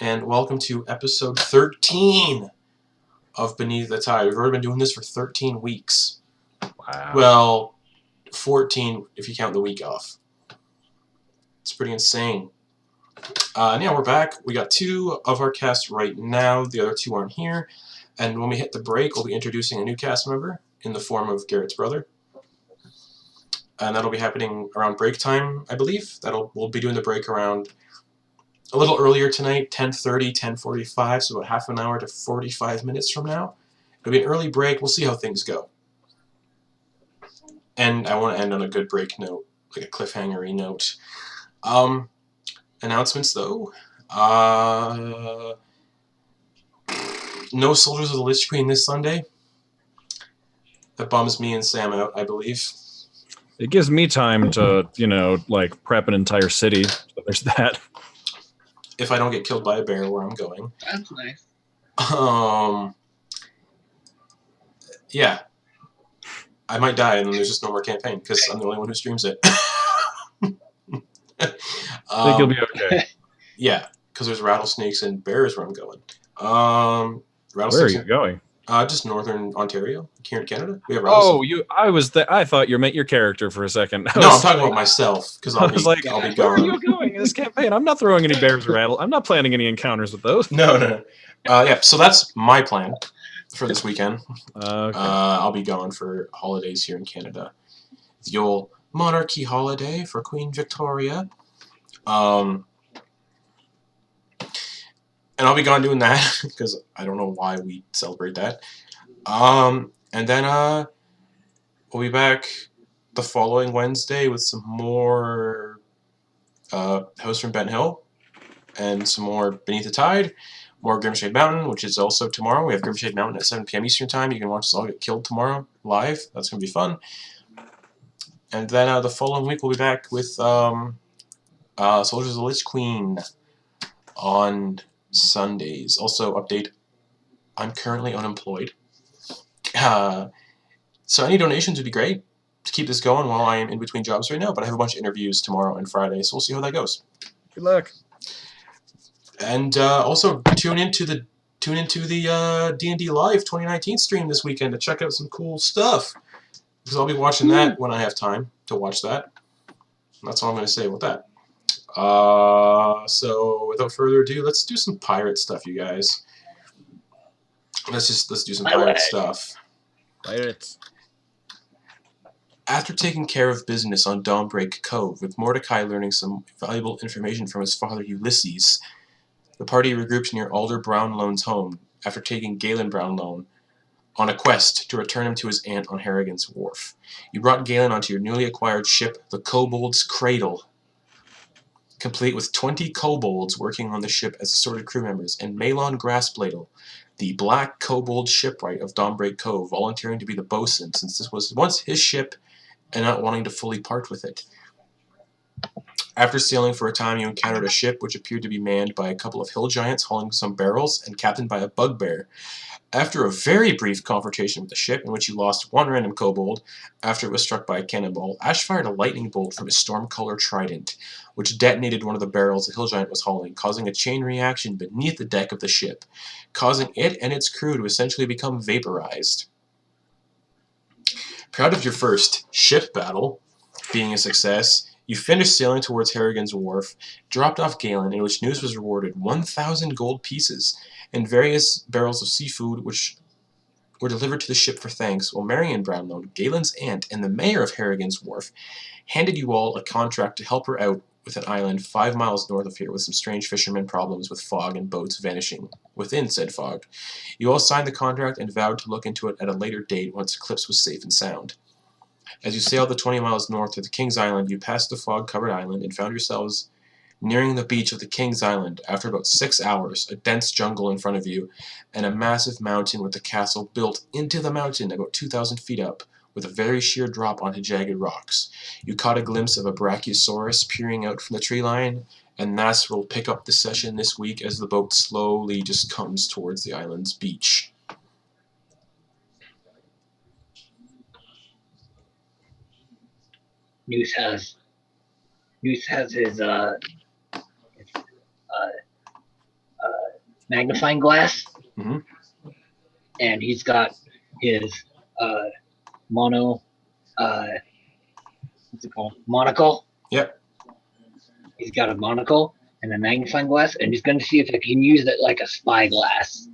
and welcome to episode 13 of Beneath the Tide. We've already been doing this for 13 weeks. Wow. Well, 14 if you count the week off. It's pretty insane. Yeah, we're back. We got two of our cast right now. The other two aren't here. And when we hit the break, we'll be introducing a new cast member in the form of Garrett's brother. And that'll be happening around break time, I believe. We'll be doing the break around a little earlier tonight, 10:30, 10:45, so about half an hour to 45 minutes from now. It'll be an early break. We'll see how things go. And I want to end on a good break note, like a cliffhanger-y note. Announcements, though. No Soldiers of the Lich Queen this Sunday. That bums me and Sam out, I believe. It gives me time to, prep an entire city. So there's that. If I don't get killed by a bear where I'm going. That's nice. Yeah. I might die and then there's just no more campaign because I'm the only one who streams it. I think you'll be okay. Yeah, because there's rattlesnakes and bears where I'm going. Where are you going? Just northern Ontario, here in Canada. We have rattlesnakes. I thought you meant your character for a second. I'm talking about myself because I'll be gone. Where are you going in this campaign? I'm not throwing any bears or rattle. I'm not planning any encounters with those. No. Yeah, so that's my plan for this weekend. Okay. I'll be gone for holidays here in Canada. The old monarchy holiday for Queen Victoria. And I'll be gone doing that because I don't know why we celebrate that. And then we'll be back the following Wednesday with some more House from Bent Hill and some more Beneath the Tide, more Grimshade Mountain, which is also tomorrow. We have Grimshade Mountain at 7 p.m. Eastern Time. You can watch us all get killed tomorrow live. That's going to be fun. And then the following week we'll be back with Soldiers of the Lich Queen on Sundays. Also, update, I'm currently unemployed. So any donations would be great to keep this going while I am in between jobs right now, but I have a bunch of interviews tomorrow and Friday, so we'll see how that goes. Good luck. And also tune into the D&D Live 2019 stream this weekend to check out some cool stuff, because I'll be watching that when I have time to watch that. That's all I'm going to say about that. So without further ado, let's do some pirate stuff, you guys. Let's do some pirate stuff. Pirates. After taking care of business on Dawnbreak Cove, with Mordecai learning some valuable information from his father Ulysses, the party regroups near Alder Brownlone's home after taking Galen Brownlone on a quest to return him to his aunt on Harrigan's Wharf. You brought Galen onto your newly acquired ship, the Kobold's Cradle, complete with 20 kobolds working on the ship as assorted crew members, and Malon Grassbladel, the black kobold shipwright of Dawnbreak Cove, volunteering to be the bosun since this was once his ship and not wanting to fully part with it. After sailing for a time, you encountered a ship which appeared to be manned by a couple of hill giants hauling some barrels and captained by a bugbear. After a very brief confrontation with the ship, in which you lost one random kobold after it was struck by a cannonball, Ash fired a lightning bolt from his storm-color trident, which detonated one of the barrels the hill giant was hauling, causing a chain reaction beneath the deck of the ship, causing it and its crew to essentially become vaporized. Proud of your first ship battle being a success, you finished sailing towards Harrigan's Wharf, dropped off Galen, in which news was rewarded 1,000 gold pieces, and various barrels of seafood which were delivered to the ship for thanks, while Marion Brownlow, Galen's aunt, and the mayor of Harrigan's Wharf handed you all a contract to help her out with an island 5 miles north of here with some strange fishermen problems with fog and boats vanishing within said fog. You all signed the contract and vowed to look into it at a later date once Eclipse was safe and sound. As you sailed the 20 miles north to the King's Island, you passed the fog-covered island and found yourselves nearing the beach of the King's Island. After about 6 hours, a dense jungle in front of you, and a massive mountain with the castle built into the mountain about 2,000 feet up, with a very sheer drop onto jagged rocks. You caught a glimpse of a brachiosaurus peering out from the tree line, and that's where we'll pick up the session this week as the boat slowly just comes towards the island's beach. Muse has his magnifying glass, Mm-hmm. and he's got his mono. What's it called? Monocle. Yep. He's got a monocle and a magnifying glass, and he's going to see if I can use it like a spyglass.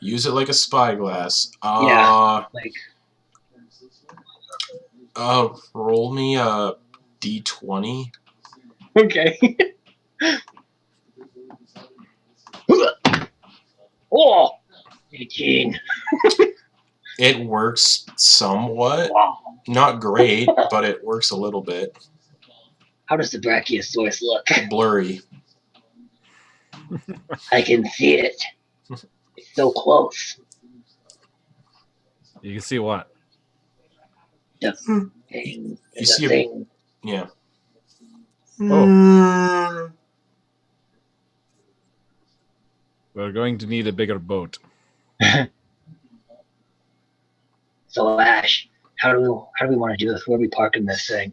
Use it like a spyglass. Yeah, like. Roll me a d20. Okay. Oh, 18. It works somewhat. Wow. Not great, but it works a little bit. How does the Brachiosaurus look? Blurry. I can see it. It's so close. You can see what? The thing. You see thing. Yeah. Oh. We're going to need a bigger boat. So Ash, how do we want to do this? Where are we parking this thing?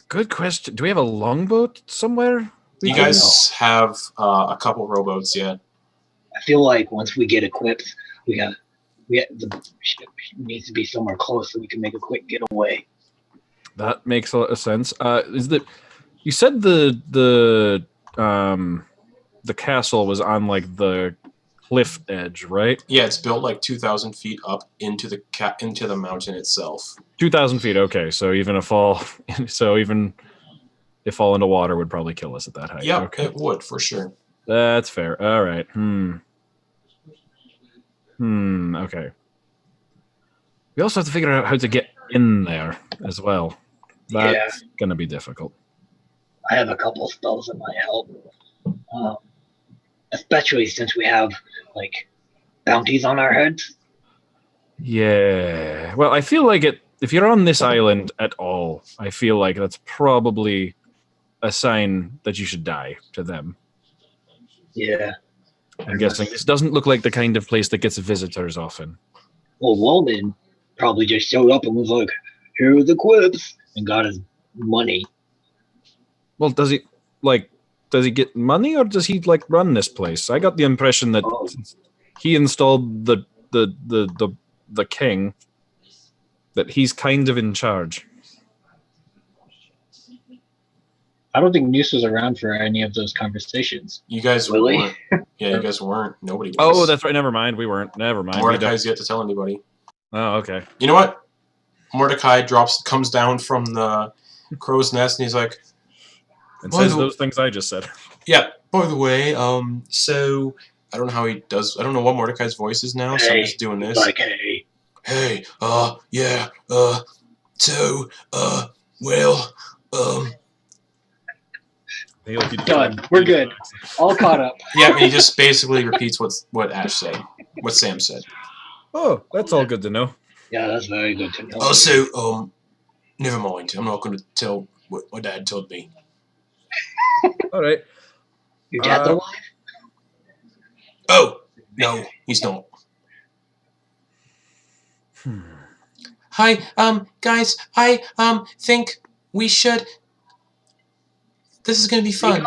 Good question. Do we have a longboat somewhere? You guys have a couple rowboats, yeah. I feel like once we get equipped, the ship needs to be somewhere close so we can make a quick getaway. That makes a lot of sense. You said the castle was on like the cliff edge, right? Yeah, it's built like 2,000 feet up into the mountain itself. 2,000 feet. Okay, so even if fall into water would probably kill us at that height. Yeah, okay. It would for sure. That's fair. All right. Okay. We also have to figure out how to get in there as well. That's going to be difficult. I have a couple spells that might help, especially since we have like bounties on our heads. Yeah. Well, I feel like if you're on this island at all, I feel like that's probably a sign that you should die to them. Yeah. I'm guessing this doesn't look like the kind of place that gets visitors often. Well, Walden probably just showed up and was like, "Here are the quips," and got his money. Well, does he get money, or does he like run this place? I got the impression that he installed the king, that he's kind of in charge. I don't think Muse was around for any of those conversations. You guys weren't. Yeah, you guys weren't. Nobody was. Oh, that's right. Never mind. We weren't. Never mind. Mordecai's yet to tell anybody. Oh, okay. You know what? Mordecai comes down from the crow's nest, and he's like, and says those things I just said. Yeah. By the way, so I don't know how he does. I don't know what Mordecai's voice is now. So I'm just doing this. Like, hey, yeah, so, well, done. We're good. All caught up. Yeah, and he just basically repeats what Ash said, what Sam said. Oh, that's all good to know. Yeah, that's very good to know. Also, never mind. I'm not going to tell what my dad told me. All right. Your dad's alive? Oh, no, he's not. Hi, guys, I, think we should... This is going to be fun.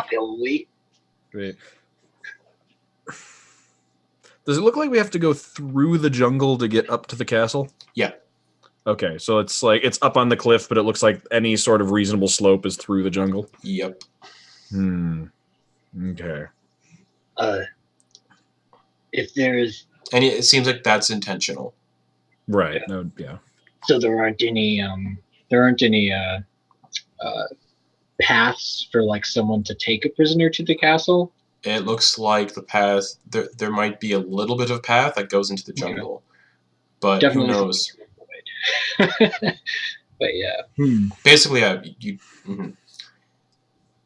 Great. Does it look like we have to go through the jungle to get up to the castle? Yeah. Okay, so it's like it's up on the cliff, but it looks like any sort of reasonable slope is through the jungle. Yep. Okay. If there's... And it seems like that's intentional. Right. No, yeah. So there aren't any paths for like someone to take a prisoner to the castle? It looks like the path, there might be a little bit of path that goes into the jungle. But definitely who knows? But yeah. Basically, yeah,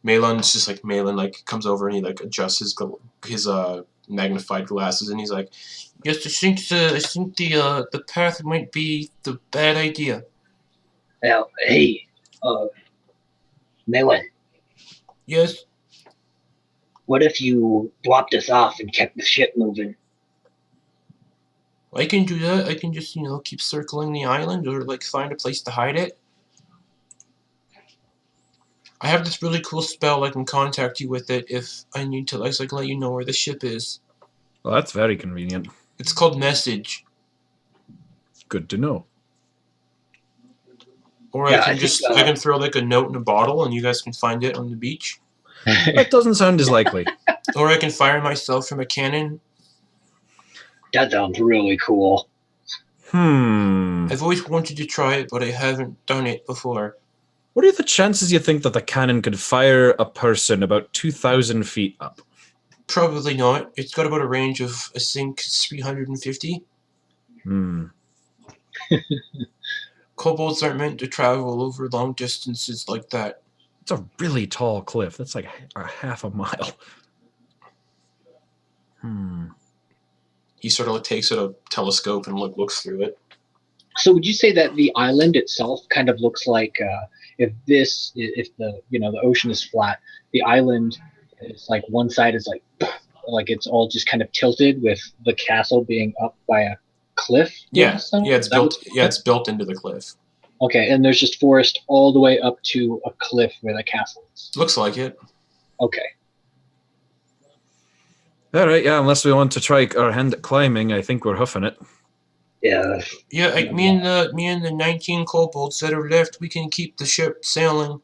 Malon's just like, Malon like comes over and he like adjusts his magnified glasses and he's like, yes, I think the path might be the bad idea. Now, hey, Malon. Yes? What if you blocked us off and kept the ship moving? I can do that. I can just, keep circling the island or, like, find a place to hide it. I have this really cool spell. I can contact you with it if I need to. Like, I can let you know where the ship is. Well, that's very convenient. It's called Message. Good to know. Or Yeah, I can throw like a note in a bottle and you guys can find it on the beach. That doesn't sound as likely. Or I can fire myself from a cannon. That sounds really cool. I've always wanted to try it, but I haven't done it before. What are the chances you think that the cannon could fire a person about 2,000 feet up? Probably not. It's got about a range of, I think, 350. Kobolds aren't meant to travel over long distances like that. It's a really tall cliff. That's like a half a mile. He sort of like takes out a telescope and looks through it. So would you say that the island itself kind of looks like if the ocean is flat, the island is like one side is like it's all just kind of tilted with the castle being up by a cliff? Yeah, it's built. Yeah, it's built into the cliff. Okay, and there's just forest all the way up to a cliff where the castle is. Looks like it. Okay. All right, yeah. Unless we want to try our hand at climbing, I think we're hoofing it. Yeah. Yeah, me and the 19 kobolds that are left, we can keep the ship sailing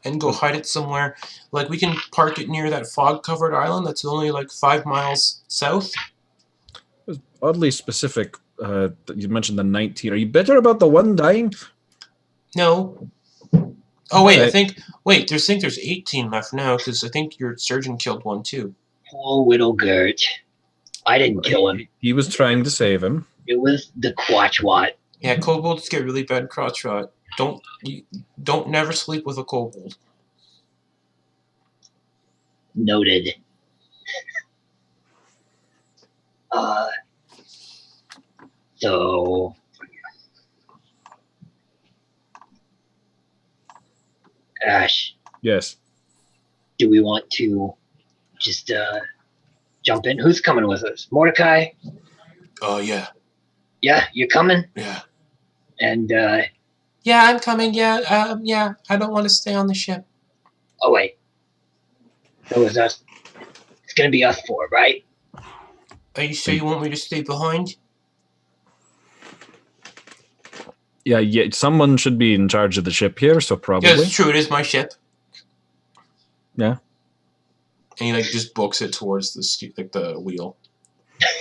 and go hide it somewhere. Like, we can park it near that fog-covered island that's only like 5 miles south. It was oddly specific. That you mentioned the 19. Are you bitter about the one dying? No. Oh wait, Right. I think there's 18 left now because I think your surgeon killed one too. Poor little Gert. I didn't kill him. He was trying to save him. It was the Quatchwat. Yeah, kobolds get really bad crotch rot. Don't never sleep with a kobold. Noted. So Ash, Yes. do we want to just jump in? Who's coming with us? Mordecai? Oh yeah. Yeah, you're coming? Yeah. And Yeah, I'm coming. Yeah. Yeah. I don't want to stay on the ship. oh wait. That was us. It's gonna be us four, right? Are you sure you want me to stay behind? Yeah, someone should be in charge of the ship here, so probably. Yeah, it's true. It is my ship. Yeah. And he just books it towards the wheel.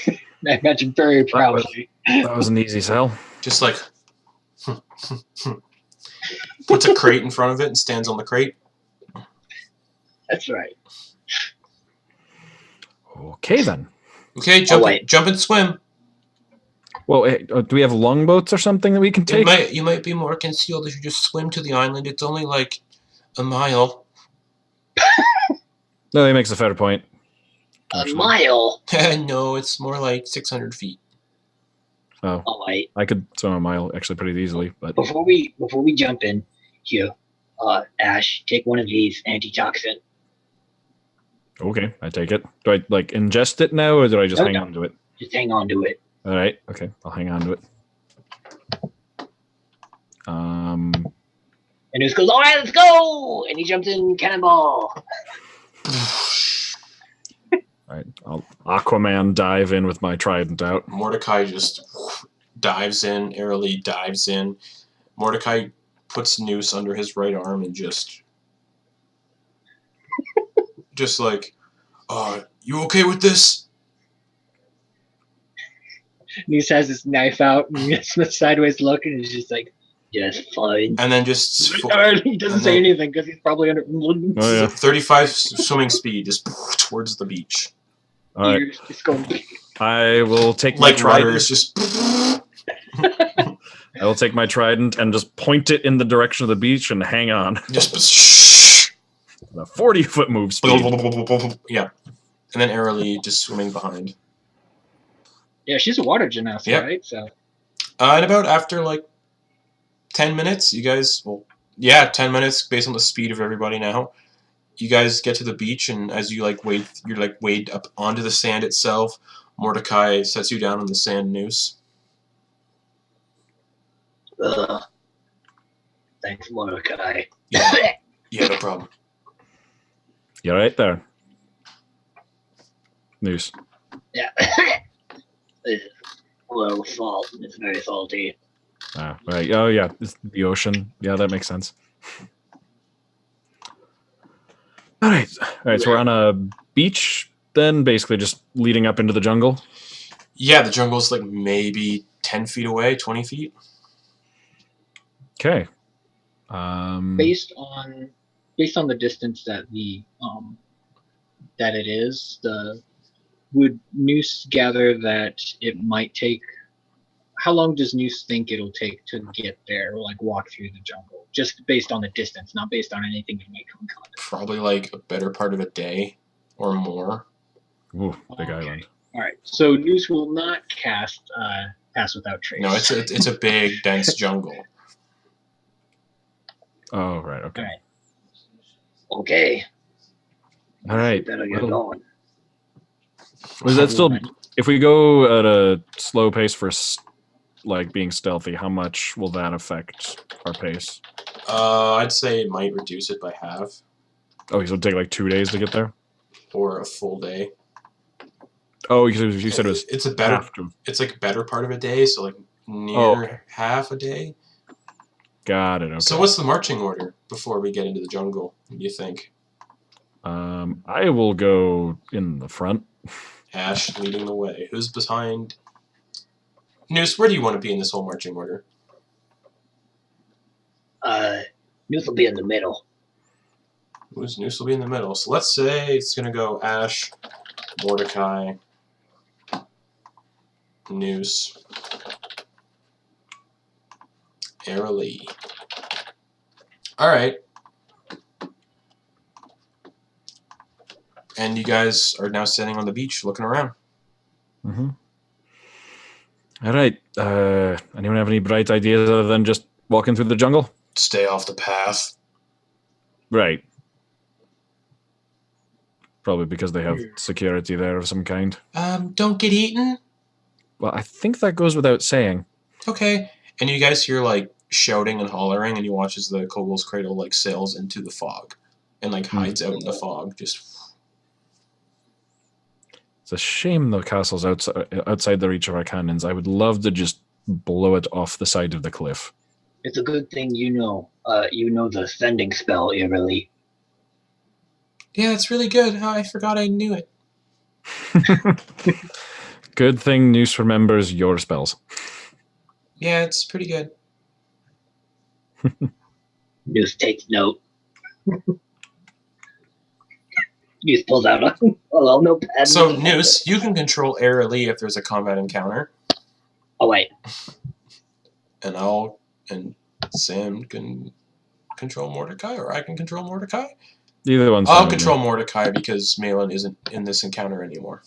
I imagine very proudly. That was an easy sell. Just like puts a crate in front of it and stands on the crate. That's right. Okay then. Okay, jump and swim. Well, hey, do we have longboats or something that we can take? You might be more concealed if you just swim to the island. It's only like a mile. No, that makes a fair point. A mile? No, it's more like 600 feet. Oh, All right. I could swim a mile actually pretty easily, but Before we jump in here, Ash, take one of these antitoxin. okay, I take it. Do I like ingest it now, or do I just hang on to it? Just hang on to it. All right, okay, I'll hang on to it. And Moose goes, all right, let's go! And he jumps in cannonball. All right, I'll Aquaman dive in with my trident out. Mordecai just dives in. Eralie dives in. Mordecai puts noose under his right arm and just like, you okay with this? Moose has his knife out and gets the sideways look and he's just like, just fine. And then just He doesn't say anything because he's probably under 35 swimming speed just towards the beach. All right, just going. I will take my Like trident. rudders, just I will take my trident and just point it in the direction of the beach and hang on. just A 40-foot move speed. yeah. And then Eralie just swimming behind. Yeah, she's a water Genasi, Yeah. right? So. And about after like 10 minutes, you guys, 10 minutes based on the speed of everybody now. You guys get to the beach, and as you wade up onto the sand itself, Mordecai sets you down on the sand noose. Thanks, Mordecai. Yeah, no problem. You're right there. Noose. Yeah. It's a little salt. It's very salty. Ah, right. Oh, yeah. It's the ocean. Yeah, that makes sense. All right. All right. So we're on a beach then, basically just leading up into the jungle. Yeah, the jungle's like maybe 10 feet away, 20 feet. Okay. Based on the distance that that it is, would Noose gather that it might take? How long does Noose think it'll take to get there, or like walk through the jungle? Just based on the distance, not based on anything we may come in contact. Probably like a better part of a day or more. Ooh, big Okay. island. All right, so Noose will not cast Pass Without Trace. No, it's a big, dense jungle. Oh, right. Okay. All right. Okay. All right. Better get Well, going. Was that still? If we go at a slow pace for like being stealthy, how much will that affect our pace? I'd say it might reduce it by half Oh, so it'll take like 2 days to get there. or a full day. Oh, you said it was It's a better. half to. It's like a better part of a day, so like near half a day. Got it. Okay. So what's the marching order before we get into the jungle? What do you think? I will go in the front. Ash leading the way. Who's behind? Noose, where do you want to be in this whole marching order? Noose will be in the middle. Noose will be in the middle. So let's say it's going to go Ash, Mordecai, Noose, Eralie. All right. And you guys are now sitting on the beach looking around. Mm-hmm. All right. Anyone have any bright ideas other than just walking through the jungle? Stay off the path. Right. Probably because they have security there of some kind. Don't get eaten. Well, I think that goes without saying. Okay. And you guys hear like shouting and hollering, and you watch as the Kobold's Cradle like sails into the fog and like hides out in the fog. Just. It's a shame the castle's outside the reach of our cannons. I would love to just blow it off the side of the cliff. It's a good thing you know the sending spell, Eralie. Yeah, it's really good. I forgot I knew it. Good thing Noose remembers your spells. Yeah, it's pretty good. Noose takes note. Noose pulls out a little notepad. So, Noose, you can control Eralie if there's a combat encounter. Oh, wait. And Sam can control Mordecai, or I can control Mordecai. Either one's I'll fine. control Mordecai because Malin isn't in this encounter anymore.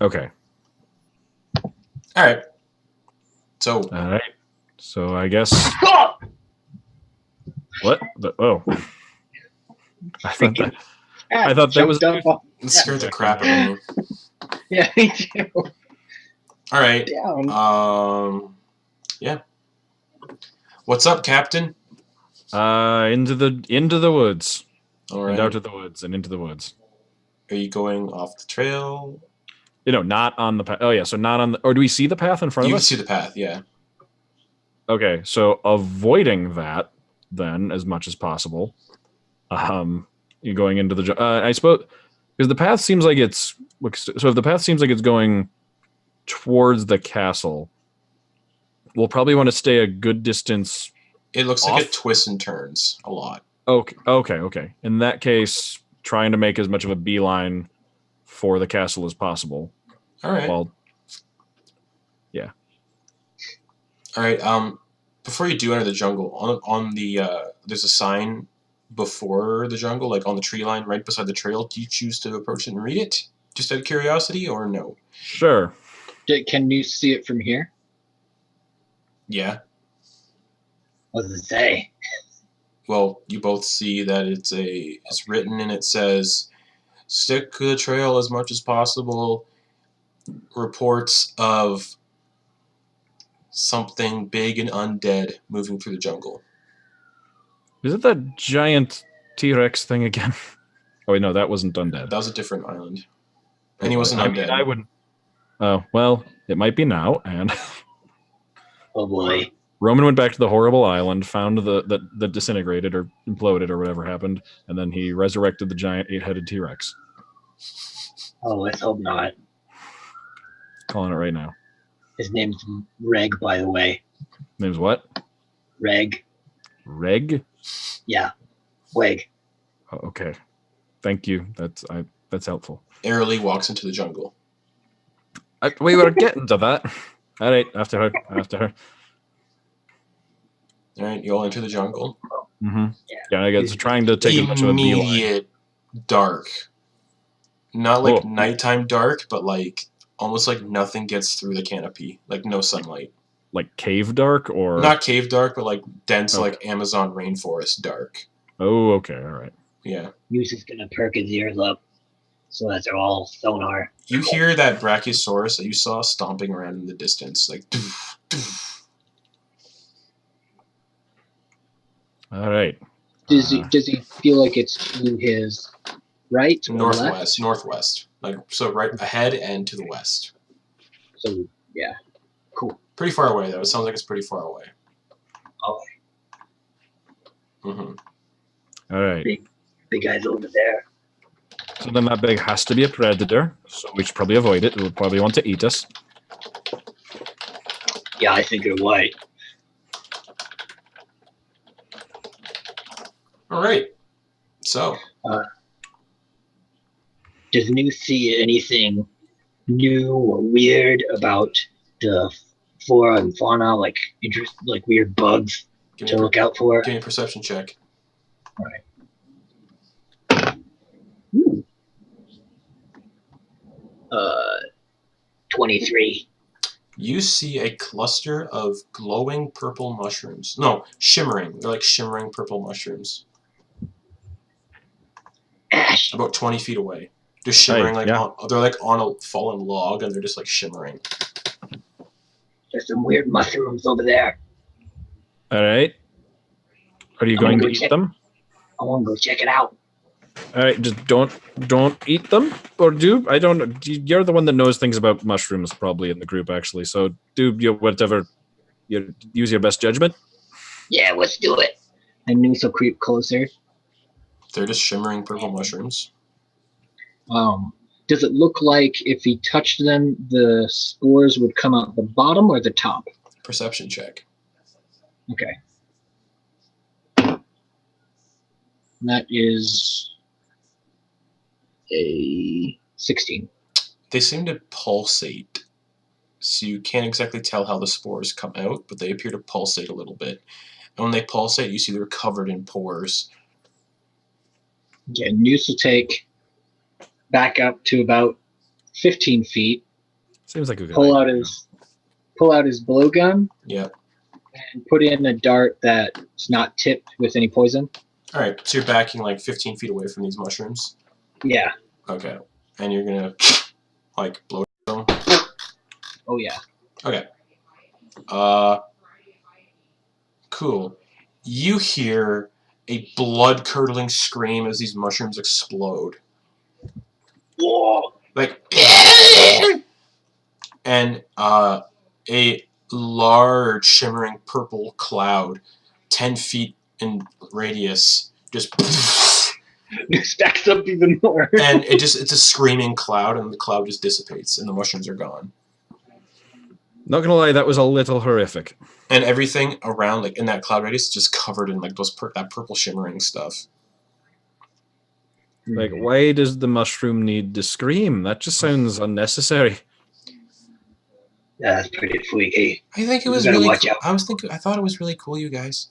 Okay. All right. So, All right. So I guess. What? Oh. I thought that was. it scared the crap out of me. Yeah, me too. All right. Down. Yeah. What's up, Captain? Into the woods. All right. And out of the woods and into the woods. Are you going off the trail? Not on the path. Oh yeah, so not on the. Or do we see the path in front You of can us? see the path. Yeah. Okay, so avoiding that then as much as possible. You're going into the. I suppose because the path seems like it's. So if the path seems like it's going towards the castle, we'll probably want to stay a good distance. It looks like it twists and turns a lot. Okay. In that case, trying to make as much of a beeline for the castle as possible. All right. Well, yeah. All right. Before you do enter the jungle, on the there's a sign before the jungle, like on the tree line right beside the trail. Do you choose to approach it and read it, just out of curiosity, or no? Sure. Can you see it from here? Yeah. What does it say? Well, you both see that it's written and it says, "Stick to the trail as much as possible. Reports of something big and undead moving through the jungle." Is it that giant T-Rex thing again? Oh, wait, no, that wasn't undead. That was a different island. And he wasn't I undead. mean, I wouldn't. Oh, well, it might be now. And Oh boy. Roman went back to the horrible island, found the disintegrated or imploded or whatever happened, and then he resurrected the giant 8-headed T-Rex. Oh, let's hope not. Calling it right now. His name's Reg, by the way. Name's what? Reg. Reg? Yeah. Weg. Oh, okay. Thank you. That's helpful. Eralie walks into the jungle. We were getting to that. All right, after her. All right, you all enter the jungle. Mm-hmm. Yeah, I guess trying to take as much of a beeline. Immediate dark. Not like nighttime dark, but like almost like nothing gets through the canopy. Like no sunlight. Like cave dark or not cave dark, but like dense like Amazon rainforest dark. Oh, okay, all right. Yeah. Muse is gonna perk his ears up, so that they're all sonar. You hear that Brachiosaurus that you saw stomping around in the distance, like. Doof, doof. All right. Does he feel like it's to his right or Northwest, left? northwest. Like so, right ahead and to the west. So yeah, cool. Pretty far away though. It sounds like it's pretty far away. Okay. Mm-hmm. All right. Big guy's over there. So then that big has to be a predator, so we should probably avoid it. It would probably want to eat us. Yeah, I think you're right. All right. So. Does Muse see anything new or weird about the flora and fauna, like weird bugs to look out for? Give me a perception check. All right. Ooh. 23. You see a cluster of glowing purple mushrooms. No, shimmering. They're like shimmering purple mushrooms. Ash. About 20 feet away. Just shimmering they're like on a fallen log and they're just like shimmering. There's some weird mushrooms over there. All right. Are you going to eat them? I want to go check it out. All right, just don't eat them, or do I don't. You're the one that knows things about mushrooms, probably in the group, actually. So do you whatever. You use your best judgment. Yeah, let's do it. And Muse will creep closer. They're just shimmering purple mushrooms. Does it look like if he touched them, the spores would come out the bottom or the top? Perception check. Okay. That is a 16. They seem to pulsate. So you can't exactly tell how the spores come out, but they appear to pulsate a little bit. And when they pulsate, you see they're covered in pores. Yeah, Muse will take back up to about 15 feet. Seems like a good pull idea. out his blowgun. Yep. And put in a dart that's not tipped with any poison. All right, so you're backing like 15 feet away from these mushrooms? Yeah. Okay. And you're going to, like, blow them? Oh, yeah. Okay. Cool. You hear a blood-curdling scream as these mushrooms explode. Whoa! Like, and a large, shimmering purple cloud, 10 feet in radius, just stacks up even more. and it's a screaming cloud, and the cloud just dissipates, and the mushrooms are gone. Not gonna lie, that was a little horrific. And everything around, like in that cloud radius, is just covered in like that purple shimmering stuff. Like, why does the mushroom need to scream? That just sounds unnecessary. Yeah, that's pretty freaky. I think it was really cool. I thought it was really cool, you guys.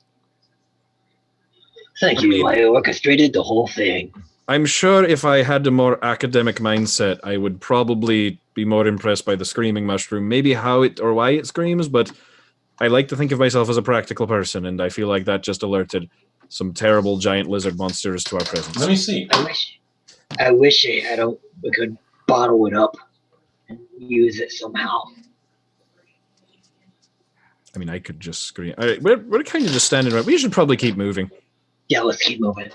Thank you. I orchestrated the whole thing. I'm sure if I had a more academic mindset, I would probably be more impressed by the screaming mushroom, maybe how it or why it screams, but I like to think of myself as a practical person, and I feel like that just alerted some terrible giant lizard monsters to our presence. Let me see. I wish we could bottle it up and use it somehow. I mean, I could just scream. All right, we're kind of just standing around. We should probably keep moving. Yeah, let's keep moving.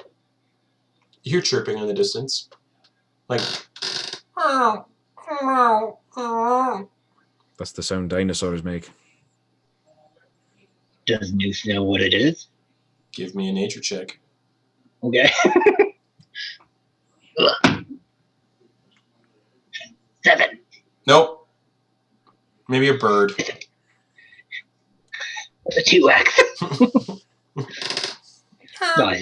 You hear chirping in the distance. Like... That's the sound dinosaurs make. Does Noose know what it is? Give me a nature check. Okay. 7. Nope. Maybe a bird. That's a 2x. No, I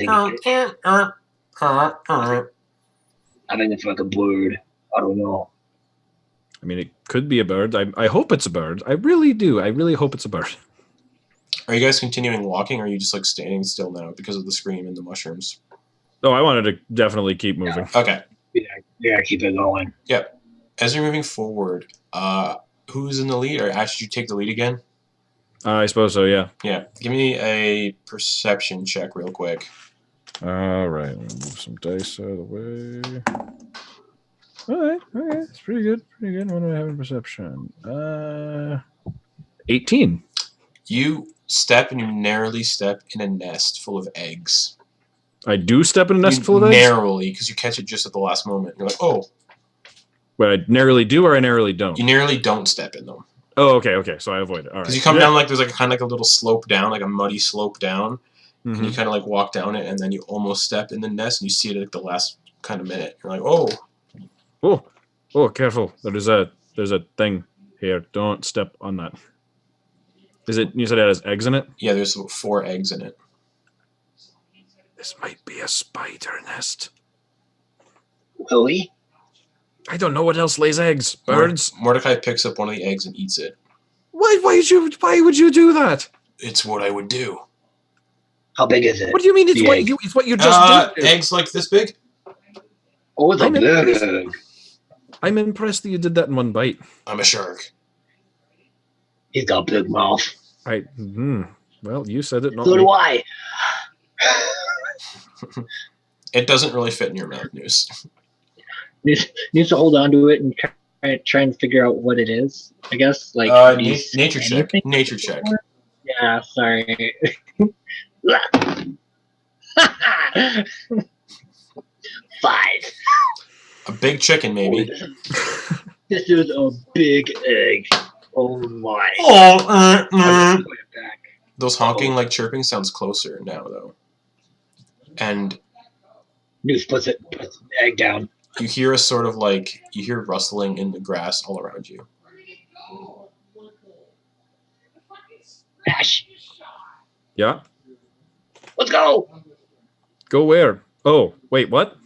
think it's like a bird. I don't know. I mean, it could be a bird. I hope it's a bird. I really do. I really hope it's a bird. Are you guys continuing walking, or are you just like standing still now because of the scream and the mushrooms? Oh, I wanted to definitely keep moving. Okay. Yeah, keep it going. Yep. As you're moving forward, who's in the lead? Or actually, you take the lead again? I suppose so, yeah. Yeah. Give me a perception check real quick. All right. I'll move some dice out of the way. All right. Okay. It's pretty good. Pretty good. What do I have in perception? 18. You step and you narrowly step in a nest full of eggs. I do step in a nest You full of eggs? narrowly, because you catch it just at the last moment. You're like, oh. But I narrowly do or I narrowly don't? You narrowly don't step in them. Oh, okay. So I avoid it. All right. Because you come down like there's like kind of like a little slope down, like a muddy slope down. Mm-hmm. And you kind of like walk down it, and then you almost step in the nest, and you see it at like the last kind of minute. You're like, oh. Oh, careful. There's a thing here. Don't step on that. Is it, you said it has eggs in it? Yeah, there's 4 eggs in it. This might be a spider nest. Really? I don't know what else lays eggs. Birds? Mordecai picks up one of the eggs and eats it. Why would you do that? It's what I would do. How big is it? What do you mean it's what you just did? Eggs like this big? Oh, it's a big. I'm impressed that you did that in one bite. I'm a shark. He's got a big mouth. Well, you said it, not So me. do I. It doesn't really fit in your mouth, Noose. Needs to hold on to it and try and figure out what it is. I guess like nature check. Nature check. Yeah, sorry. 5. A big chicken, maybe. This is a big egg. Oh my. Oh, Those honking like chirping sounds closer now though. And Noose puts the egg down. you hear a sort of like rustling in the grass all around you. Ash, Yeah? let's go. Go where? Oh, wait, what?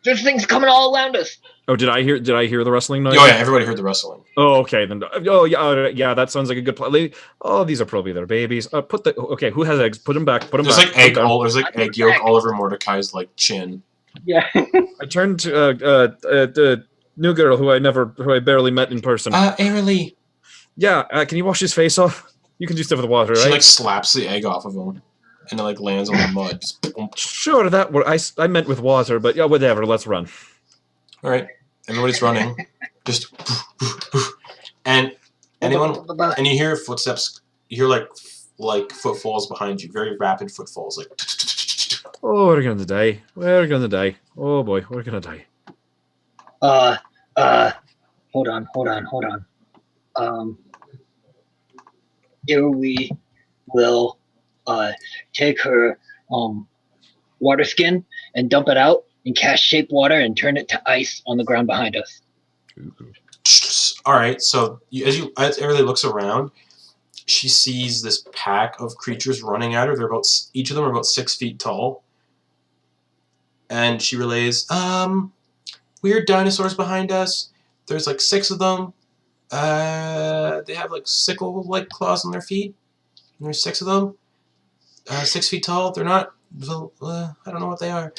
There's things coming all around us. Oh, did I hear the rustling noise? Oh yeah, everybody heard the rustling. Oh, okay, then. Oh, yeah, that sounds like a good plan. Oh, these are probably their babies. Okay, who has eggs? Put them back. There's back. like egg yolk all over Mordecai's like chin. Yeah. I turned to the new girl who I barely met in person. Eralie. Yeah, can you wash his face off? You can do stuff with water, right? She like slaps the egg off of him, and it like lands on the mud. Sure, I meant with water, but yeah, whatever. Let's run. All right, everybody's running. Just and anyone and you hear footsteps. You hear like footfalls behind you, very rapid footfalls. Like Oh, we're gonna die. We're gonna die. Oh boy, we're gonna die. Hold on. Eralie will take her water skin and dump it out and cast shape water and turn it to ice on the ground behind us. all right. So as Eralie looks around, she sees this pack of creatures running at her. Each of them are about 6 feet tall. And she relays, weird dinosaurs behind us. There's like 6 of them. They have like sickle-like claws on their feet. And there's 6 of them. 6 feet tall. They're not, I don't know what they are.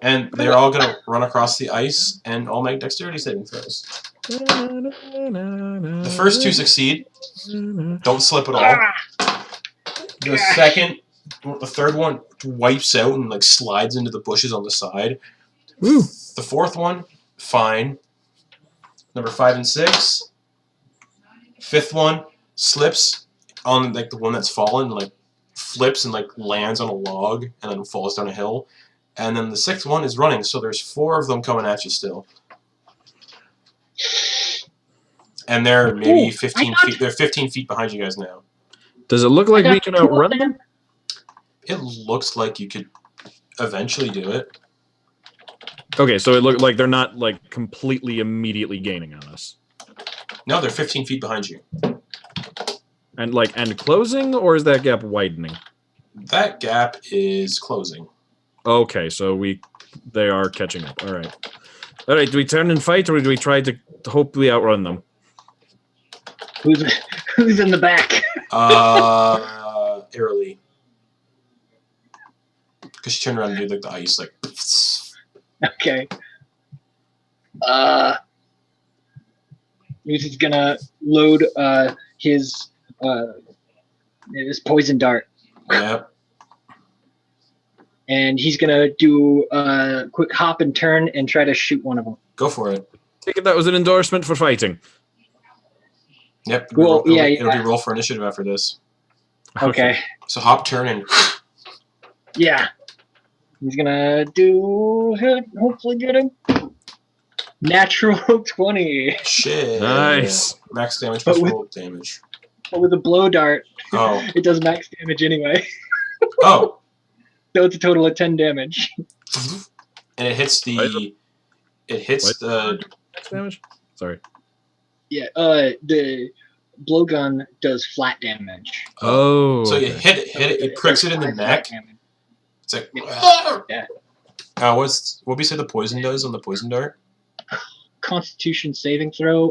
And they're all going to run across the ice and all make dexterity saving throws. The first 2 succeed. Don't slip at all. The third one wipes out and like slides into the bushes on the side. Woo. The 4th one, fine. Number 5 and 6. 5th one slips on like the one that's fallen, like flips and like lands on a log and then falls down a hill. And then the 6th one is running, so there's 4 of them coming at you still. And they're maybe 15 feet. They're 15 feet behind you guys now. Does it look like we can outrun them? It looks like you could eventually do it. Okay, so it looked like they're not like completely immediately gaining on us. No, they're 15 feet behind you. And closing, or is that gap widening? That gap is closing. Okay, so they are catching up. All right. All right, do we turn and fight, or do we try to hopefully outrun them? Who's in the back? Eralie. Because she turned around and did like the ice, like. Okay. Muse is gonna load his poison dart. Yep. And he's gonna do a quick hop and turn and try to shoot one of them. Go for it. Take it that was an endorsement for fighting. Yep. Well, it'll be roll for initiative after this. Okay. So hop, turn, and. Yeah. He's gonna hopefully get him. Natural 20. Shit. Nice. Max damage plus roll damage. But with a blow dart, Oh. it does max damage anyway. Oh. So it's a total of 10 damage. And it hits the. It hits the. Max damage? Sorry. Yeah, the blowgun does flat damage. Oh. So okay. you hit it, it pricks it in the neck. It's like. Yeah. What we say the poison does on the poison dart? Constitution saving throw,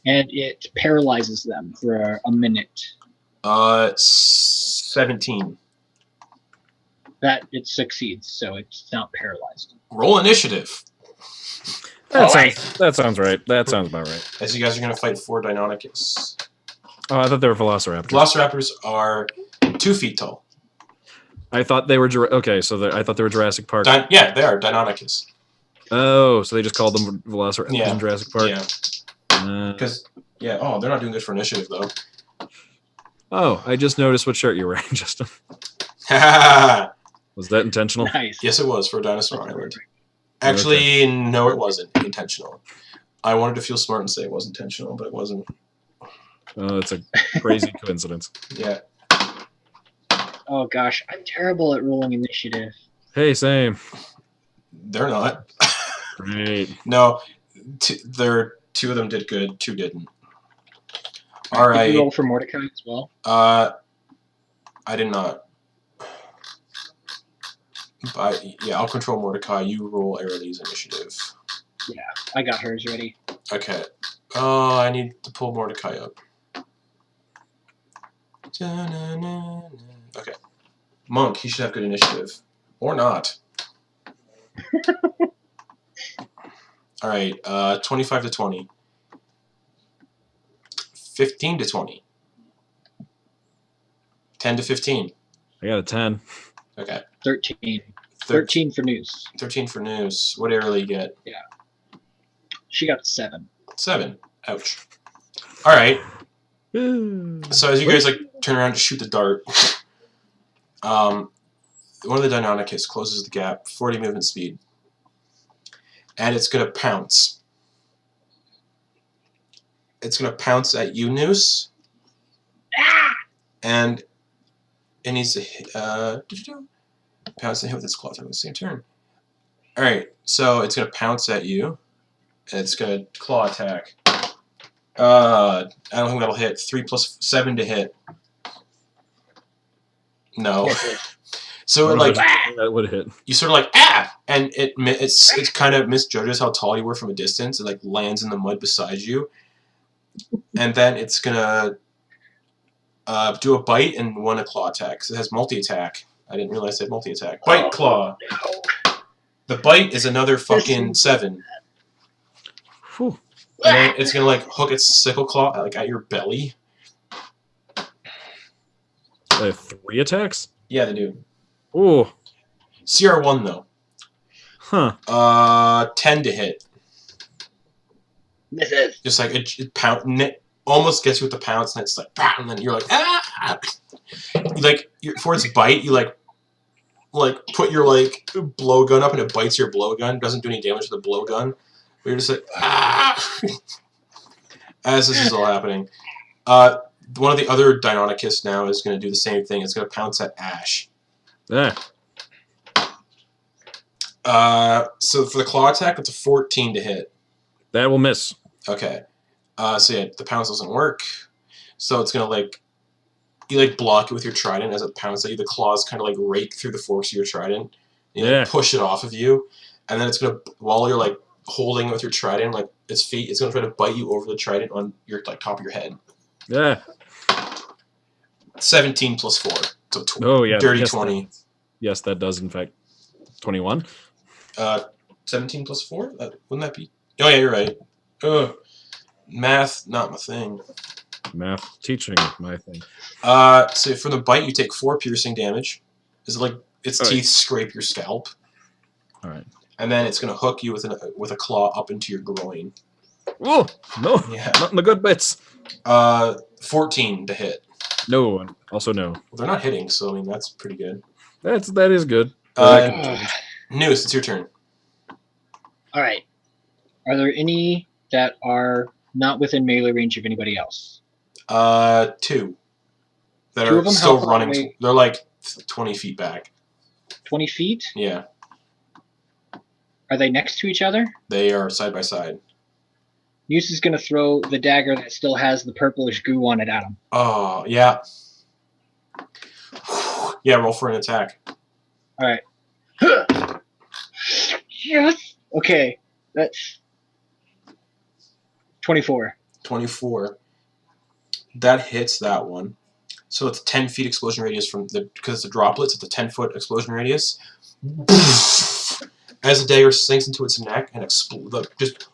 and it paralyzes them for a minute. 17. That it succeeds, so it's not paralyzed. Roll initiative. That sounds right. That sounds about right. As you guys are going to fight 4 Deinonychus. Oh, I thought they were velociraptors. Velociraptors are 2 feet tall. I thought they were okay. So I thought they were Jurassic Park. Yeah, they are Deinonychus. Oh, so they just called them velociraptors in Jurassic Park. Yeah. Because they're not doing good for initiative though. Oh, I just noticed what shirt you're wearing, Justin. Was that intentional? Nice. Yes, it was for Dinosaur Island. Actually, no, it wasn't intentional. I wanted to feel smart and say it was intentional, but it wasn't. Oh, it's a crazy coincidence. Yeah. Oh gosh, I'm terrible at rolling initiative. Hey, same. They're not. Great. No, 2 of them did good, 2 didn't. All right. Did you roll for Mordecai as well? I did not. I'll control Mordecai. You roll Eralie's initiative. Yeah, I got hers ready. Okay. Oh, I need to pull Mordecai up. Okay. Monk, he should have good initiative. Or not. Alright, 25 to 20. 15 to 20. 10 to 15. I got a 10. Okay. 13. 13 for News. 13 for News. What did Eralie get? Yeah. She got 7. 7. Ouch. Alright. So as you guys turn around to shoot the dart, one of the Deinonychus closes the gap, 40 movement speed. And it's going to pounce. It's going to pounce at you, Noose. And it needs to hit, pounce and hit with its claw on the same turn. Alright, so it's going to pounce at you. And it's going to claw attack. I don't think that'll hit. 3 plus 7 to hit. No. So it that would hit. you sort of and it kind of misjudges how tall you were from a distance. It lands in the mud beside you, and then it's gonna do a bite and 1 a claw attack. So it has multi attack. I didn't realize it had multi attack. Bite claw. The bite is another fucking 7. Whew. And then it's gonna hook its sickle claw at your belly. They have 3 attacks? Yeah, they do. Ooh. CR1 though. Huh. 10 to hit. Misses. Just it almost gets you with the pounce, and it's and then you're ah! For its bite, you like put your like blowgun up and it bites your blowgun. It doesn't do any damage to the blowgun. But you're just like ah. As this is all happening, one of the other Deinonychus now is going to do the same thing. It's going to pounce at Ash. Yeah. So for the claw attack, it's a 14 to hit. That will miss. Okay. So yeah, the pounce doesn't work. So it's gonna like you like block it with your trident as it pounces at you. The claws kind of like rake through the forks of your trident. You like, push it off of you, and then it's gonna while you're like holding it with your trident, like its feet, it's gonna try to bite you over the trident on your like top of your head. Yeah. 17 plus 4, so dirty 20. Yes, that does in fact 21. 17 plus 4. Wouldn't that be? Oh yeah, you're right. Ugh. Math, not my thing. Math teaching, my thing. So from the bite, you take 4 piercing damage. Is it like its teeth scrape your scalp? All right. And then it's gonna hook you with a claw up into your groin. Oh no! Yeah. Not in the good bits. 14 to hit. No. Also no. Well, they're not hitting, so I mean that's pretty good. That is good. Noose, it's your turn. All right. Are there any that are not within melee range of anybody else? 2 that Two are of them, still how far running. away? They're like 20 feet back. 20 feet? Yeah, Are they next to each other? they are side by side. Muse is going to throw the dagger that still has the purplish goo on it at him. Oh yeah. Yeah, roll for an attack. All right. Yes. Okay, that's 24. 24. That hits that one. So it's 10 feet explosion radius from because it's a droplets. It's a 10-foot explosion radius. As the dagger sinks into its neck and explodes, just.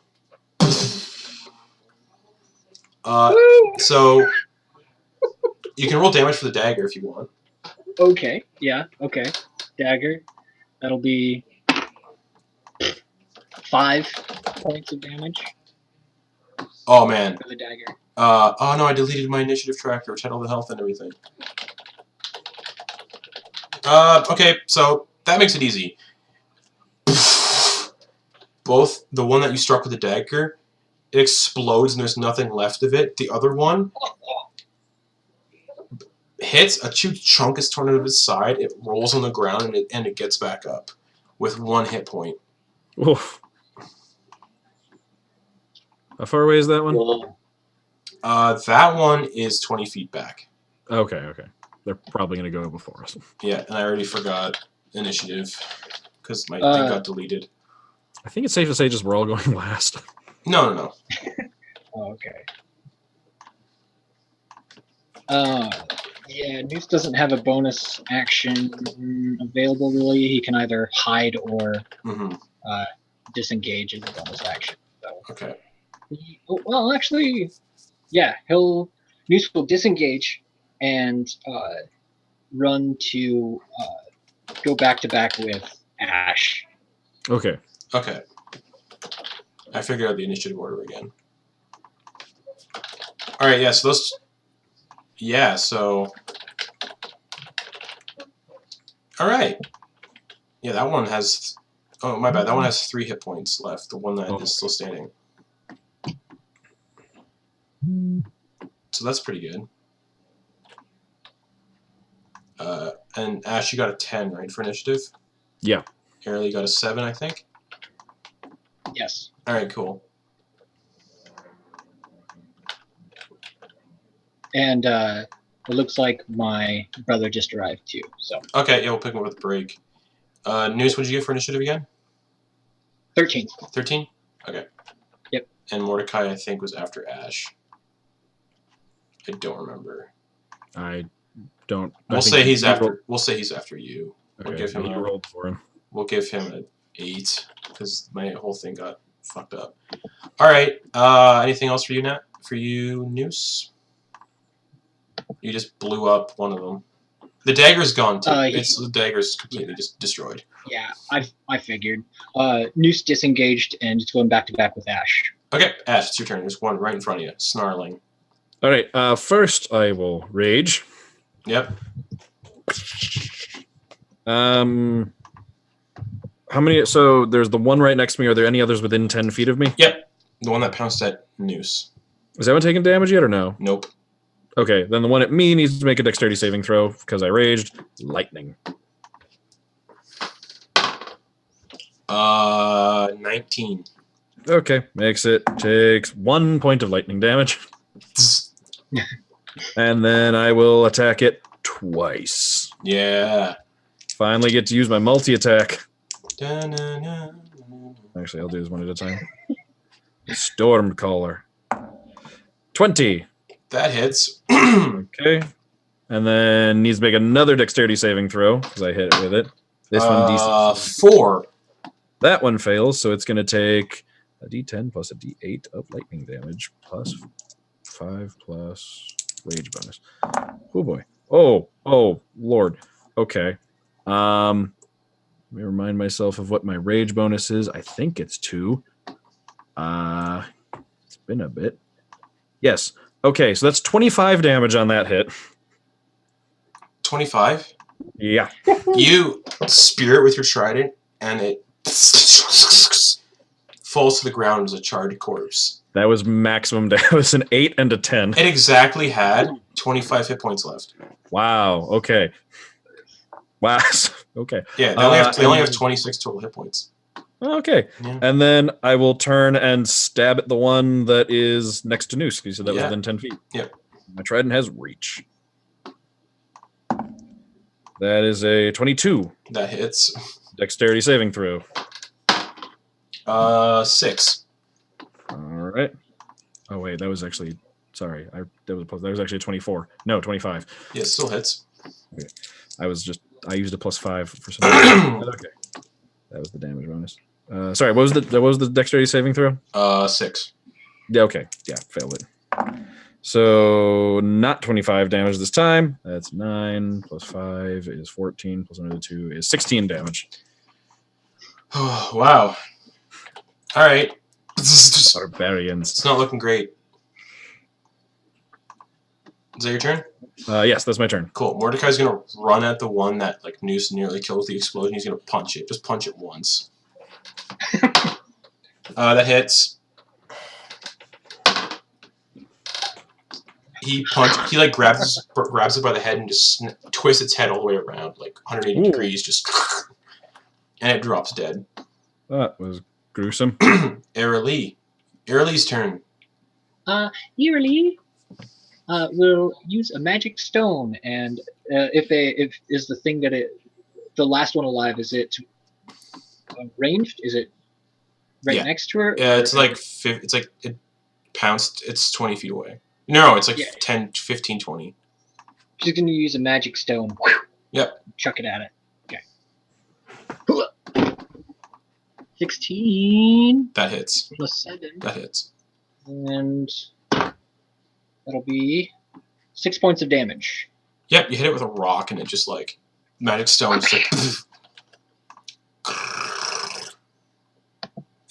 So you can roll damage for the dagger if you want. Okay. Yeah. Okay. Dagger. That'll be 5 points of damage Oh man. for the dagger. Oh no, I deleted my initiative tracker, which had all the health and everything. Okay, so that makes it easy. Both the one that you struck with the dagger, it explodes and there's nothing left of it. The other one hits, a huge chunk is torn out of its side, it rolls on the ground and it gets back up with 1 hit point. Oof. How far away is that one? Whoa. That one is 20 feet back. Okay. They're probably going to go before us. Yeah, and I already forgot initiative because my thing got deleted. I think it's safe to say just we're all going last. No. Oh, okay. Yeah, Noose doesn't have a bonus action available, really. He can either hide or disengage as a bonus action. So. Okay. Well, actually, yeah, Noose will disengage and run to go back to back with Ash. Okay. I figured out the initiative order again. Alright, yeah, so those... Yeah, so... Alright. Yeah, that one has... Oh, my bad. That one has 3 hit points left. The one that is still standing. So that's pretty good. And Ash, you got a 10, right, for initiative? Yeah. Eralie got a 7, I think? Yes. Alright, cool. And it looks like my brother just arrived too. So. Okay, yeah, we'll pick him up with a break. Noose, what did you get for initiative again? 13. 13? Okay. Yep. And Mordecai, I think, was after Ash. I don't remember. I don't. We'll say he's after. We'll say he's after you. Okay, We'll give him. you rolled for him. We'll give him an 8 because my whole thing got fucked up. All right. Anything else for you, Nat? For you, Noose? You just blew up one of them. The dagger's gone too. The dagger's completely just destroyed. Yeah, I figured. Noose disengaged and it's going back to back with Ash. Okay, Ash, it's your turn. There's one right in front of you, snarling. All right. First, I will rage. Yep. How many? So there's the one right next to me. Are there any others within 10 feet of me? Yep. The one that pounced at Noose. Is that one taking damage yet or no? Nope. Okay, then the one at me needs to make a dexterity saving throw because I raged. Lightning. 19. Okay, takes 1 point of lightning damage. And then I will attack it twice. Yeah. Finally get to use my multi-attack. Da-na-na. Actually, I'll do this one at a time. Stormcaller. 20. That hits. Okay. And then needs to make another dexterity saving throw because I hit it with it. This one DC. 4. That one fails, so it's going to take a D10 plus a D8 of lightning damage plus 5 plus rage bonus. Oh boy. Oh Lord. Okay. Let me remind myself of what my rage bonus is. I think it's 2. It's been a bit. Yes. Okay, so that's 25 damage on that hit. 25? Yeah. You spear it with your trident, and it falls to the ground as a charred corpse. That was maximum. That was an 8 and a 10. It exactly had 25 hit points left. Wow. Okay. Wow. Okay. Yeah, they only have 26 total hit points. Okay. Yeah. And then I will turn and stab at the one that is next to Noose. You said that was within 10 feet. Yep. My trident has reach. That is a 22. That hits. Dexterity saving throw. 6. All right. Oh wait, that was actually that was actually a 24. No, 25. Yeah, it still hits. Okay. I used a +5 for some reason. Okay. That was the damage bonus. Sorry, what was the dexterity saving throw? 6. Yeah, okay. Yeah, failed it. So not 25 damage this time. That's 9 plus 5 is 14 plus another 2 is 16 damage. Oh, wow. All right. Barbarians. It's not looking great. Is that your turn? Yes, that's my turn. Cool. Mordecai's gonna run at the one that like Noose nearly kills the explosion. He's gonna punch it. Just punch it once. That hits. He like grabs it by the head and just twists its head all the way around, like 180 Ooh. degrees, just and it drops dead. That was gruesome. Eralie. Eralie's turn. Eralie will use a magic stone, and if is the thing that the last one alive, is it ranged? Is it right next to her? Yeah, it's like it pounced. It's 20 feet away. No, it's like 10, 15, 20. She's going to use a magic stone. Yep. Chuck it at it. Okay. 16. That hits. Plus 7. That hits. And that'll be 6 points of damage. Yep, you hit it with a rock, and it just like magic stone, just like,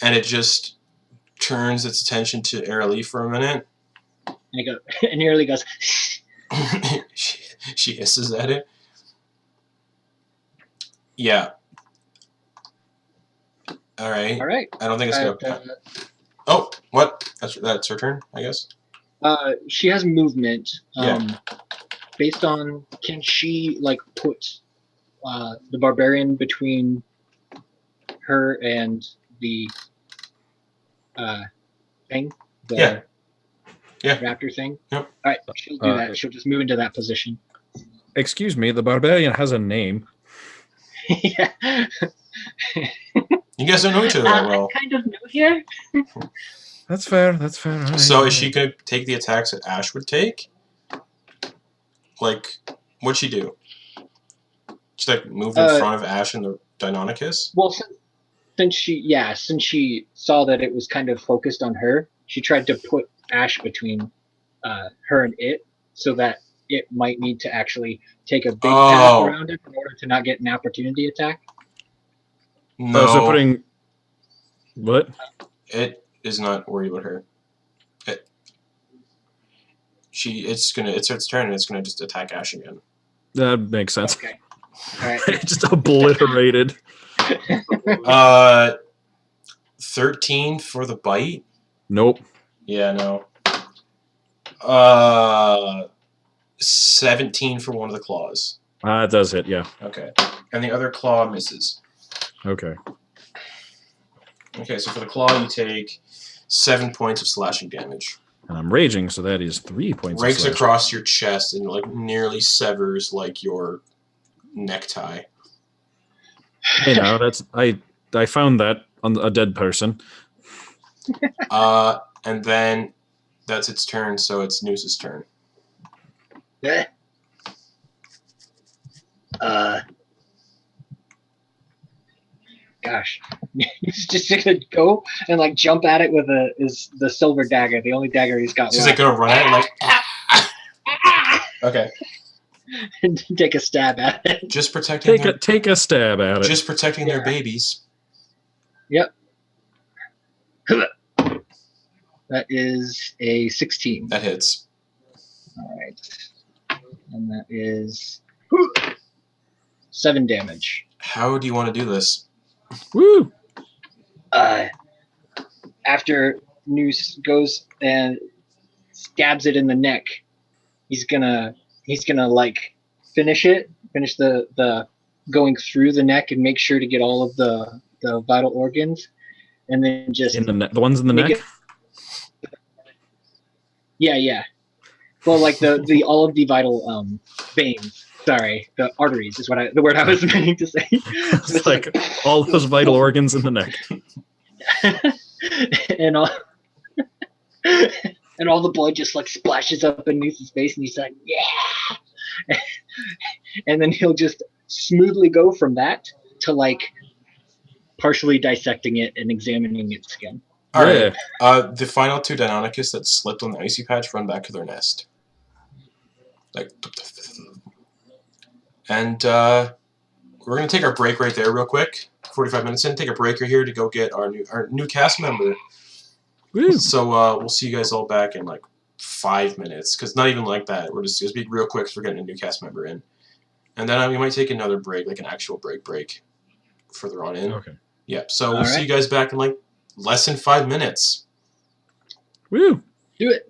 and it just turns its attention to Eralie for a minute. And Eralie goes. she hisses at it. Yeah. All right. I don't think it's gonna. Oh, what? That's her turn, I guess. She has movement. Yeah. Based on, can she like put the barbarian between her and the thing? Yeah. Raptor thing? Yep. All right, she'll do that. She'll just move into that position. Excuse me, the barbarian has a name. Yeah. You guys don't know each other that well. I kind of know here. That's fair. Right. So is she going to take the attacks that Ash would take? Like, what'd she do? She like moved in front of Ash and the Deinonychus? Well, since she saw that it was kind of focused on her, she tried to put Ash between her and it, so that it might need to actually take a big path around it in order to not get an opportunity attack. No. So putting what? It is not worried about her. It's its turn, and it's gonna just attack Ash again. That makes sense. Okay. All right. Just obliterated. 13 for the bite. Nope. Yeah, no. 17 for one of the claws. It does hit, yeah. Okay. And the other claw misses. Okay. Okay, so for the claw, you take 7 points of slashing damage. And I'm raging, so that is 3 points. Breaks of slashing. across your chest and like nearly severs like your necktie. Hey, now that's I found that on a dead person. And then that's its turn, so it's Noose's turn. Yeah. Gosh, he's just gonna go and like jump at it with the silver dagger, the only dagger he's got. He's like gonna run at it like. Okay. And take a stab at it. Just protecting. Take a stab at it. Just protecting their babies. Yep. That is a 16. That hits. All right. And that is 7 damage. How do you want to do this? Woo! After Noose goes and stabs it in the neck, he's gonna like finish the going through the neck and make sure to get all of the vital organs, and then just in the ones in the neck. Yeah. Well, like the all of the vital veins. Sorry, the arteries is the word I was meaning to say. It's like all those vital organs in the neck. and all the blood just like splashes up in Noose's face, and he's like, yeah. And then he'll just smoothly go from that to like partially dissecting it and examining its skin. All right. The final 2 Deinonychus that slipped on the icy patch run back to their nest. Like, and we're gonna take our break right there, real quick. 45 minutes in, take a break right here to go get our new cast member. Woo. So we'll see you guys all back in like 5 minutes, because not even like that. We're just be real quick because we're getting a new cast member in, and then we might take another break, like an actual break further on in. Okay. Yep. So we'll see you guys back in like less than 5 minutes. Woo! Do it.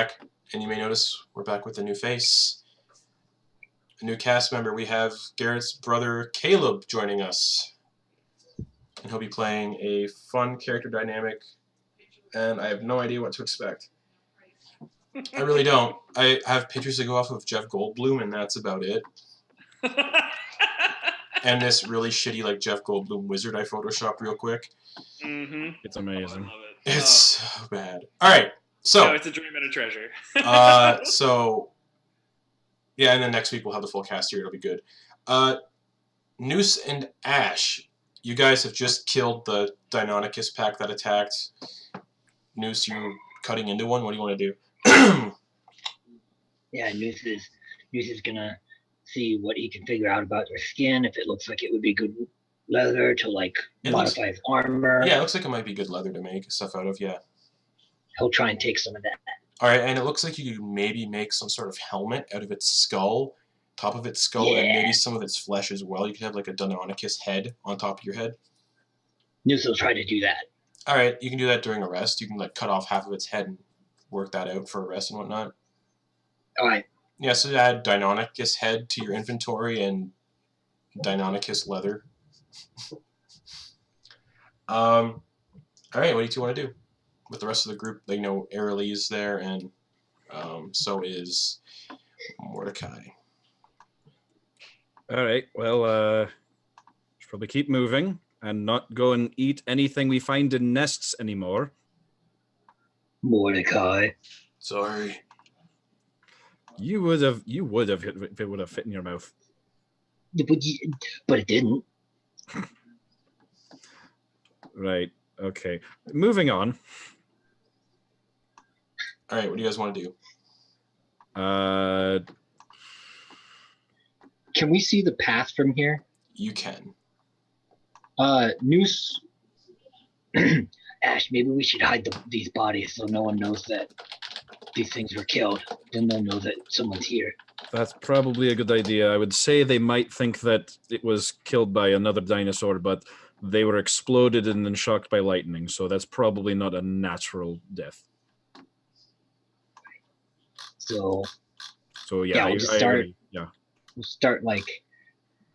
back, and you may notice we're back with a new face. A new cast member. We have Garrett's brother Caleb joining us. And he'll be playing a fun character dynamic, and I have no idea what to expect. I really don't. I have pictures that go off of Jeff Goldblum, and that's about it. And this really shitty like Jeff Goldblum wizard I photoshopped real quick. Mm-hmm. It's amazing. I love it. It's so bad. All right, so No, it's a dream and a treasure. Yeah, and then next week we'll have the full cast here. It'll be good. Noose and Ash, you guys have just killed the Deinonychus pack that attacked. Noose, you're cutting into one. What do you want to do? Yeah, Noose is gonna see what he can figure out about their skin. If it looks like it would be good leather to like modify his armor. Yeah, it looks like it might be good leather to make stuff out of. Yeah. He'll try and take some of that. All right, and it looks like you could maybe make some sort of helmet out of its skull, top of its skull, and maybe some of its flesh as well. You could have like a Deinonychus head on top of your head. Noose will try to do that. All right, you can do that during a rest. You can like cut off half of its head and work that out for a rest and whatnot. All right. Yeah, so add Deinonychus head to your inventory and Deinonychus leather. All right, what do you want to do with the rest of the group? They know Eralie is there, and so is Mordecai. All right. Well, should probably keep moving and not go and eat anything we find in nests anymore. Mordecai. Sorry. You would have if it would have fit in your mouth. But it didn't. Right. Okay. Moving on. All right, what do you guys want to do? Can we see the path from here? You can. Noose. Ash, maybe we should hide these bodies so no one knows that these things were killed. Then they'll know that someone's here. That's probably a good idea. I would say they might think that it was killed by another dinosaur, but they were exploded and then shocked by lightning, so that's probably not a natural death. So yeah, we'll start like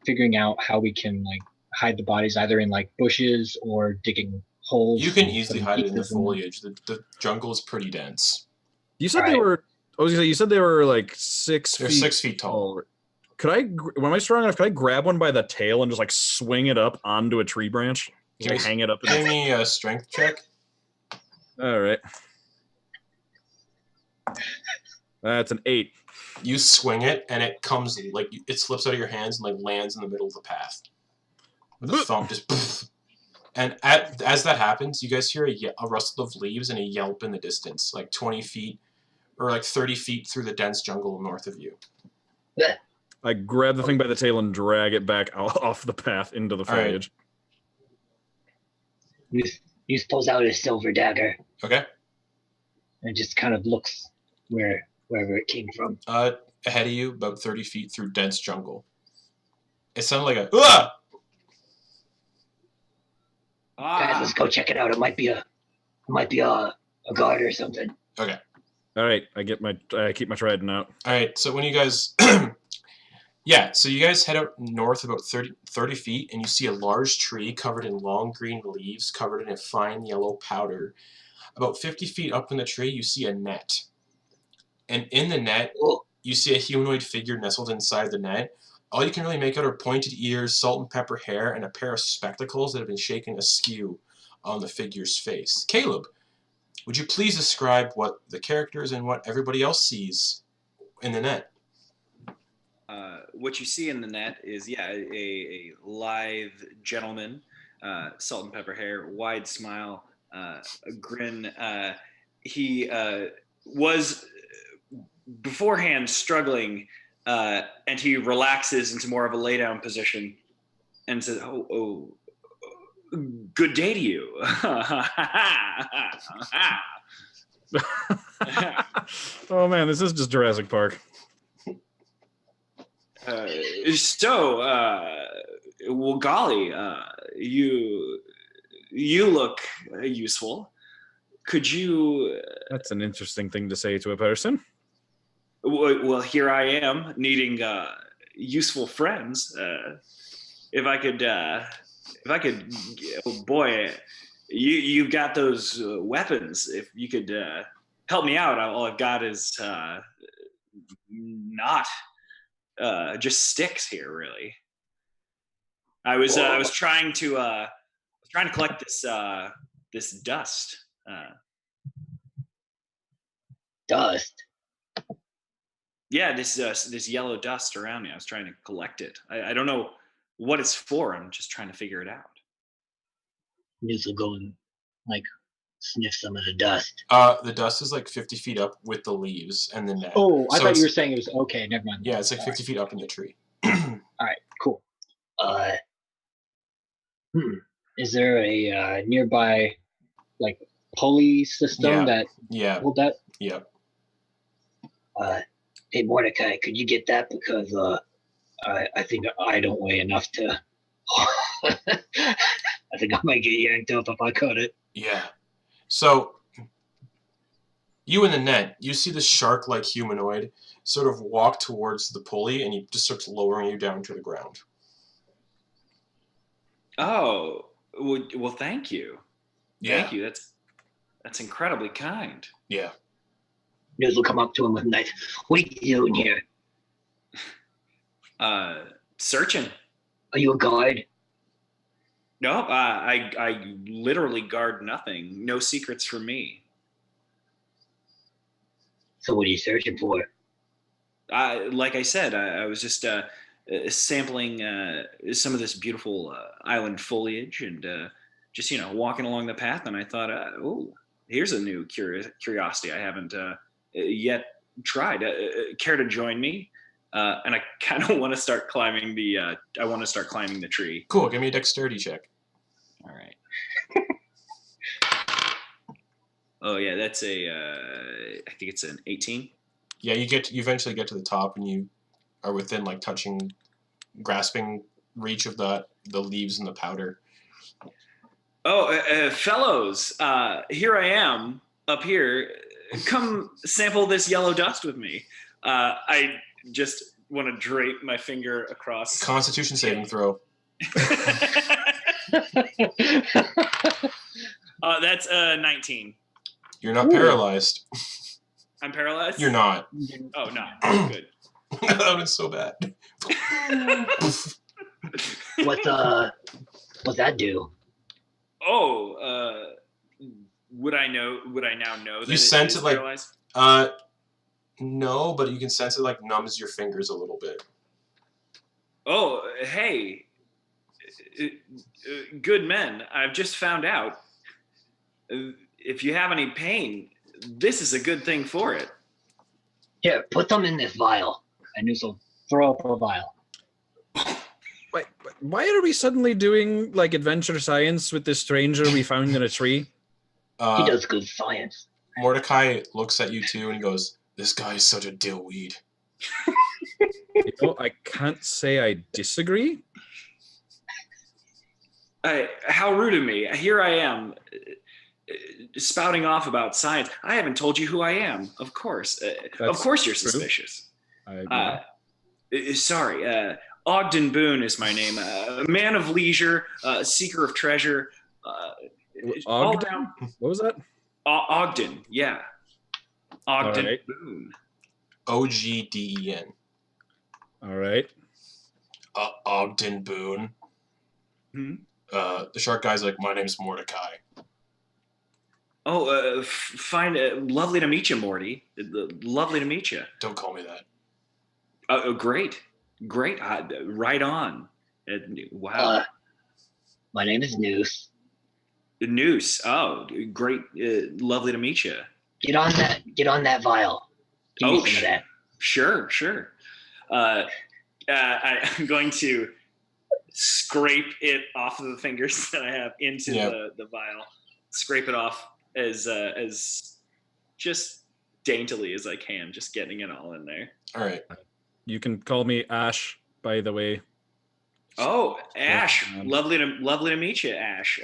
figuring out how we can like hide the bodies either in like bushes or digging holes. You can easily hide it in the foliage. The jungle is pretty dense. You said they were. I was gonna say you said they were like 6 feet. They're 6 feet tall. Could I? Am I strong enough? Could I grab one by the tail and just like swing it up onto a tree branch? Like, hang it up. Give me a strength check. All right. That's an 8. You swing it, and it comes like it slips out of your hands and like lands in the middle of the path. With a thump, just. And as that happens, you guys hear a rustle of leaves and a yelp in the distance, like 20 feet or like 30 feet through the dense jungle north of you. I grab the thing by the tail and drag it back off the path into the foliage. Right. Noose pulls out his silver dagger. Okay. And just kind of looks wherever it came from. Ahead of you, about 30 feet through dense jungle. It sounded like a "Uah!" Guys, let's go check it out. It might be a guard or something. Okay. All right, I keep my trident out. All right, so when you guys, so you guys head out north about 30 feet, and you see a large tree covered in long green leaves, covered in a fine yellow powder. About 50 feet up in the tree, you see a net. And in the net, you see a humanoid figure nestled inside the net. All you can really make out are pointed ears, salt and pepper hair, and a pair of spectacles that have been shaken askew on the figure's face. Caleb, would you please describe what the characters and what everybody else sees in the net? What you see in the net is, a lithe gentleman, salt and pepper hair, wide smile, a grin. He was beforehand struggling, and he relaxes into more of a lay-down position and says, "Oh, good day to you." Oh man, this is just Jurassic Park. Well, golly, you look useful. could you? That's an interesting thing to say to a person. Well, here I am needing useful friends. If I could, oh boy, you've got those weapons. If you could help me out, all I've got is not just sticks here, really. I was trying to collect this dust. Dust. Yeah, this yellow dust around me. I was trying to collect it. I don't know what it's for. I'm just trying to figure it out. Muse will go and like sniff some of the dust. The dust is like 50 feet up with the leaves and the net. Oh, I So thought it's- you were saying it was okay. Never mind. Yeah, it's like 50 feet up in the tree. All right, cool. Is there a nearby like pulley system Yeah. that Yeah, hold that? yeah. Hey Mordecai, could you get that because I think I don't weigh enough to. I think I might get yanked up if I cut it. Yeah. So, you in the net, you see the shark-like humanoid sort of walk towards the pulley, and he just starts lowering you down to the ground. Oh, well, thank you. Thank you. That's incredibly kind. Yeah. Muse will come up to him with a knife. What are you doing here? Searching. Are you a guard? No, I literally guard nothing. No secrets for me. So what are you searching for? Like I said, I was just sampling some of this beautiful island foliage and just walking along the path, and I thought, oh, here's a new curiosity I haven't yet tried. Care to join me? And I kind of want to start climbing the tree. Cool, give me a dexterity check. All right. Oh yeah, that's I think it's an 18. Yeah, you eventually get to the top, and you are within like grasping reach of the leaves and the powder. Oh, fellows, here I am up here. Come sample this yellow dust with me. I just want to drape my finger across. Constitution saving throw. That's 19. You're not paralyzed. I'm paralyzed? You're not. Oh, no. Good. That was so bad. What's that do? Oh, would I now know that You sense it like paralyzed? no, but you can sense it like numbs your fingers a little bit. Oh, hey. Good men, I've just found out. If you have any pain, this is a good thing for it. Here, put them in this vial. And Muse will throw up a vial. Wait, why are we suddenly doing like adventure science with this stranger we found in a tree? He does good science. Mordecai looks at you too and he goes, "This guy is such a dillweed." I can't say I disagree. How rude of me. Here I am, spouting off about science. I haven't told you who I am, of course. Of course you're suspicious. Sorry. Ogden Boon is my name. A man of leisure, a seeker of treasure. Ogden? What was that? Ogden, yeah. Ogden right. Boon. Ogden. All right. Ogden Boon. Hmm? The shark guy's like, "My name's Mordecai." Oh, fine. Lovely to meet you, Morty. Lovely to meet you. Don't call me that. Oh, great. Right on. Wow. My name is Noose. Noose. Oh, great. Lovely to meet you. Get on that vial. Give me some of that. Sure. I'm going to scrape it off of the fingers that I have into the vial. Scrape it off as just daintily as I can, just getting it all in there. All right. You can call me Ash, by the way. Oh, Ash. Lovely to meet you, Ash.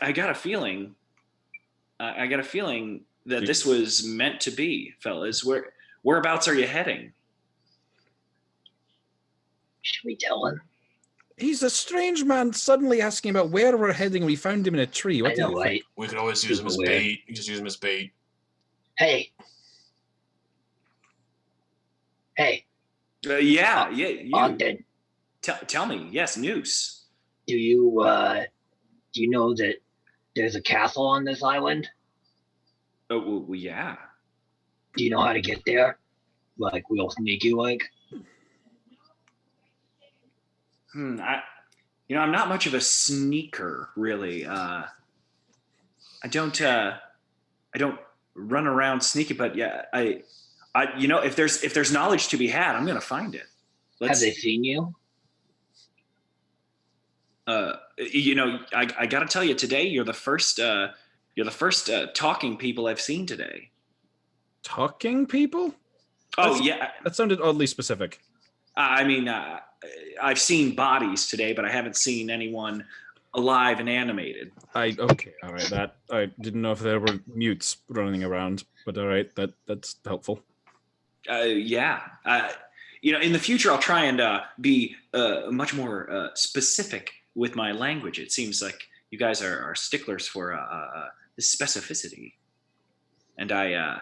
I got a feeling. I got a feeling that this was meant to be, fellas. Whereabouts are you heading? Should we tell him? He's a strange man suddenly asking about where we're heading. We found him in a tree. What I do know, you think? right? We could always use him as Super weird. bait. You just use him as bait. Hey. Yeah. You. Ogden, Tell me. Yes, Noose. do you know that there's a castle on this island? Oh, well, yeah. Do you know how to get there? Like real sneaky like? I'm not much of a sneaker, really. I don't run around sneaky, but yeah, if there's knowledge to be had, I'm gonna find it. Have they seen you? I gotta tell you, today you're the first talking people I've seen today. Talking people? Yeah. That sounded oddly specific. I've seen bodies today, but I haven't seen anyone alive and animated. Okay, all right. That I didn't know if there were mutes running around, but all right, that's helpful. Yeah. In the future, I'll try and be much more specific with my language. It seems like you guys are sticklers for specificity, and I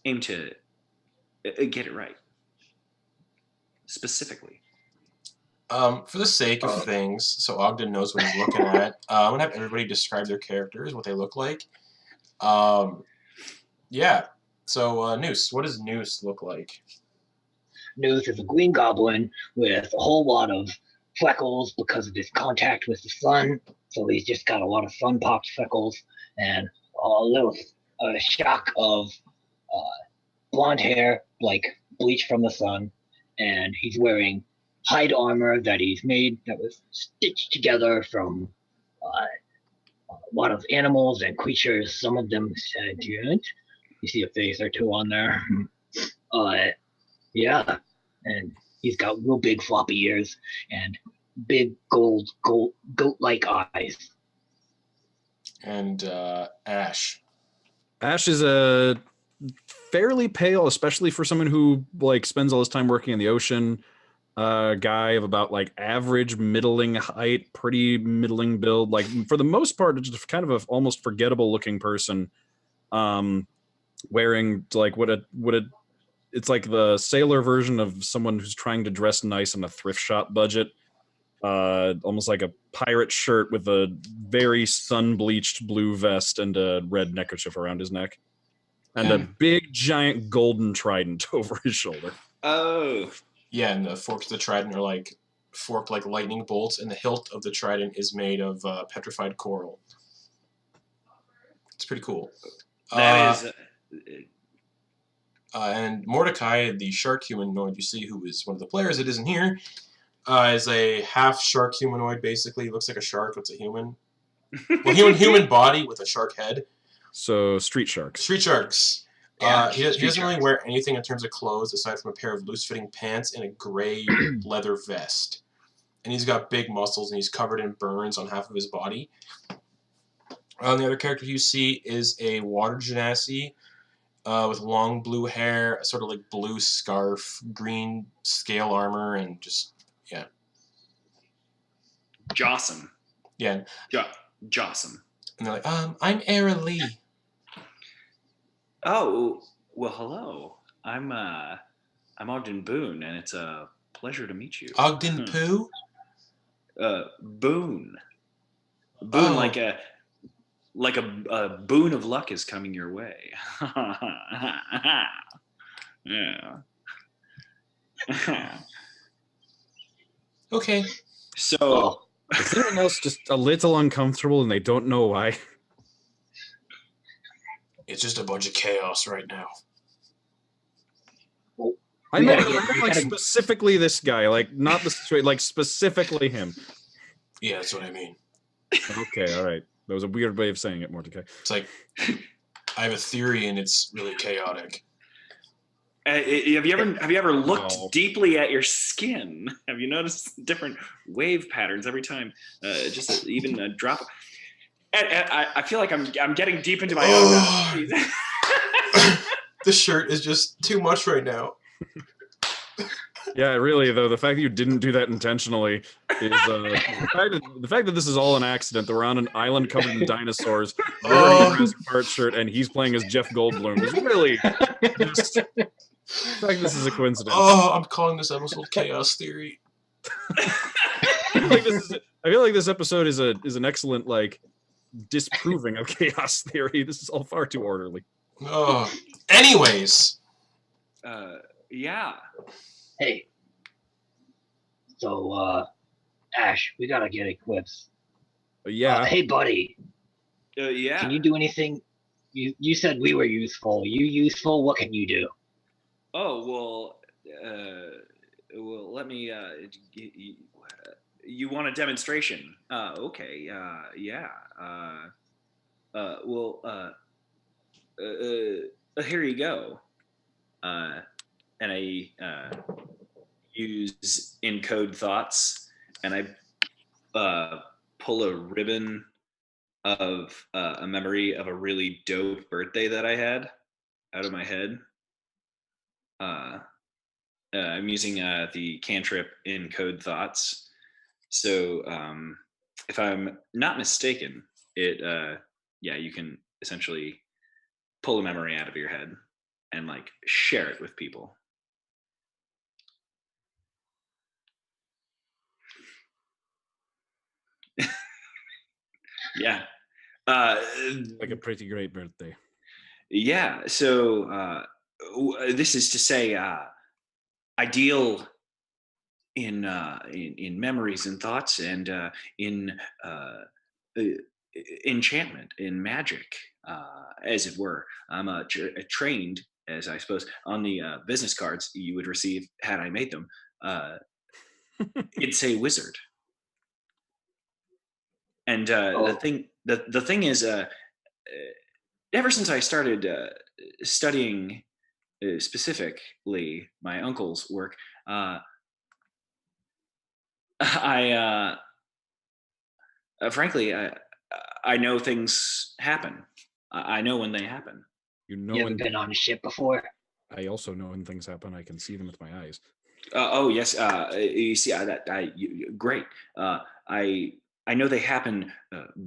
aim to get it right specifically. For the sake of things, so Ogden knows what he's looking at, I'm going to have everybody describe their characters, what they look like. Yeah. So, Noose, what does Noose look like? Noose is a green goblin with a whole lot of freckles because of his contact with the sun. So he's just got a lot of sun-popped freckles and a little shock of blonde hair, like bleached from the sun. And he's wearing hide armor that was stitched together from a lot of animals and creatures, some of them sentient. You see a face or two on there. Yeah, and he's got real big floppy ears and big gold goat-like eyes. And Ash. Ash is a fairly pale, especially for someone who spends all his time working in the ocean. Guy of about average middling height, pretty middling build. For the most part, just kind of a almost forgettable looking person. Wearing it's like the sailor version of someone who's trying to dress nice on a thrift shop budget. Almost like a pirate shirt with a very sun-bleached blue vest and a red neckerchief around his neck. And a big, giant golden trident over his shoulder. Oh. Yeah, and the forks of the trident are forked like lightning bolts, and the hilt of the trident is made of petrified coral. It's pretty cool. That is... And Mordecai, the shark humanoid you see, who is one of the players that isn't here, is a half shark humanoid. Basically, looks like a shark. It's a human. Well, human body with a shark head. So street sharks. Street sharks. Yeah, He doesn't really wear anything in terms of clothes aside from a pair of loose-fitting pants and a gray leather vest. And he's got big muscles, and he's covered in burns on half of his body. The other character you see is a water genasi with long blue hair, a sort of blue scarf, green scale armor, and just, yeah. Jawsome. Yeah. Jawsome. And they're like, I'm Eralie. Oh, well, hello. I'm Ogden Boon, and it's a pleasure to meet you. Ogden Pooh? Boon. Boon, like a boon of luck is coming your way. Yeah. Okay. So, is anyone else just a little uncomfortable and they don't know why? It's just a bunch of chaos right now. I meant specifically this guy, not the situation, specifically him. Yeah, that's what I mean. Okay, all right. That was a weird way of saying it, Mordecai. It's I have a theory and it's really chaotic. Have you ever looked No. deeply at your skin? Have you noticed different wave patterns every time? Even a drop. I feel like I'm getting deep into my own. The shirt is just too much right now. Yeah, really, though, the fact that you didn't do that intentionally is the fact that this is all an accident, that we're on an island covered in dinosaurs, you're wearing a Jurassic Park shirt, and he's playing as Jeff Goldblum is really just... The fact this is a coincidence. Oh, I'm calling this episode Chaos Theory. I feel like this episode is an excellent, like, disproving of chaos theory. This is all far too orderly. Oh. Anyways. Yeah. Hey. So, Ash, we gotta get equipped. Yeah. Hey, buddy. Yeah. Can you do anything? You said we were useful. You useful? What can you do? Oh, well, let me. You want a demonstration? Okay. Yeah. Here you go. And I use encode thoughts, and I pull a ribbon of a memory of a really dope birthday that I had out of my head. I'm using the cantrip encode thoughts. So if I'm not mistaken, you can essentially pull a memory out of your head and like share it with people. Yeah. Like a pretty great birthday. Yeah. So this is to say, I deal in memories and thoughts, and in enchantment, in magic, as it were. I'm trained, as I suppose, on the business cards you would receive had I made them. It'd say wizard. And the thing is, ever since I started studying specifically my uncle's work, I frankly, I know things happen. I know when they happen. You know, You haven't been on a ship before? I also know when things happen. I can see them with my eyes. Oh yes, you see great. I know they happen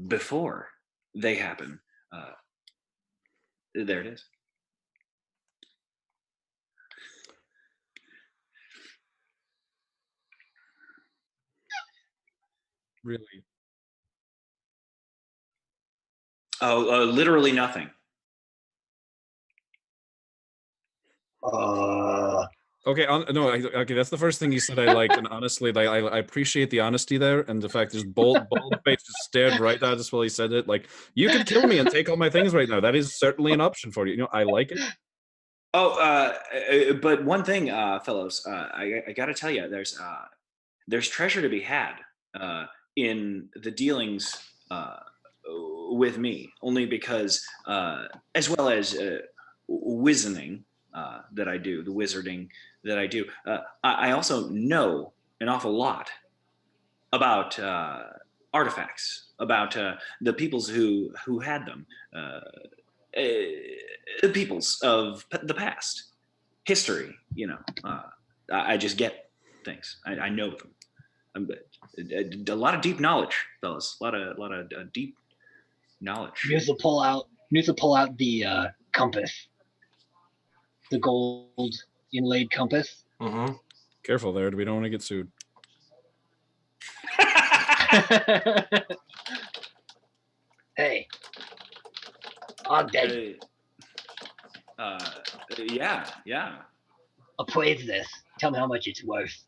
before they happen. There it is. Really? Oh, literally nothing. Okay, okay. That's the first thing you said I liked, and honestly, like, I appreciate the honesty there, and the fact just bald face just stared right at us while he said it. Like, you could kill me and take all my things right now. That is certainly an option for you. You know, I like it. Oh, but one thing, fellows, I got to tell you, there's treasure to be had in the dealings with me, only because, as well as wizening that I do, the wizarding that I do, I also know an awful lot about artifacts, about the peoples who had them, peoples of the past, history. You know, I just get things. I know them. A lot of deep knowledge, fellas. A lot of deep knowledge. Muse will pull out the compass, the gold inlaid compass. Mm-hmm. Careful there. We don't want to get sued. Hey, Ogden, Yeah. appraise this. Tell me how much it's worth.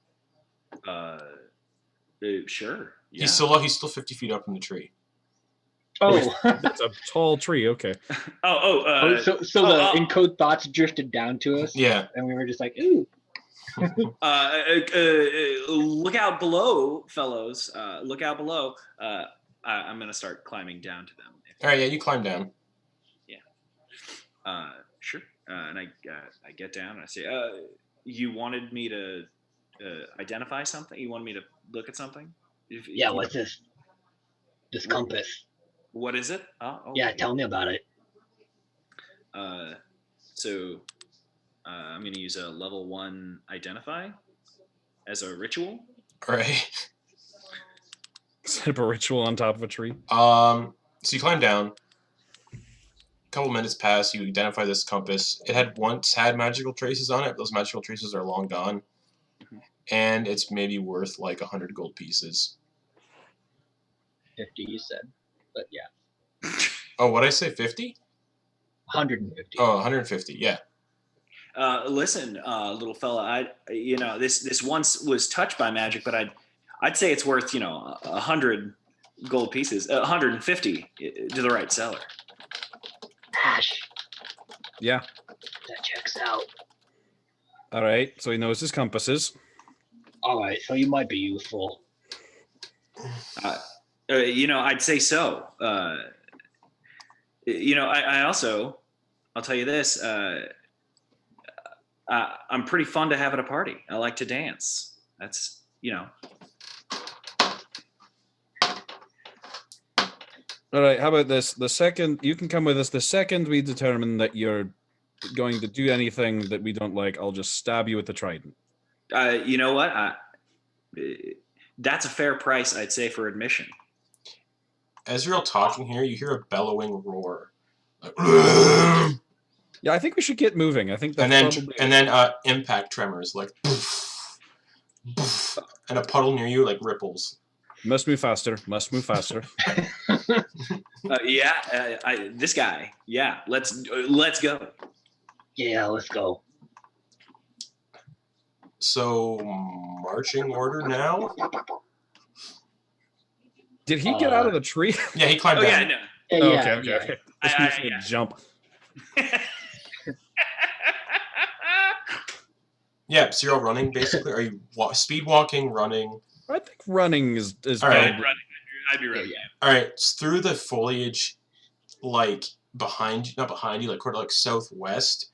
Sure. Yeah. He's still 50 feet up in the tree. Oh, It's a tall tree. Okay. so the encode thoughts drifted down to us. Yeah. And we were just like, ooh. Look out below, fellows. Look out below. I'm gonna start climbing down to them. All right, yeah, you climb down. Yeah. Sure. and I get down and I say, you wanted me to identify something? You wanted me to look at something? Yeah, what's this? This compass. What is it? Oh, okay. Yeah, tell me about it. So I'm going to use a level 1 identify as a ritual. All right. Set up a ritual on top of a tree. So you climb down. A couple minutes pass. You identify this compass. It had once had magical traces on it. Those magical traces are long gone, and it's maybe worth like 100 gold pieces. 50, you said, but yeah. Oh, what did I say? 50? 150. Oh, 150. Yeah. Listen, little fella, this once was touched by magic, but I'd say it's worth 100 gold pieces, 150 to the right seller. Ash. Yeah. That checks out. All right. So he knows his compasses. All right, so you might be useful. I'd say so. I also, I'll tell you this. I'm pretty fun to have at a party. I like to dance. That's, All right. How about this? The second you can come with us, the second we determine that you're going to do anything that we don't like, I'll just stab you with the trident. You know what? That's a fair price, I'd say, for admission. As you're all talking here, you hear a bellowing roar. Yeah, I think we should get moving. I think that's probably... And then impact tremors, like poof, poof, and a puddle near you like ripples. Must move faster. Must move faster. This guy. Yeah, let's go. Yeah, let's go. So, marching order now? Did he get out of the tree? Yeah, he climbed down. Yeah, Yeah, Okay. Yeah. Jump. Yeah, so you're all running, basically? Are you speed walking, running? I think running is all right. I'd be ready. All right, through the foliage, like behind you, not behind you, like quarter like southwest,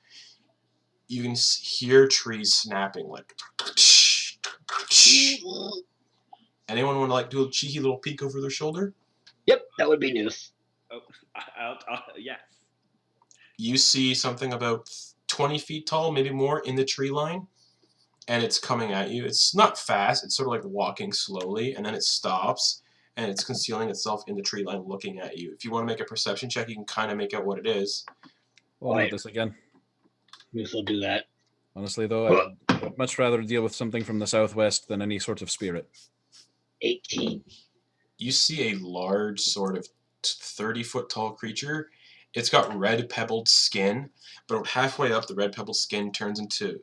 you can hear trees snapping, like. Anyone want to like do a cheeky little peek over their shoulder? Yep, that would be news. Oh, yeah. You see something about 20 feet tall, maybe more, in the tree line, and it's coming at you. It's not fast. It's sort of like walking slowly, and then it stops, and it's concealing itself in the tree line looking at you. If you want to make a perception check, you can kind of make out what it is. Well, I'll note this again. Moose will do that. Honestly, though, I'd much rather deal with something from the southwest than any sort of spirit. 18. You see a large, sort of 30-foot tall creature. It's got red pebbled skin, but halfway up, the red pebbled skin turns into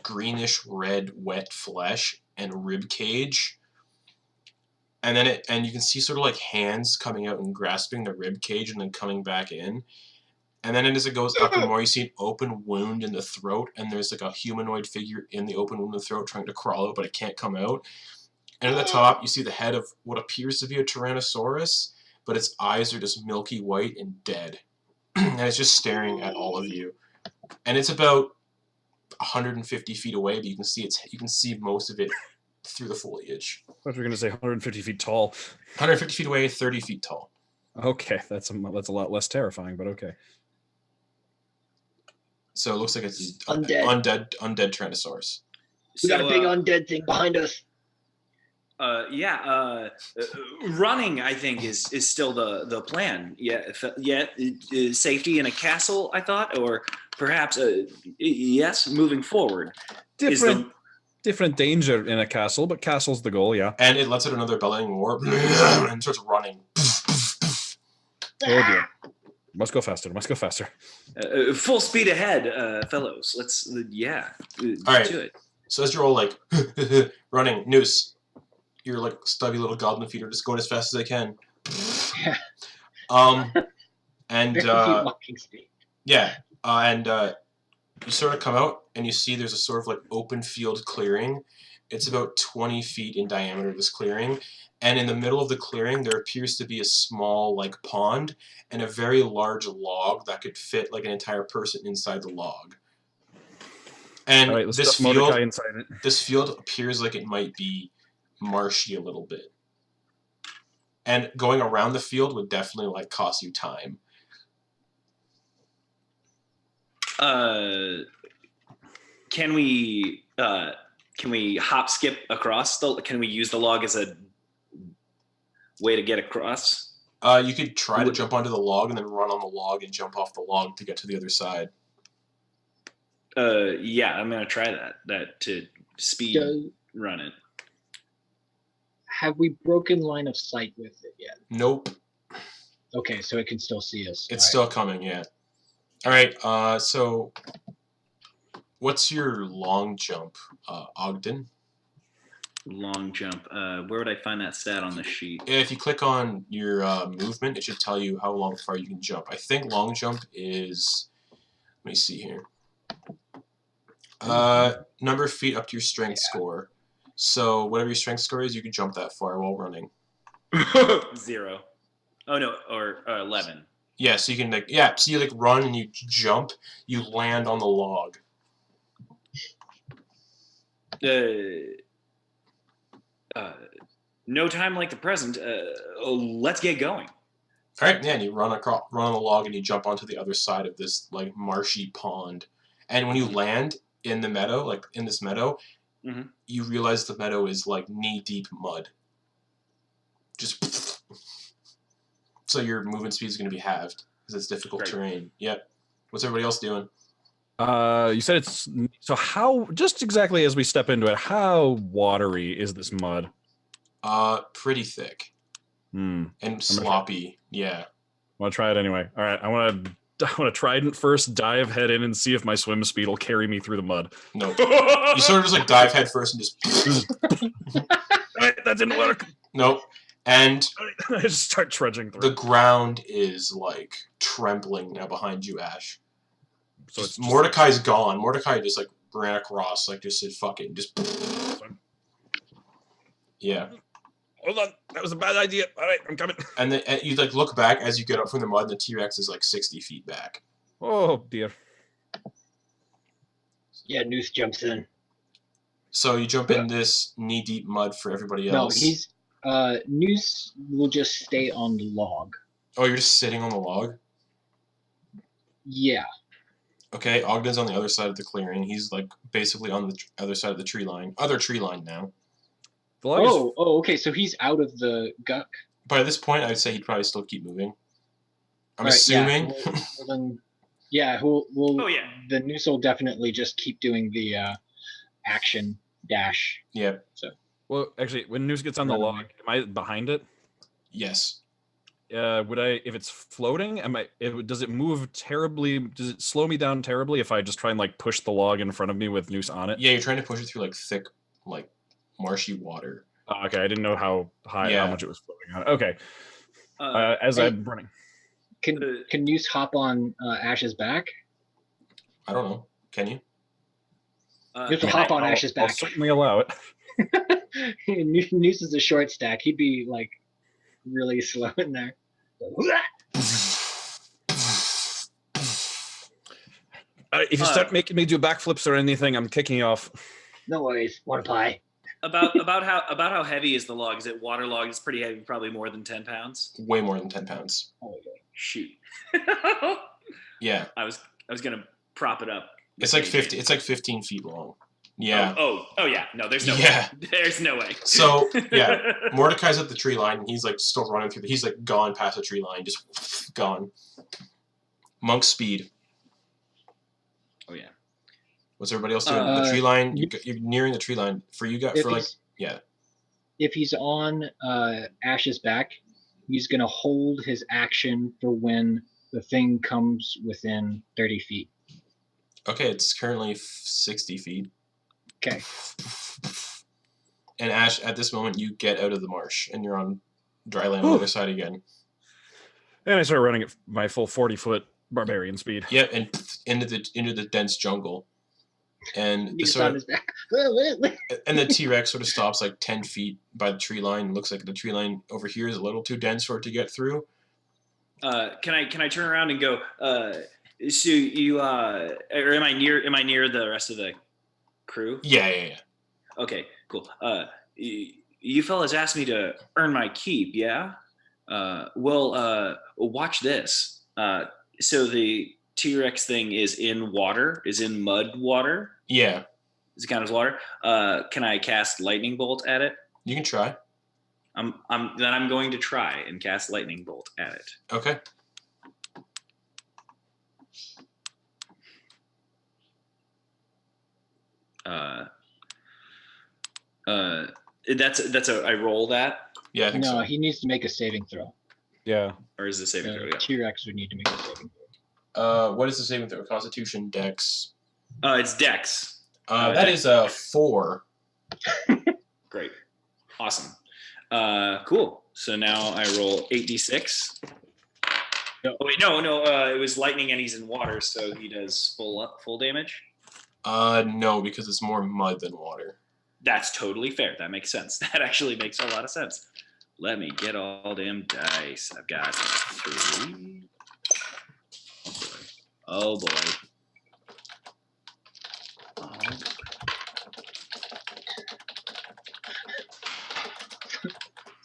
greenish red wet flesh and rib cage. And then you can see sort of like hands coming out and grasping the rib cage and then coming back in. And then as it goes up and more, you see an open wound in the throat, and there's like a humanoid figure in the open wound in the throat trying to crawl out, but it can't come out. And at the top, you see the head of what appears to be a Tyrannosaurus, but its eyes are just milky white and dead. And it's just staring at all of you. And it's about 150 feet away, but you can see most of it through the foliage. I thought you were going to say 150 feet tall. 150 feet away, 30 feet tall. Okay, that's a lot less terrifying, but okay. So it looks like it's undead Tyrannosaurus. We got a big undead thing behind us. Running, I think, is still the plan. Safety in a castle, I thought, or perhaps yes, moving forward. Different danger in a castle, but castle's the goal, yeah. And it lets out another bellowing roar and starts running. Oh dear. Must go faster. Full speed ahead, fellows. Let's all right. do it. So as you're all like running, Noose, your like stubby little goblin feet are just going as fast as they can. And 50 feet walking speed. yeah, and you sort of come out and you see there's a sort of like open field clearing. It's about 20 feet in diameter, this clearing. And in the middle of the clearing, there appears to be a small like pond and a very large log that could fit like an entire person inside the log. And All right, let's stuff Mordecai inside it. This field appears like it might be marshy a little bit. And going around the field would definitely like cost you time. Can we hop skip across? Can we use the log as a way to get across? You could try to jump onto the log and then run on the log and jump off the log to get to the other side. Yeah, I'm gonna try that. That to speed run it. Have we broken line of sight with it yet? Nope. Okay, so it can still see us. It's still coming, yeah. All right. So, what's your long jump, Ogden? Long jump. Where would I find that stat on the sheet? If you click on your movement, it should tell you how far you can jump. I think long jump is. Let me see here. Number of feet up to your strength score. So whatever your strength score is, you can jump that far while running. 0. Oh no, or 11. Yeah, so you can so you run and you jump, you land on the log. No time like the present. Let's get going. All right, yeah, and you run on the log and you jump onto the other side of this like marshy pond. And when you land in the meadow, mm-hmm. you realize the meadow is like knee-deep mud. Just so your movement speed is going to be halved because it's difficult terrain. Yep. What's everybody else doing? You said it's so how just exactly as we step into it, how watery is this mud? Pretty thick. And sloppy. Yeah. I want to try it anyway. All right, I want to trident first, dive head in, and see if my swim speed will carry me through the mud. No. You sort of just like dive head first and just. That didn't work. Nope. And I just start trudging through. The ground is like trembling now behind you, Ash. So it's Mordecai's gone. Mordecai just like ran across, like just said "fuck it," and just. Yeah. Hold on, that was a bad idea. All right, I'm coming. And then you like look back as you get up from the mud, and the T-Rex is like 60 feet back. Oh dear. Yeah, Noose jumps in. So you jump in this knee-deep mud for everybody else. No, Noose will just stay on the log. Oh, you're just sitting on the log? Yeah. Okay, Ogden's on the other side of the clearing. He's like basically on the other side of the tree line. Other tree line now. Okay, so he's out of the guck. By this point, I'd say he'd probably still keep moving. I'm assuming. Yeah, we'll the Noose will definitely just keep doing the action dash. Yep. So. Well, actually, when Noose gets on the log, am I behind it? Yes. Would I, if it's floating, does it move terribly? Does it slow me down terribly if I just try and like push the log in front of me with Noose on it? Yeah, you're trying to push it through like thick, like marshy water. Okay, I didn't know how much it was floating on. Okay. I'm running. Can Noose hop on Ash's back? I don't know. Can you? You have to hop on Ash's back. I'll certainly allow it. Noose is a short stack. He'd be like really slow in there. If you start making me do backflips or anything, I'm kicking you off. No worries. Want to play? About how heavy is the log? Is it water log? It's pretty heavy, probably more than 10 pounds. Way more than 10 pounds. Oh, okay. Shoot. Yeah. I was gonna prop it up. It's like 50. It's like 15 feet long. Yeah. Oh yeah. No, there's no way. There's no way. So yeah, Mordecai's at the tree line, and he's like still running through. He's like gone past the tree line, just gone. Monk speed. Oh yeah. What's everybody else doing? The tree line. You're nearing the tree line. For you guys, If he's on Ash's back, he's gonna hold his action for when the thing comes within 30 feet. Okay, it's currently 60 feet. Okay. And Ash, at this moment, you get out of the marsh, and you're on dry land on the other side again. And I start running at my full 40-foot Barbarian speed. Yeah, and into the dense jungle. And He's on his back. and the T-Rex sort of stops like 10 feet by the tree line. Looks like the tree line over here is a little too dense for it to get through. Can I turn around and go? So you or am I near the rest of the crew? Yeah. Okay, cool. You fellas asked me to earn my keep, yeah? Well, watch this. So the T-Rex thing is in water, is in mud water. Yeah. Does it count as water? Can I cast lightning bolt at it? You can try. I'm going to try and cast lightning bolt at it. Okay. That's a I roll that, Yeah, I think so. No, he needs to make a saving throw. Yeah. or is it saving throw? The Yeah. T-Rex would need to make a saving throw. What is the saving throw? Constitution, Dex. It's Dex. That is a 4. Great. Awesome. Cool. So now I roll 8d6. Yep. Oh wait, no. It was lightning and he's in water, so he does full damage. No, because it's more mud than water. That's totally fair. That makes sense. That actually makes a lot of sense. Let me get all them dice. I've got 3. Oh boy. Oh boy.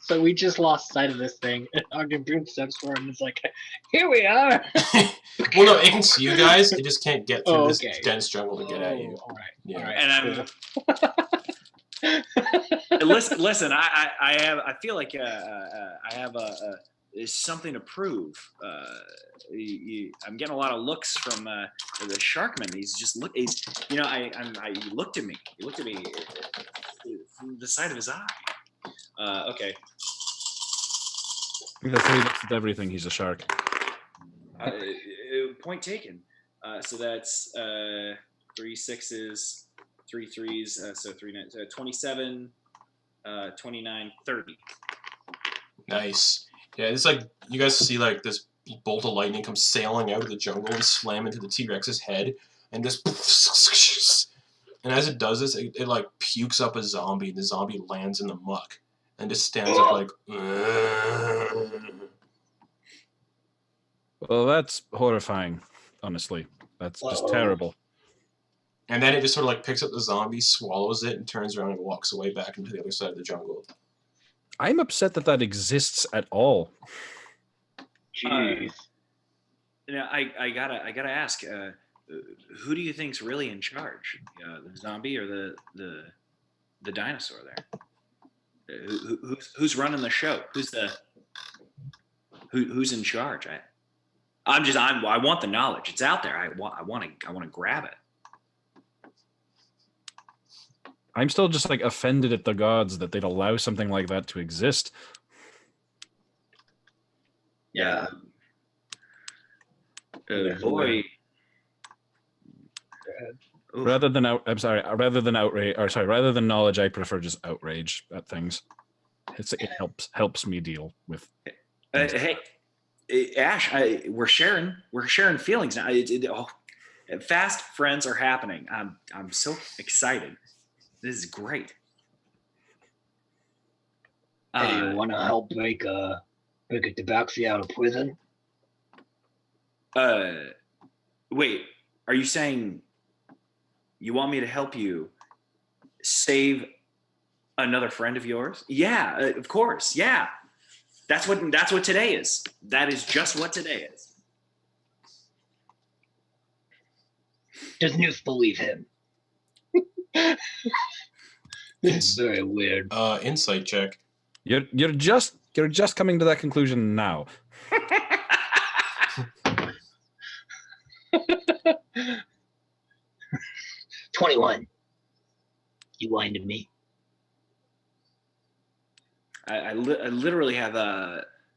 So we just lost sight of this thing. And Ogden Boon steps forward and is like, "Here we are." Well, no, it can see you guys. It just can't get through this okay. dense jungle to get at you. All right. Yeah. All right. And listen. I feel like I have is something to prove. I'm getting a lot of looks from the Sharkman. He's just He's he looked at me. He looked at me from the side of his eye. Okay. That's how he looks at everything. He's a shark. Point taken. So that's 3 6s, 3 3s, so 3 9, 27, 29, 30. Nice. Yeah, it's like you guys see like this bolt of lightning come sailing out of the jungle and slam into the T-Rex's head, and just and as it does this, it like pukes up a zombie, and the zombie lands in the muck and just stands up like. Well, that's horrifying. Honestly, that's just terrible. And then it just sort of like picks up the zombie, swallows it, and turns around and walks away back into the other side of the jungle. I'm upset that exists at all. Jeez. I gotta ask, who do you think's really in charge? The zombie or the dinosaur there? Who's running the show? Who's in charge? I want the knowledge. It's out there. I want to grab it. I'm still just like offended at the gods that they'd allow something like that to exist. Yeah. Boy. Rather than knowledge, I prefer just outrage at things. It helps me deal with. Hey, Ash, we're sharing feelings now. Fast friends are happening. I'm so excited. This is great. Hey, you want to help make a tabaxi out of prison? Wait, are you saying you want me to help you save another friend of yours? Yeah, of course. Yeah. That's what today is. That is just what today is. Does Newf believe him? It's very weird. Insight check. You're just coming to that conclusion now. 21. You lying to me? I literally have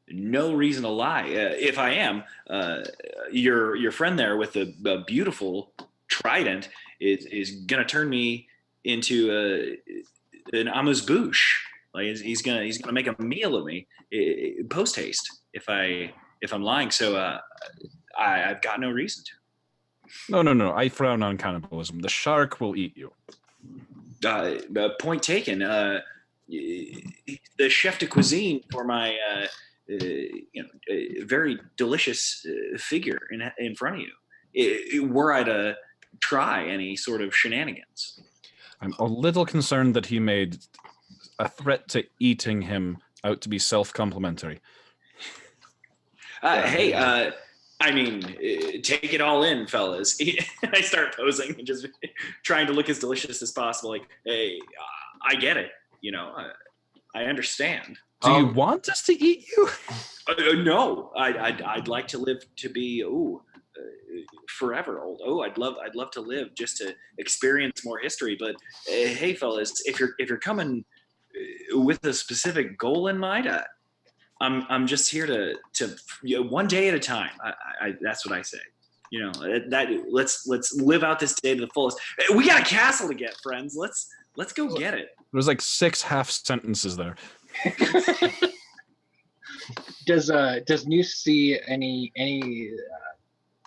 no reason to lie. If I am, your friend there with the beautiful trident is gonna turn me into an amuse-bouche. Like he's gonna make a meal of me post haste if I'm lying. So I've got no reason to. No. I frown on cannibalism. The shark will eat you. Point taken. The chef de cuisine for my very delicious figure in front of you. Were I to try any sort of shenanigans, I'm a little concerned that he made a threat to eating him out to be self-complimentary. Hey, I mean, take it all in, fellas. I start posing and just trying to look as delicious as possible. Like, hey, I get it. I understand. Do you want us to eat you? No, I'd like to live to be forever old. I'd love to live just to experience more history. But hey, fellas, if you're coming with a specific goal in mind, I'm just here to one day at a time. That's what I say. Let's live out this day to the fullest. We got a castle to get, friends. Let's go get it. There's like 6 half sentences there. Does Muse see any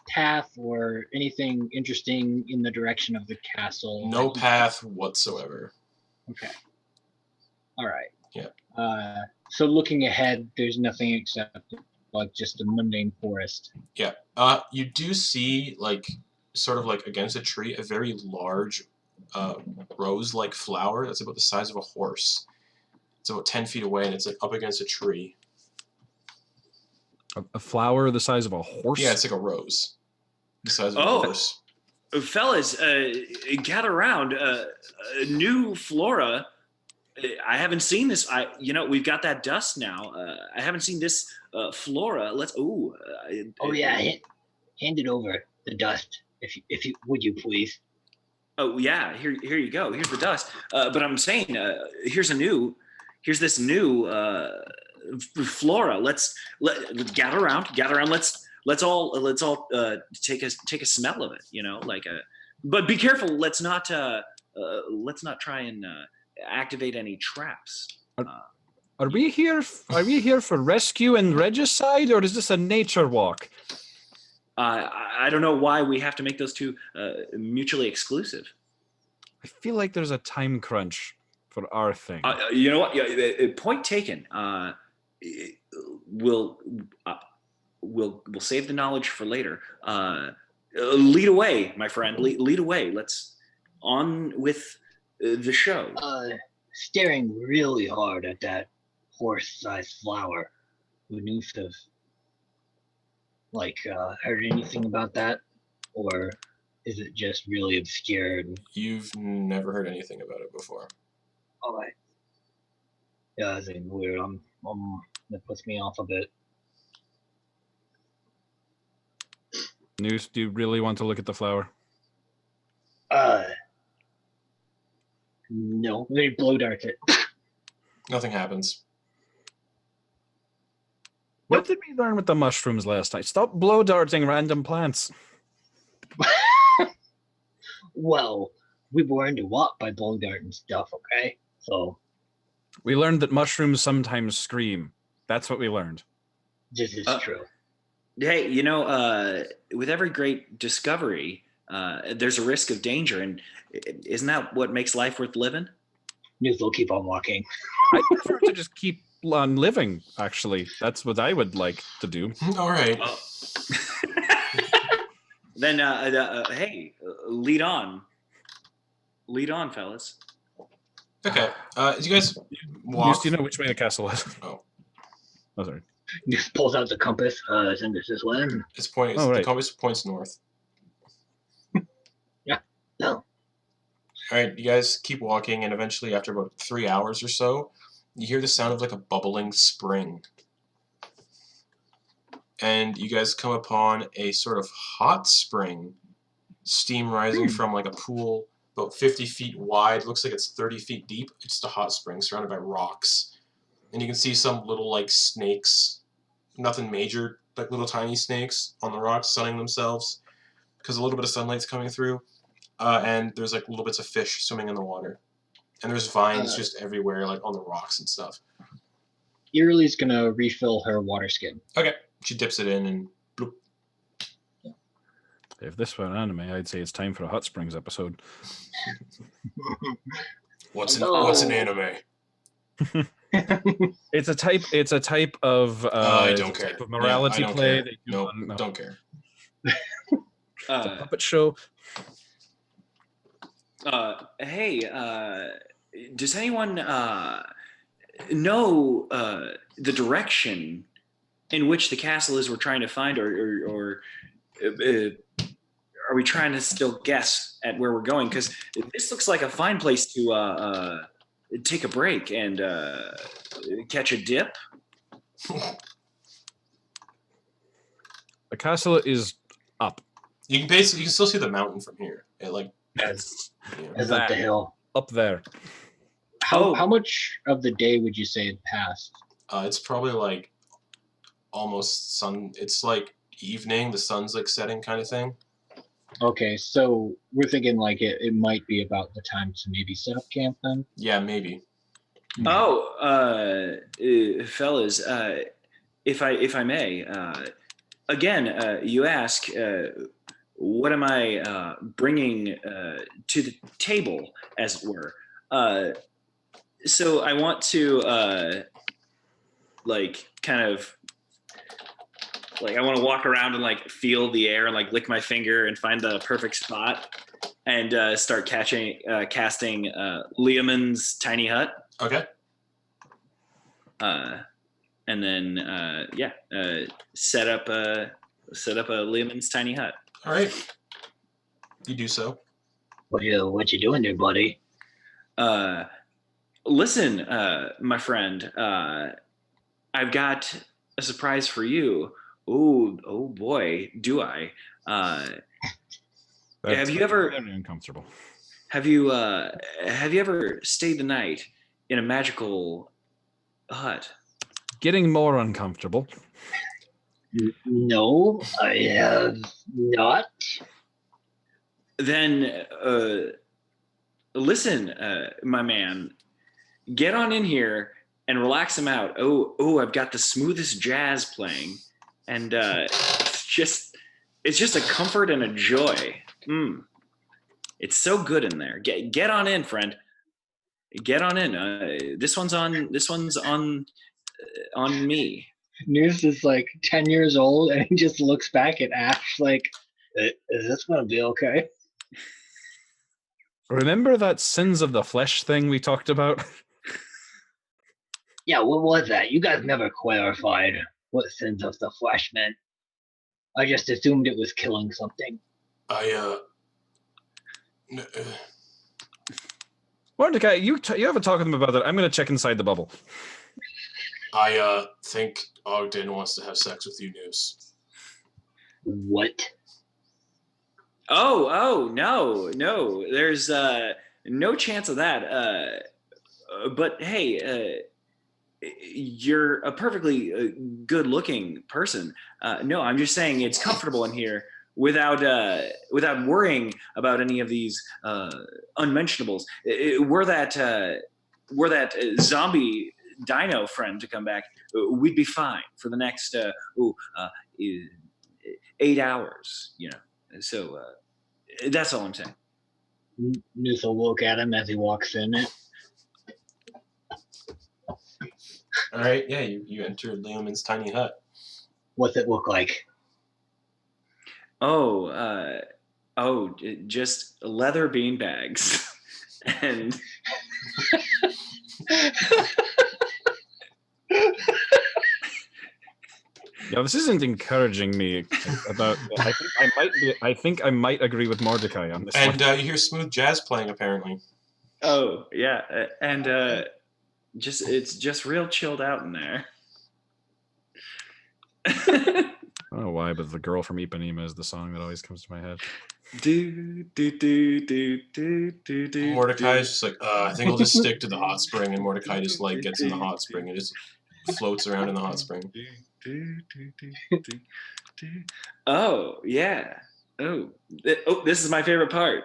path or anything interesting in the direction of the castle? No path whatsoever. Okay. All right. Yeah. So looking ahead, there's nothing except like just a mundane forest. Yeah. You do see sort of against a tree a very large rose-like flower that's about the size of a horse. It's about 10 feet away, and it's up against a tree. A flower the size of a horse? Yeah, it's like a rose. The size of a horse. Fellas, gather around. New flora. I haven't seen this. We've got that dust now. I haven't seen this flora. Let's. Hand it over, the dust, if you would you please. Oh yeah, here you go. Here's the dust. But I'm saying, here's this new flora. Let's gather around. Let's all take a smell of it. But be careful. Let's not try and activate any traps. Are we here for rescue and regicide, or is this a nature walk? I don't know why we have to make those two mutually exclusive. I feel like there's a time crunch for our thing. You know what? Point taken. We'll save the knowledge for later. Lead away, my friend. Lead away. Let's on with the show. Staring really hard at that horse-sized flower. Would Nooth have heard anything about that, or is it just really obscure? You've never heard anything about it before. All right. Yeah, that's weird. That puts me off a bit. Noose, do you really want to look at the flower? No. They blow dart it. Nothing happens. What did we learn with the mushrooms last night? Stop blow darting random plants. Well, we learned a lot by blow darting stuff, okay? So we learned that mushrooms sometimes scream. That's what we learned. this is true. Hey, with every great discovery, there's a risk of danger, and isn't that what makes life worth living? Nooth will keep on walking. I prefer to just keep on living, actually. That's what I would like to do. All right. Then, hey, lead on. Lead on, fellas. Okay. As you guys walk... Do you know which way the castle is? Oh, sorry. Just pulls out the compass. I think it's this way. The compass points north. Yeah. No. All right, you guys keep walking, and eventually, after about 3 hours or so, you hear the sound of a bubbling spring. And you guys come upon a sort of hot spring, steam rising from a pool about 50 feet wide. Looks like it's 30 feet deep. It's just a hot spring surrounded by rocks. And you can see some little snakes, nothing major, little tiny snakes on the rocks sunning themselves because a little bit of sunlight's coming through. And there's little bits of fish swimming in the water. And there's vines just everywhere, on the rocks and stuff. Eralie's gonna refill her water skin. Okay. She dips it in and bloop. If this were an anime, I'd say it's time for a Hot Springs episode. What's an anime? It's a type. It's a type of. I don't care. Type of morality play. No, don't care. It's a puppet show. Hey, does anyone know the direction in which the castle is we're trying to find, or are we trying to still guess at where we're going? Because this looks like a fine place to take a break and catch a dip. The castle is up. You can still see the mountain from here. As up the hill. Up there. How much of the day would you say had passed? It's probably like almost sun. It's like evening. The sun's like setting, kind of thing. Okay, so we're thinking like it might be about the time to maybe set up camp then. Yeah, maybe. Oh, fellas, if I may, again, you ask, what am I bringing to the table, as it were? So I want to I want to walk around and like feel the air and like lick my finger and find the perfect spot and start casting Leomund's tiny hut. Okay. And then set up a Leomund's tiny hut. All right. You do so. What you doing there, buddy? Listen, my friend, I've got a surprise for you. Oh boy, do I. Have you ever very uncomfortable? Have you ever stayed the night in a magical hut? Getting more uncomfortable. No, I have not. Then listen, my man, get on in here and relax him out. Oh, I've got the smoothest jazz playing, and it's just a comfort and a joy. It's so good in there. Get on in, friend. Get on in. This one's on me. Muse is like 10 years old and he just looks back at Ash like, is this gonna be okay? Remember that sins of the flesh thing we talked about? Yeah, what was that? You guys never clarified what sins of the flesh meant. I just assumed it was killing something. Mordecai, you have a talk with him about that. I'm going to check inside the bubble. I think Ogden wants to have sex with you, Muse. What? Oh, no. There's no chance of that. But hey, you're a perfectly good-looking person. No, I'm just saying it's comfortable in here without worrying about any of these unmentionables. Were that zombie dino friend to come back, we'd be fine for the next 8 hours. So that's all I'm saying. Muse will look at him as he walks in. All right, yeah, you enter Leomund's tiny hut. What's it look like? Just leather bean bags, and Yeah, this isn't encouraging me about. I think I might agree with Mordecai on this. And you hear smooth jazz playing, apparently. Oh yeah, and it's just real chilled out in there. I don't know why, but the girl from Ipanema is the song that always comes to my head. Mordecai is just like, I think I'll just stick to the hot spring, and Mordecai just like gets in the hot spring and just floats around in the hot spring. Oh yeah. Oh, this is my favorite part.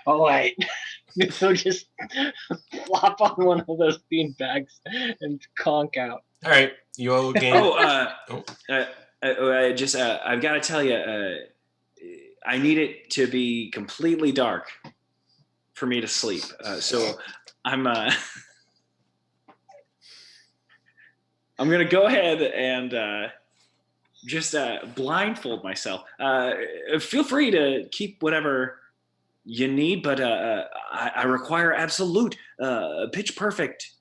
Oh wait, so just flop on one of those bean bags and conk out. All right, you all gain. I've got to tell you, I need it to be completely dark for me to sleep. So I'm I'm gonna go ahead and just blindfold myself. Feel free to keep whatever you need, but I require absolute pitch perfect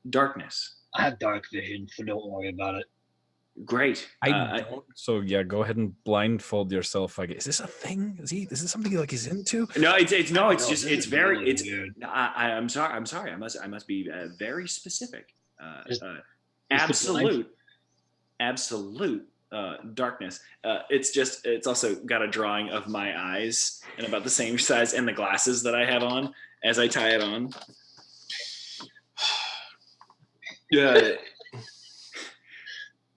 darkness. I have dark vision, so don't worry about it. Great. I don't. So yeah, go ahead and blindfold yourself. Is this a thing? Is this something like he's into? No, it's very. Really It's. weird. I'm sorry. I must be very specific. Is Absolute darkness. It's also got a drawing of my eyes and about the same size and the glasses that I have on as I tie it on.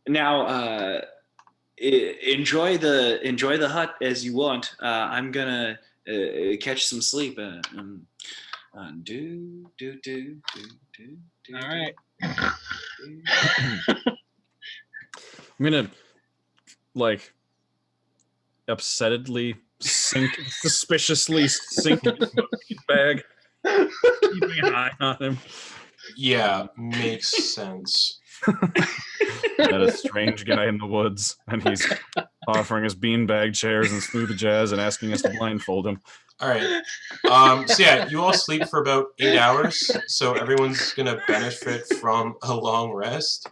Now, enjoy the hut as you want. I'm gonna catch some sleep. All right. I'm gonna upsettedly suspiciously sink into the bag, keeping an eye on him. Yeah, makes sense. Met a strange guy in the woods, and he's offering us beanbag chairs and smooth jazz and asking us to blindfold him. All right. So yeah, you all sleep for about 8 hours, so everyone's gonna benefit from a long rest.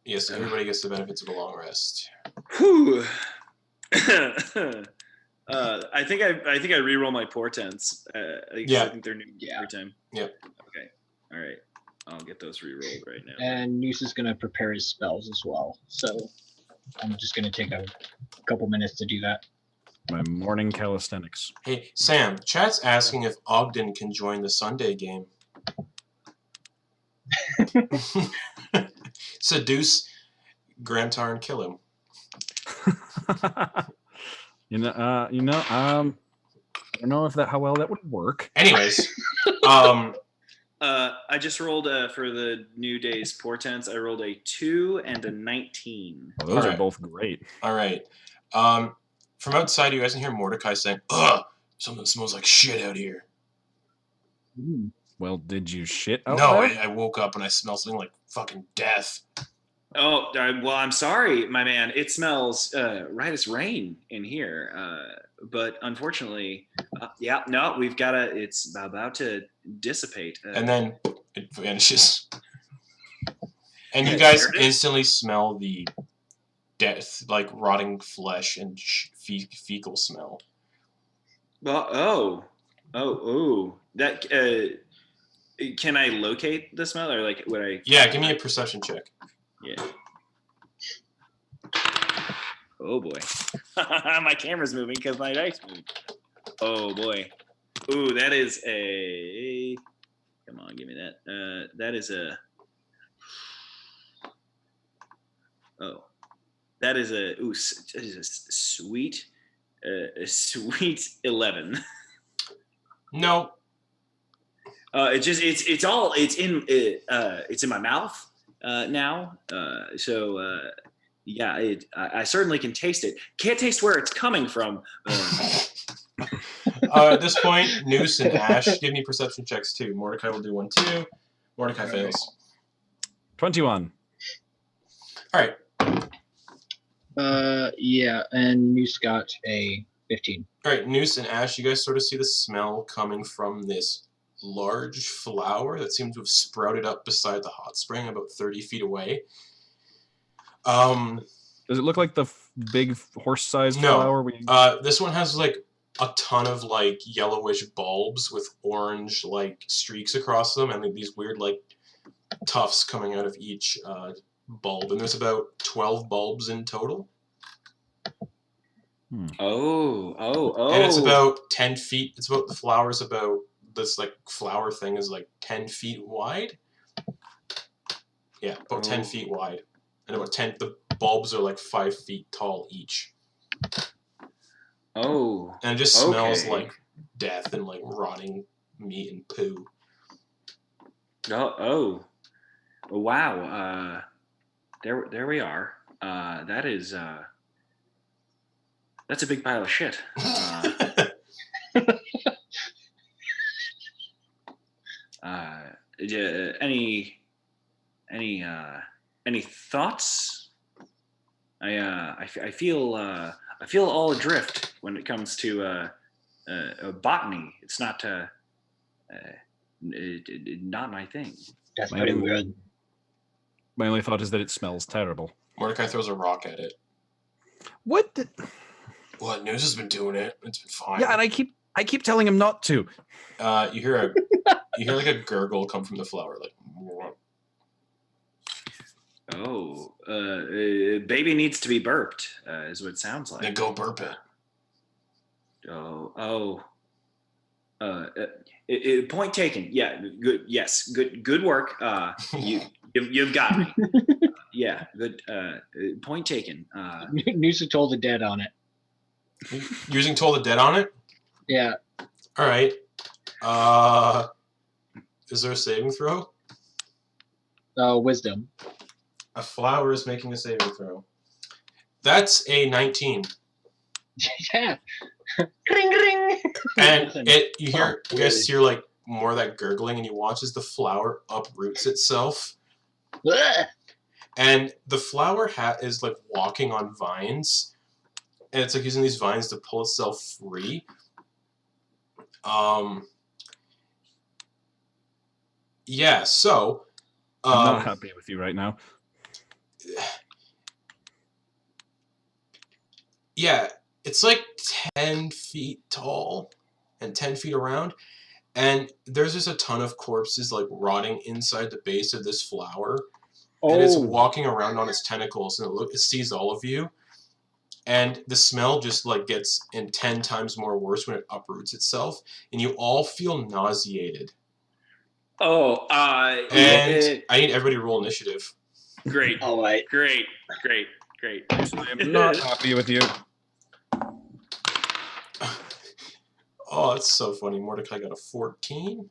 Yes, everybody gets the benefits of a long rest. Whew. I think I re-roll my portents. Yeah. I think they're new every time. Yep. Okay. All right. I'll get those re-rolled right now. And Noose is going to prepare his spells as well. So I'm just going to take a couple minutes to do that. My morning calisthenics. Hey, Sam, chat's asking if Ogden can join the Sunday game. Seduce Grantar and kill him. I don't know how well that would work. Anyways, I just rolled for the new day's portents. I rolled a 2 and a 19. Well, those All are right. both great. All right. From outside, you guys can hear Mordecai saying, "Ugh, something smells like shit out here." Well, did you shit out No, there? I woke up and I smelled something like fucking death. Oh, well, I'm sorry, my man. It smells right as rain in here. But unfortunately, we've got to, it's about to dissipate. And then it vanishes. And you guys instantly smell the death, like rotting flesh and fecal smell. That, can I locate the smell or like would I? Yeah, give me a perception check. Yeah. Oh boy. My camera's moving because my dice moved. Oh boy. Ooh, that is a. Come on, give me that. That is a. Oh, that is a. Ooh, that is a sweet 11. No. It's in my mouth now. I certainly can taste it. Can't taste where it's coming from. At this point, Noose and Ash, give me perception checks too. Mordecai will do one too. Mordecai fails. 21. All right. Yeah, and Noose got a 15. All right, Noose and Ash, you guys sort of see the smell coming from this large flower that seems to have sprouted up beside the hot spring about 30 feet away. Does it look like the big horse-sized flower? This one has like a ton of like yellowish bulbs with orange like streaks across them, and like, these weird like tufts coming out of each bulb. And there's about 12 bulbs in total. Oh. And it's about 10 feet. It's about the flowers about this like flower thing is like 10 feet wide. Yeah, about 10 feet wide. And about 10, the bulbs are like 5 feet tall each. Oh. And it just smells Okay. like death and like rotting meat and poo. Oh. Wow. There we are. That is that's a big pile of shit. Any thoughts? I feel all adrift when it comes to botany. It's not not my thing. That's My pretty only- weird. My only thought is that it smells terrible. Mordecai throws a rock at it. What? The... Well, News has been doing it. It's been fine. Yeah, and I keep telling him not to. You hear like a gurgle come from the flower, like. Oh, baby needs to be burped, is what it sounds like. Then go burp it. Point taken. Yeah, good. Yes, good work. You've got me. Yeah, good. Point taken. Noosa told the dead on it. Using Toll the Dead on it? Yeah. All right. Is there a saving throw? Wisdom. A flower is making a saving throw. That's a 19. Yeah. Ring ring. And you guys hear like more of that gurgling, and you watch as the flower uproots itself. And the flower is like walking on vines, and it's like using these vines to pull itself free. Yeah, so I'm not happy with you right now. yeah, it's like 10 feet tall and 10 feet around, and there's just a ton of corpses like rotting inside the base of this flower. And it's walking around on its tentacles, and it sees all of you. And the smell just like gets 10 times more worse when it uproots itself, and you all feel nauseated. Oh, and I need everybody to roll initiative. Great. All right. Great. I'm not happy with you. Oh, that's so funny. Mordecai got a 14.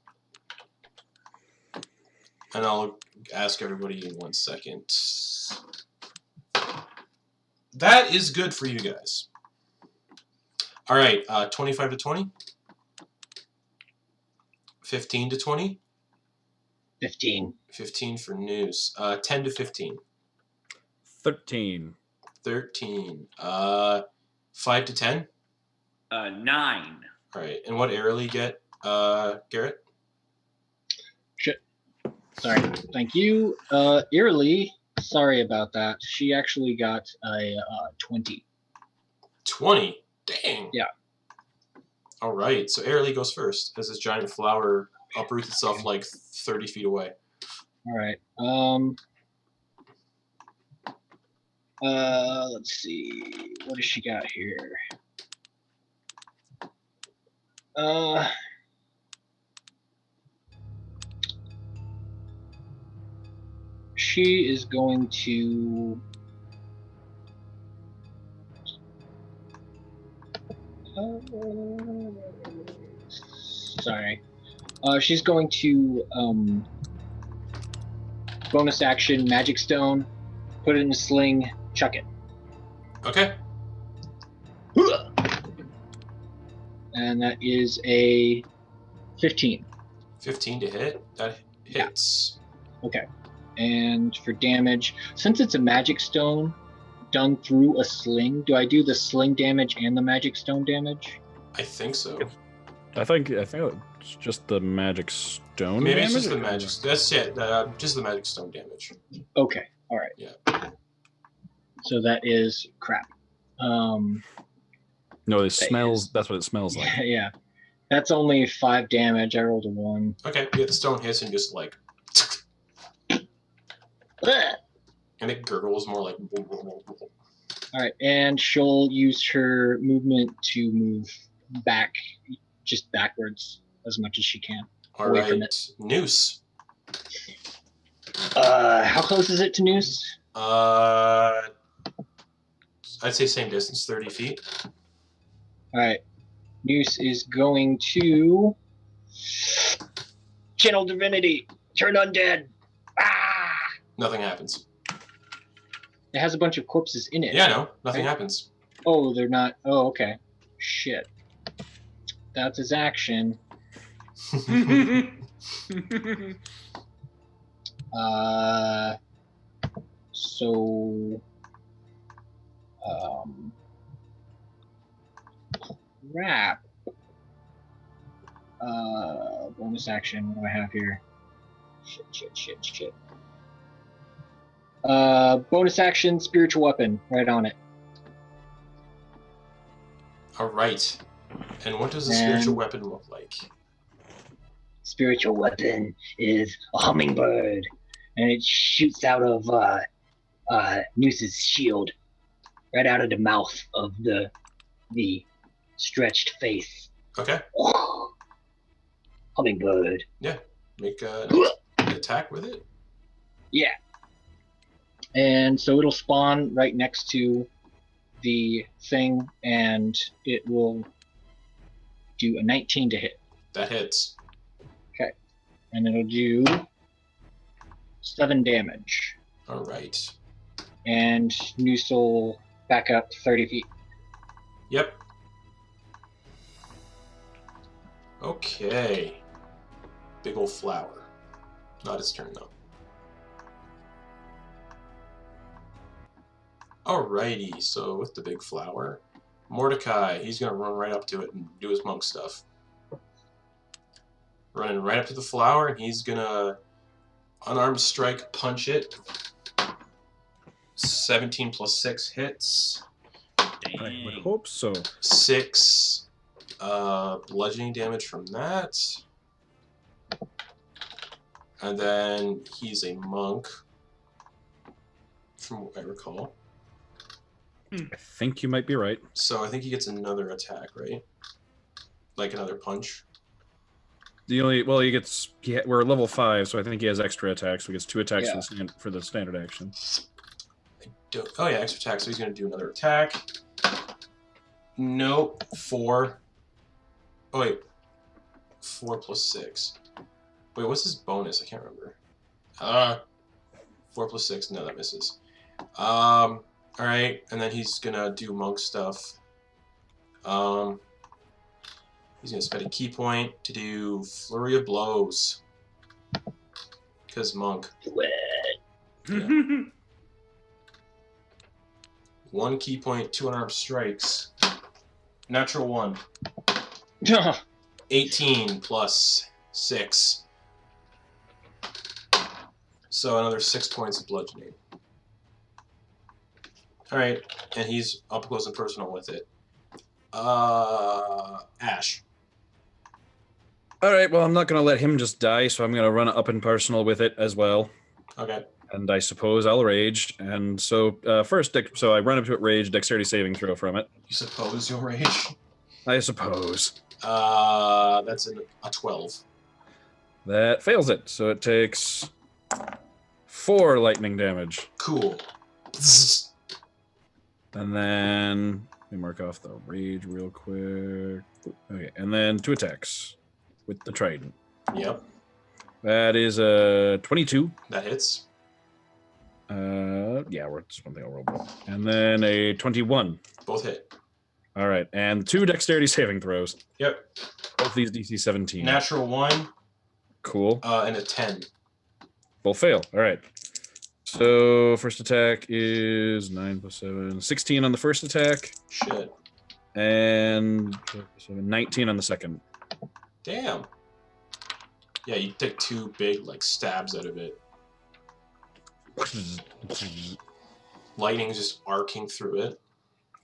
And I'll ask everybody in 1 second. That is good for you guys. All right, 25 to 20. 15 to 20. 15. 15 for News. 10 to 15. 13. 13. 5 to 10. 9. All right, and what Eralie get, Garrett? Shit. Sorry. Thank you. Eralie, sorry about that. She actually got a 20. 20? Dang. Yeah. All right, so Eralie goes first as this giant flower uproots itself like 30 feet away. All right. Let's see. What does she got here? She is going to sorry. She's going to bonus action magic stone, put it in a sling, chuck it. Okay. And that is a 15. 15 to hit. That hits. Okay. And for damage, since it's a magic stone done through a sling, do I do the sling damage and the magic stone damage? I think so. I think it's just the magic stone. Maybe damage? it's just the magic. That's it. Just the magic stone damage. Okay. All right. Yeah. So that is crap. No, it smells. That's what it smells like. Yeah. That's only 5 damage. I rolled a 1. Okay. Yeah, the stone hits and just like, and it gurgles more like. All right, and she'll use her movement to move back, just backwards as much as she can. All away from right, Noose. How close is it to Noose? I'd say same distance, 30 feet. All right. Muse is going to channel divinity. Turn undead. Ah! Nothing happens. It has a bunch of corpses in it. Yeah, no, nothing Right? happens. Oh, they're not. Oh, okay. Shit. That's his action. So, crap. Bonus action. What do I have here? Shit. Bonus action, spiritual weapon. Right on it. All right. And what does a spiritual weapon look like? Spiritual weapon is a hummingbird, and it shoots out of Muse's shield, right out of the mouth of the stretched face. Okay. Hummingbird. Yeah. Make an attack with it. Yeah. And so it'll spawn right next to the thing, and it will do a 19 to hit. That hits. Okay. And it'll do 7 damage. All right. And Noose will back up 30 feet. Yep. Okay. Big old flower. Not his turn, though. Alrighty, so with the big flower, Mordecai, he's going to run right up to it and do his monk stuff. Running right up to the flower, and he's going to unarmed strike punch it. 17 plus 6 hits. I would hope so. 6 bludgeoning damage from that. And then he's a monk, from what I recall. I think you might be right. So I think he gets another attack, right? Like another punch. We're level 5, so I think he has extra attacks. So he gets 2 attacks for the standard action. Oh yeah, extra attack. So he's going to do another attack. Nope. 4. Oh wait. 4 plus 6. Wait, what's his bonus? I can't remember. 4 plus 6. No, that misses. Alright, and then he's gonna do monk stuff. He's gonna spend a key point to do Flurry of Blows. Because monk. Yeah. 1 key point, 2 unarmed strikes. Natural 1. 18 plus 6. So another 6 points of bludgeoning. Alright, and he's up close and personal with it. Ash. Alright, well, I'm not going to let him just die, so I'm going to run up and personal with it as well. Okay. And I suppose I'll rage. And so, so I run up to it, rage, dexterity saving throw from it. You suppose you'll rage? I suppose. That's a 12. That fails it, so it takes 4 lightning damage. Cool. And then let me mark off the rage real quick. Okay, and then 2 attacks with the trident. Yep. That is a 22. That hits. Yeah, it's one thing I'll roll both. And then a 21. Both hit. All right, and 2 dexterity saving throws. Yep. Both these DC 17. Natural 1. Cool. And a 10. Both fail. All right. So first attack is 9 plus 7, 16 on the first attack. Shit. And 19 on the second. Damn. Yeah, you take 2 big stabs out of it. Lightning's just arcing through it.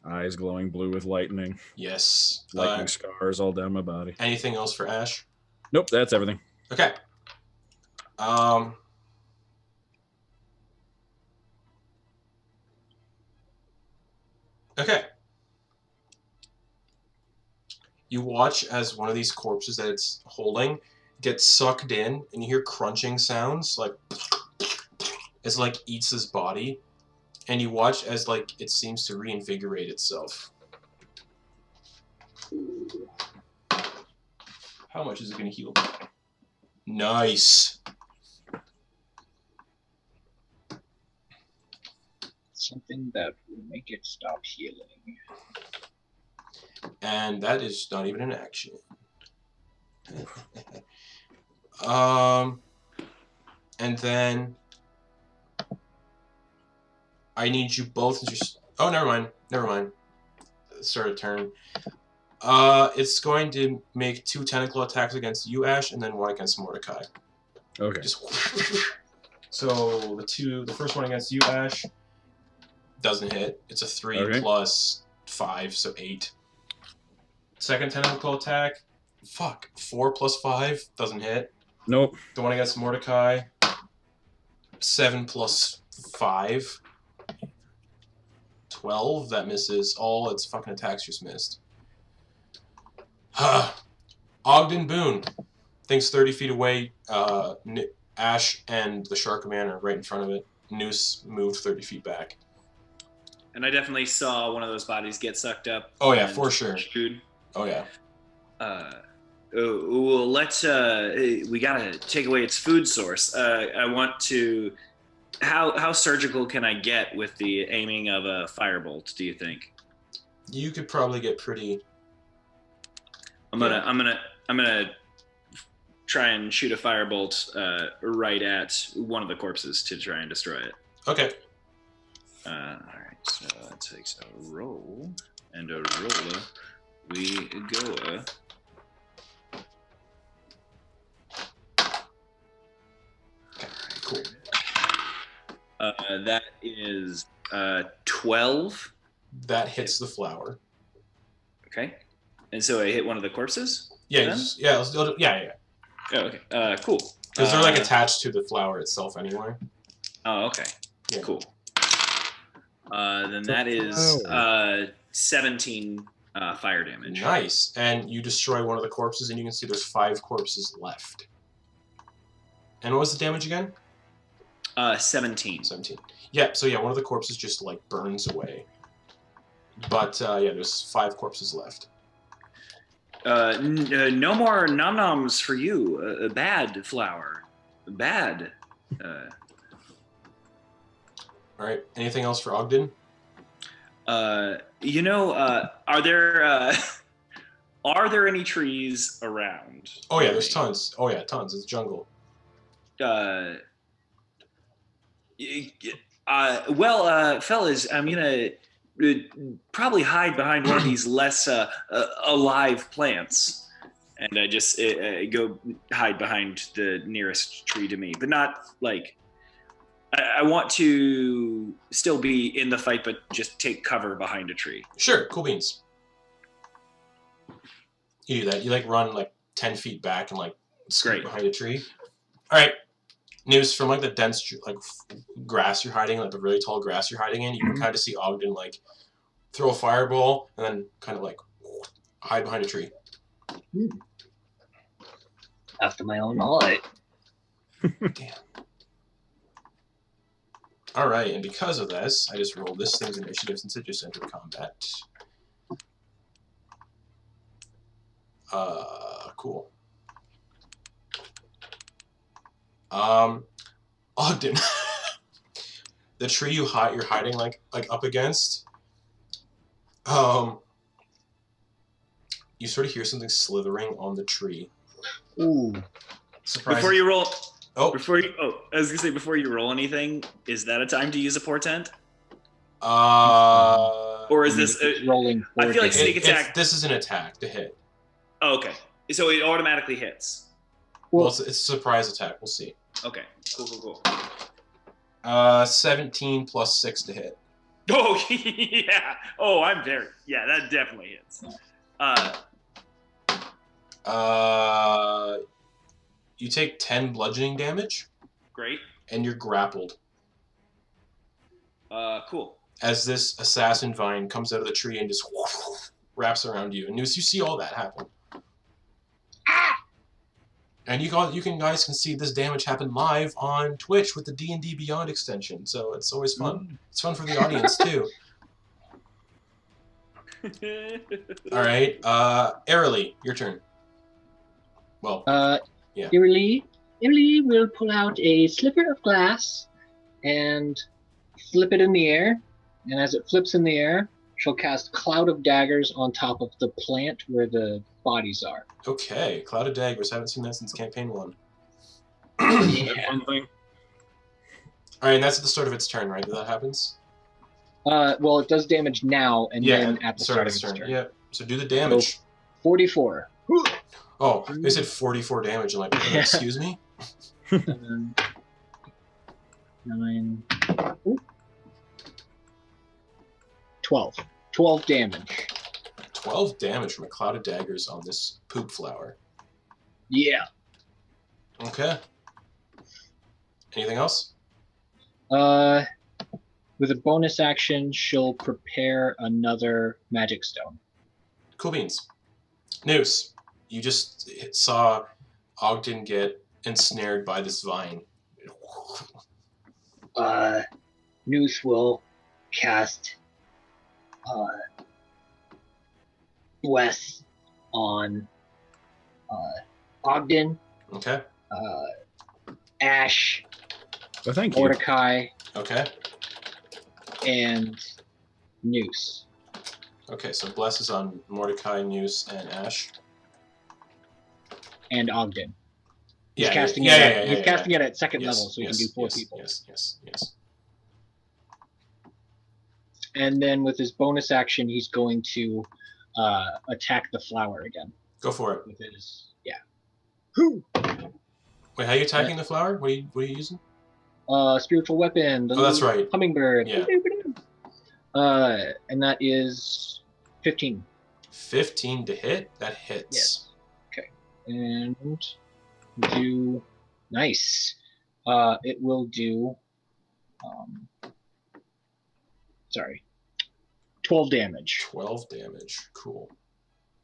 Eyes glowing blue with lightning. Yes. Lightning scars all down my body. Anything else for Ash? Nope, that's everything. Okay. Okay. You watch as one of these corpses that it's holding gets sucked in, and you hear crunching sounds, as eats his body, and you watch as it seems to reinvigorate itself. How much is it going to heal? Nice. Something that will make it stop healing. And that is not even an action. And then I need you both to just... Oh, never mind. Never mind. Start a turn. It's going to make 2 tentacle attacks against you, Ash, and then 1 against Mordecai. Okay. Just... So the first one against you, Ash, doesn't hit. It's a 3 plus 5, so 8. Second tentacle attack, 4 plus 5, doesn't hit. Nope. The one against Mordecai, 7 plus 5, 12, that misses. All its fucking attacks just missed. Ogden Boon thinks 30 feet away. Ash and the Shark Man are right in front of it. Noose moved 30 feet back. And I definitely saw one of those bodies get sucked up. Oh yeah, for sure. Chewed. Oh yeah. Well, let's. We gotta take away its food source. I want to. How surgical can I get with the aiming of a firebolt? Do you think? You could probably get pretty. I'm gonna try and shoot a firebolt right at one of the corpses to try and destroy it. Okay. All right. So that takes a roll and a roller. We go. Cool. That is 12. That hits the flower. Okay. And so I hit one of the corpses? Yeah, yeah. Oh, okay. Cool. Because they're like attached to the flower itself anyway. Oh, okay. Yeah. Cool. Then that is 17 fire damage. Nice. And you destroy one of the corpses, and you can see there's 5 corpses left. And what was the damage again? 17. 17. Yeah, so yeah, one of the corpses just like burns away. But yeah, there's 5 corpses left. No more nom-noms for you. Bad flower. Bad. Alright, anything else for Ogden? Are there any trees around? Oh yeah, there's tons. Oh yeah, tons. It's jungle. Fellas, I'm gonna probably hide behind one of these less alive plants, and I just go hide behind the nearest tree to me, but not like I want to still be in the fight, but just take cover behind a tree. Sure, cool beans. You do that. You like run like 10 feet back and like scoot behind a tree. All right. News from like the dense like grass you're hiding, like the really tall grass you're hiding in. You can kind of see Ogden like throw a fireball and then kind of like hide behind a tree. After my own heart. Damn. All right, and because of this, I just rolled this thing's initiative since it just entered combat. Cool. Ogden, the tree you're hiding like up against. You sort of hear something slithering on the tree. Ooh. Surprise! Before you roll. I was gonna say before you roll anything, is that a time to use a portent? Or is this rolling? I feel like sneak attack. This is an attack to hit. Oh, okay, so it automatically hits. Well, it's a surprise attack. We'll see. Okay, cool. 17 plus 6 to hit. Oh yeah. Oh, that definitely hits. You take 10 bludgeoning damage. Great. And you're grappled. Cool. As this assassin vine comes out of the tree and just wraps around you. And you see all that happen. And you guys can see this damage happen live on Twitch with the D&D Beyond extension. So it's always fun. It's fun for the audience too. All right, Eralie, your turn. Well, yeah. Eralie will pull out a sliver of glass and flip it in the air. And as it flips in the air, she'll cast Cloud of Daggers on top of the plant where the bodies are. Okay, Cloud of Daggers. Haven't seen that since Campaign 1. Yeah. One thing. All right, and that's at the start of its turn, right? That happens? Well, it does damage now and then at the start of its turn. Yeah, so do the damage. So 44. Oh, they said 44 damage. I'm like, excuse me? 7, 9, 12. 12 damage. 12 damage from a Cloud of Daggers on this poop flower. Yeah. Okay. Anything else? With a bonus action, she'll prepare another magic stone. Cool beans. Noose, you just saw Ogden get ensnared by this vine. Noose will cast Bless on Ogden, Okay. Ash, Oh, thank you. Mordecai, Okay. and Noose. Okay, so Bless is on Mordecai, Noose, and Ash. And Ogden. He's Yeah, casting yeah, it. He's casting it at second Yes, level, so he yes, can do 4 yes, people. Yes. And then with his bonus action, he's going to attack the flower again. Go for it. With his Wait, how are you attacking the flower? What are you using? spiritual weapon. The Oh, that's right. Hummingbird. Yeah. And that is 15. 15 to hit? That hits. Yes. Okay. And do nice. It will do 12 damage. 12 damage. Cool.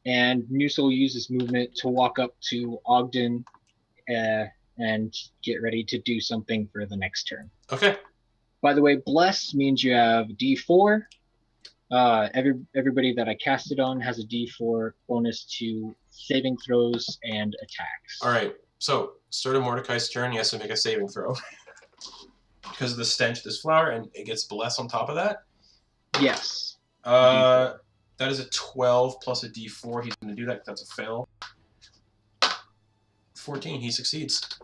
And Noose will use his movement to walk up to Ogden and get ready to do something for the next turn. Okay. By the way, Bless means you have D4. Everybody that I cast it on has a D4 bonus to saving throws and attacks. All right. So, start of Mordecai's turn, he has to make a saving throw. Because of the stench of this flower, and it gets Bless on top of that. Yes. That is a 12 plus a D4. He's going to do that. That's a fail. 14. He succeeds.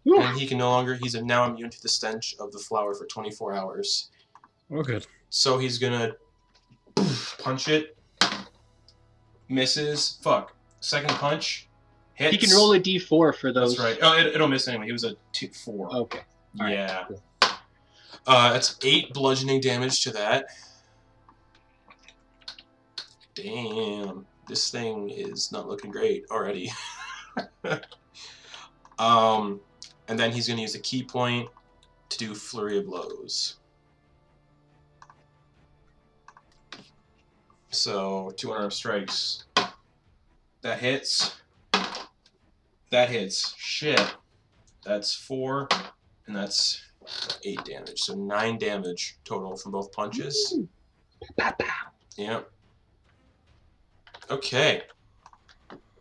Whew. And he can no longer. He's now immune to the stench of the flower for 24 hours. Oh, good. So he's gonna punch it. Misses. Fuck. Second punch. Hits. He can roll a D4 for those. That's right. Oh, it'll miss anyway. He was a 4. Okay. All right, Yeah. cool. That's 8 bludgeoning damage to that. Damn. This thing is not looking great already. And then he's going to use a key point to do Flurry of Blows. So, 2 unarmed strikes. That hits. That hits. Shit. That's 4, and that's 8 damage. So 9 damage total from both punches. Pow, pow. Yep. Okay.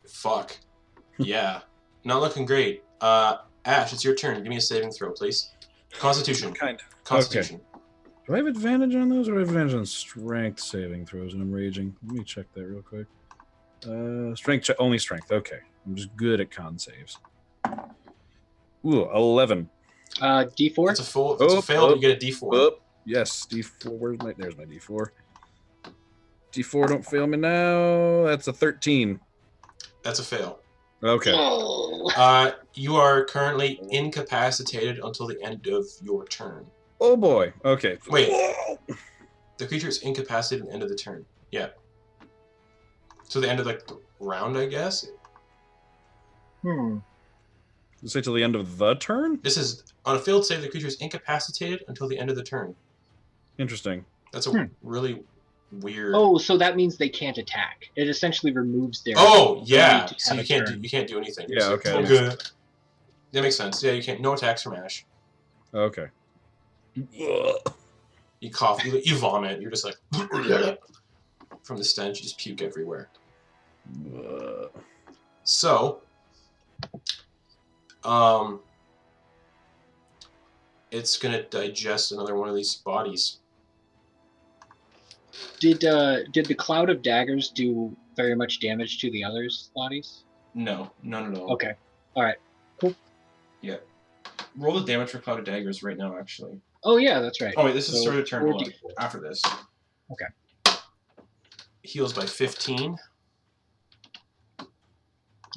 Fuck. Yeah. Not looking great. Ash, it's your turn. Give me a saving throw, please. Constitution. Kind. Constitution. Do I have advantage on those, or do I have advantage on strength saving throws when I'm raging? Let me check that real quick. Strength, only strength. Okay. I'm just good at con saves. Ooh, 11. D4? It's a full. It's a fail. You get a D4. Oh, yes, D4. There's my D4. D4, don't fail me now. That's a 13. That's a fail. Okay. Oh. You are currently incapacitated until the end of your turn. Oh boy. Okay. Wait. The creature is incapacitated at the end of the turn. Yeah. So the end of the round, I guess. Hmm. You say till the end of the turn? This is on a failed save. The creature is incapacitated until the end of the turn. Interesting. That's a really weird. Oh, so that means they can't attack. It essentially removes their. Oh yeah. ability to So have you a can't turn. do anything. Yeah, So- okay. Okay. That makes sense. Yeah, you can't. No attacks from Ash. Okay. You cough. You vomit. You're just like. from the stench. You just puke everywhere. So, it's gonna digest another one of these bodies. Did the cloud of daggers do very much damage to the others' bodies? No, none at all. Okay. All right. Cool. Yeah. Roll the damage for cloud of daggers right now, actually. Oh yeah, that's right. Oh wait, this is So, sort of turn 4d4. after this. Okay. Heals by 15. All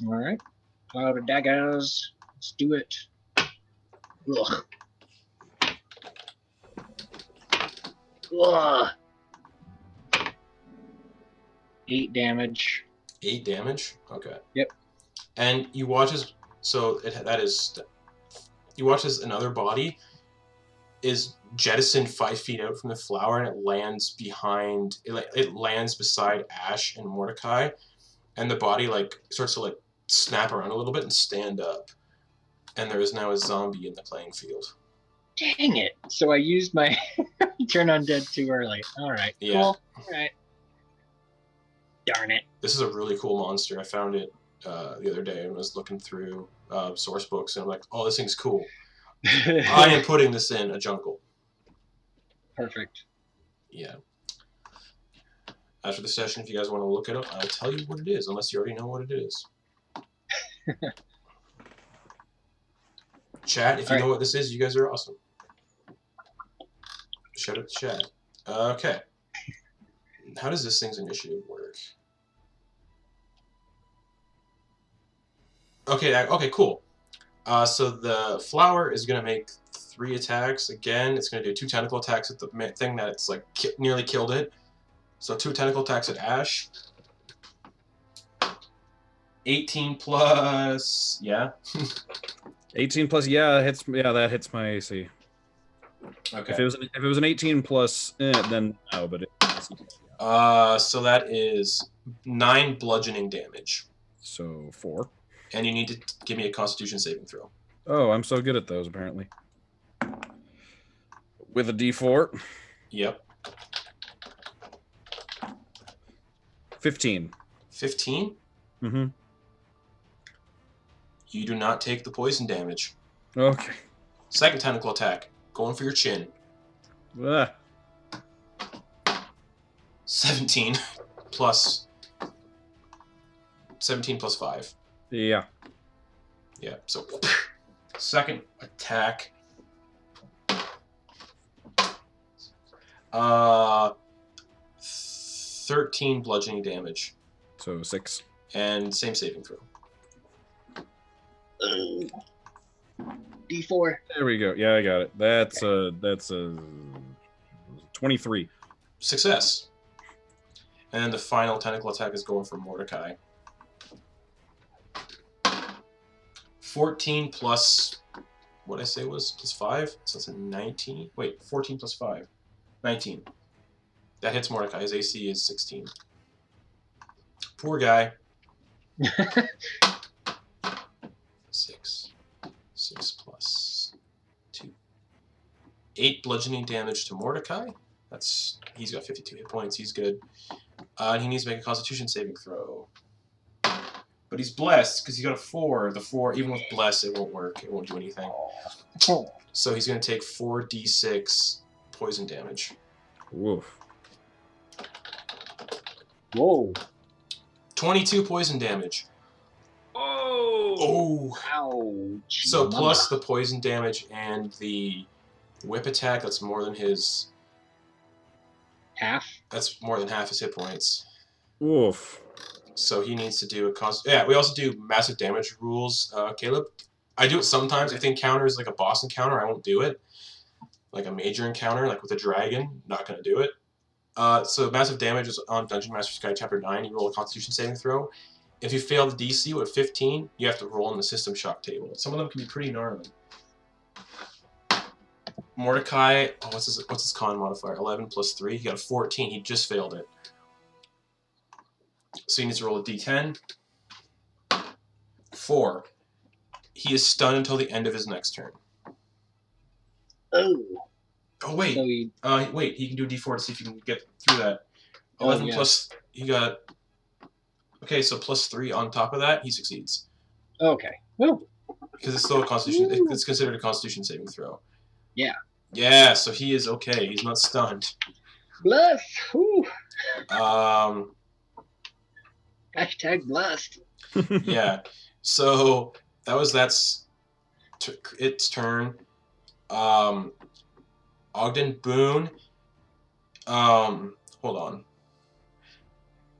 right. Cloud of daggers. Let's do it. Ugh. Ugh. 8 damage. 8 damage? Okay. Yep. And you watch as... So, you watch as another body is jettisoned 5 feet out from the flower, and it lands behind... It lands beside Ash and Mordecai, and the body, starts to, snap around a little bit and stand up. And there is now a zombie in the playing field. Dang it. So I used my turn undead too early. All right. Yeah. Cool. All right. Darn it. This is a really cool monster. I found it the other day and was looking through source books, and I'm like, oh, this thing's cool. I am putting this in a jungle. Perfect. Yeah. After the session, if you guys want to look it up, I'll tell you what it is, unless you already know what it is. Chat, if you know what this is, you guys are awesome. Shout out to chat. Okay. How does this thing's initiative work? Okay, cool. So the flower is going to make 3 attacks. Again, it's going to do 2 tentacle attacks at the thing that it's nearly killed it. So 2 tentacle attacks at Ash. 18 plus... Yeah? 18 plus, yeah, hits. Yeah, that hits my AC. Okay. If it was an 18 plus, then no, but so that is 9 bludgeoning damage. So 4. And you need to give me a Constitution saving throw. Oh, I'm so good at those, apparently. With a D4. Yep. 15. 15? Mm-hmm. You do not take the poison damage. Okay. Second tentacle attack. Going for your chin. Ah. 17 plus 5. Yeah. Yeah, so second attack. 13 bludgeoning damage. So 6. And same saving throw. D4. There we go. Yeah, I got it. That's a 23. Success. And then the final tentacle attack is going for Mordecai. 14 plus, what did I say was plus 5? So it's a 19. Wait, 14 plus 5. 19. That hits Mordecai. His AC is 16. Poor guy. 6 plus 2. 8 bludgeoning damage to Mordecai. He's got 52 hit points. He's good. And he needs to make a Constitution saving throw. But he's blessed because he got a 4. The 4, even with bless, it won't work. It won't do anything. So he's going to take 4d6 poison damage. Woof. Whoa. 22 poison damage. Oh! Ouch. So plus the poison damage and the whip attack, that's more than his... Half? That's more than half his hit points. Woof. So he needs to do a yeah, we also do massive damage rules, Caleb. I do it sometimes. If the encounter is like a boss encounter, I won't do it. Like a major encounter, like with a dragon, not going to do it. So massive damage is on Dungeon Master's Guide Chapter 9. You roll a Constitution saving throw. If you fail the DC with 15, you have to roll in the System Shock table. Some of them can be pretty gnarly. Mordecai, what's his con modifier? 11 plus 3. He got a 14. He just failed it. So he needs to roll a d10. 4. He is stunned until the end of his next turn. Oh. Oh, wait. So Wait, he can do a d4 to see if he can get through that. 11 yeah. plus, he got... Okay, so plus 3 on top of that, he succeeds. Okay. Woo. Because it's still a constitution... It's considered a constitution saving throw. Yeah. Yeah, so he is okay. He's not stunned. Bless. Woo. Hashtag blessed. Yeah. So that's its turn. Ogden, Boon. Hold on.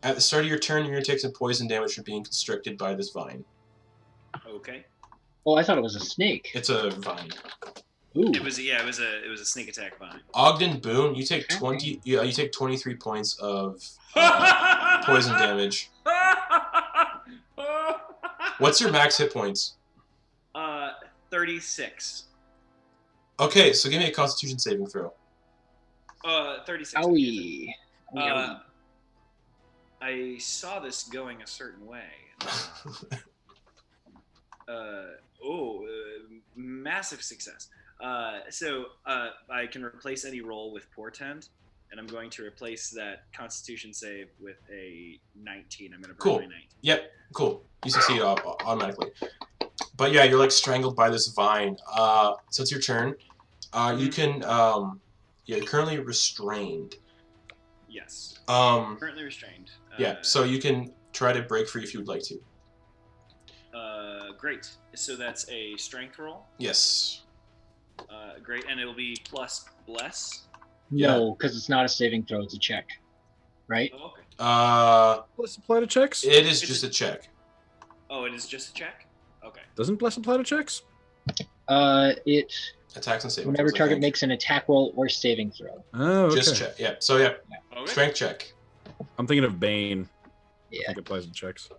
At the start of your turn, you're gonna take some poison damage from being constricted by this vine. Okay. Oh, I thought it was a snake. It's a vine. Ooh. It was a sneak attack vine. Ogden, Boon, you take 20. Yeah, you take 23 points of poison damage. What's your max hit points? 36. Okay, so give me a Constitution saving throw. 36. Owie. I saw this going a certain way. Massive success. So I can replace any roll with Portend, and I'm going to replace that Constitution save with a 19. I'm going to burn my 19. Yep, cool. You succeed automatically. But yeah, you're like strangled by this vine. So it's your turn. You can, you're currently restrained. Yes. Currently restrained. Yeah, so you can try to break free if you would like to. Great. So that's a strength roll. Yes. Great, and it'll be plus bless. No, because it's not a saving throw; it's a check, right? Oh, okay. Bless apply to checks? It is just a check. Oh, it is just a check. Okay. Doesn't bless apply to checks? It Attacks and saving whenever throws, I target think. makes an attack roll or saving throw. Oh, okay. Just check. Yeah. So yeah, Okay. strength check. I'm thinking of Bane. I Yeah. think it applies to checks.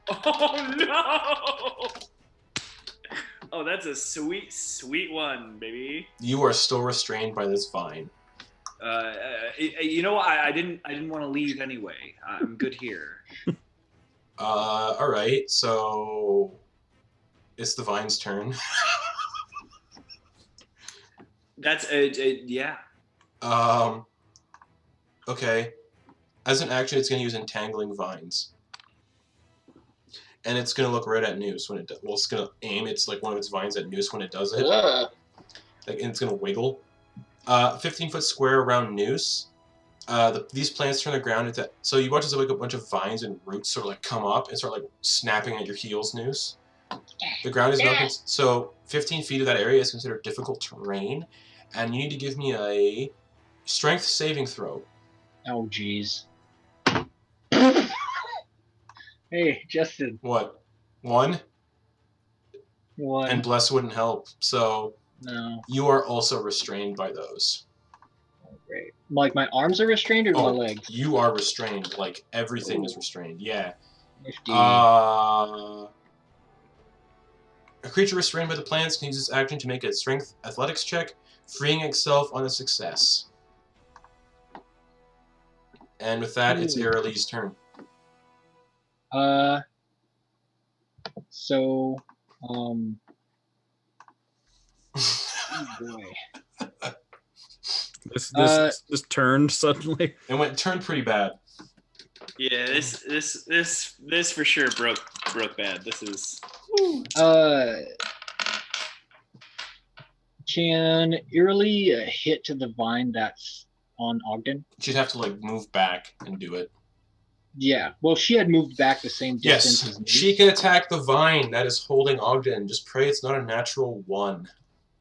Oh no! Oh, that's a sweet, sweet one, baby. You are still restrained by this vine. You know, I didn't want to leave anyway. I'm good here. All right. So it's the vine's turn. That's yeah. Okay. As an action, it's going to use entangling vines. And it's going to look right at Noose when it does. Well, it's going to aim. It's like one of its vines at Noose when it does it. Ugh. Like, and it's going to wiggle. 15-foot square around Noose. These plants turn the ground into... So you watch as like a bunch of vines and roots sort of like come up and start like snapping at your heels, Noose. The ground is not... So 15 feet of that area is considered difficult terrain. And you need to give me a strength saving throw. Oh, jeez. Hey, Justin. What? 1? One. And bless wouldn't help. So No. you are also restrained by those. Oh, great. Like my arms are restrained or my Oh, legs? you are restrained. Like everything is restrained. Yeah. Nifty. A creature restrained by the plants can use its action to make a strength athletics check, freeing itself on a success. And with that, it's Ooh. Eralie's turn. So, oh boy. This turned suddenly. It turned pretty bad. Yeah, this for sure broke bad. This is. Can Eralie hit to the vine that's on Ogden? She'd have to like move back and do it. Yeah. Well, she had moved back the same distance Yes, as me. she can attack the vine that is holding Ogden. Just pray it's not a natural 1.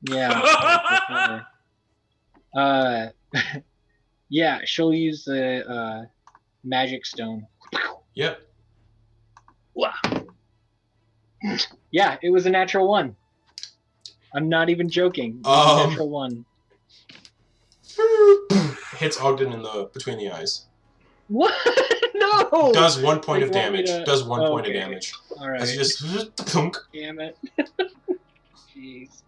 Yeah. Yeah, she'll use the magic stone. Yep. Wow. Yeah, it was a natural 1. I'm not even joking. It was a natural 1. Hits Ogden in between the eyes. What? No. Does 1 point of Like, want me damage. to- Does 1 point of Okay. damage. All right. As you just thunk. Damn it. Jeez.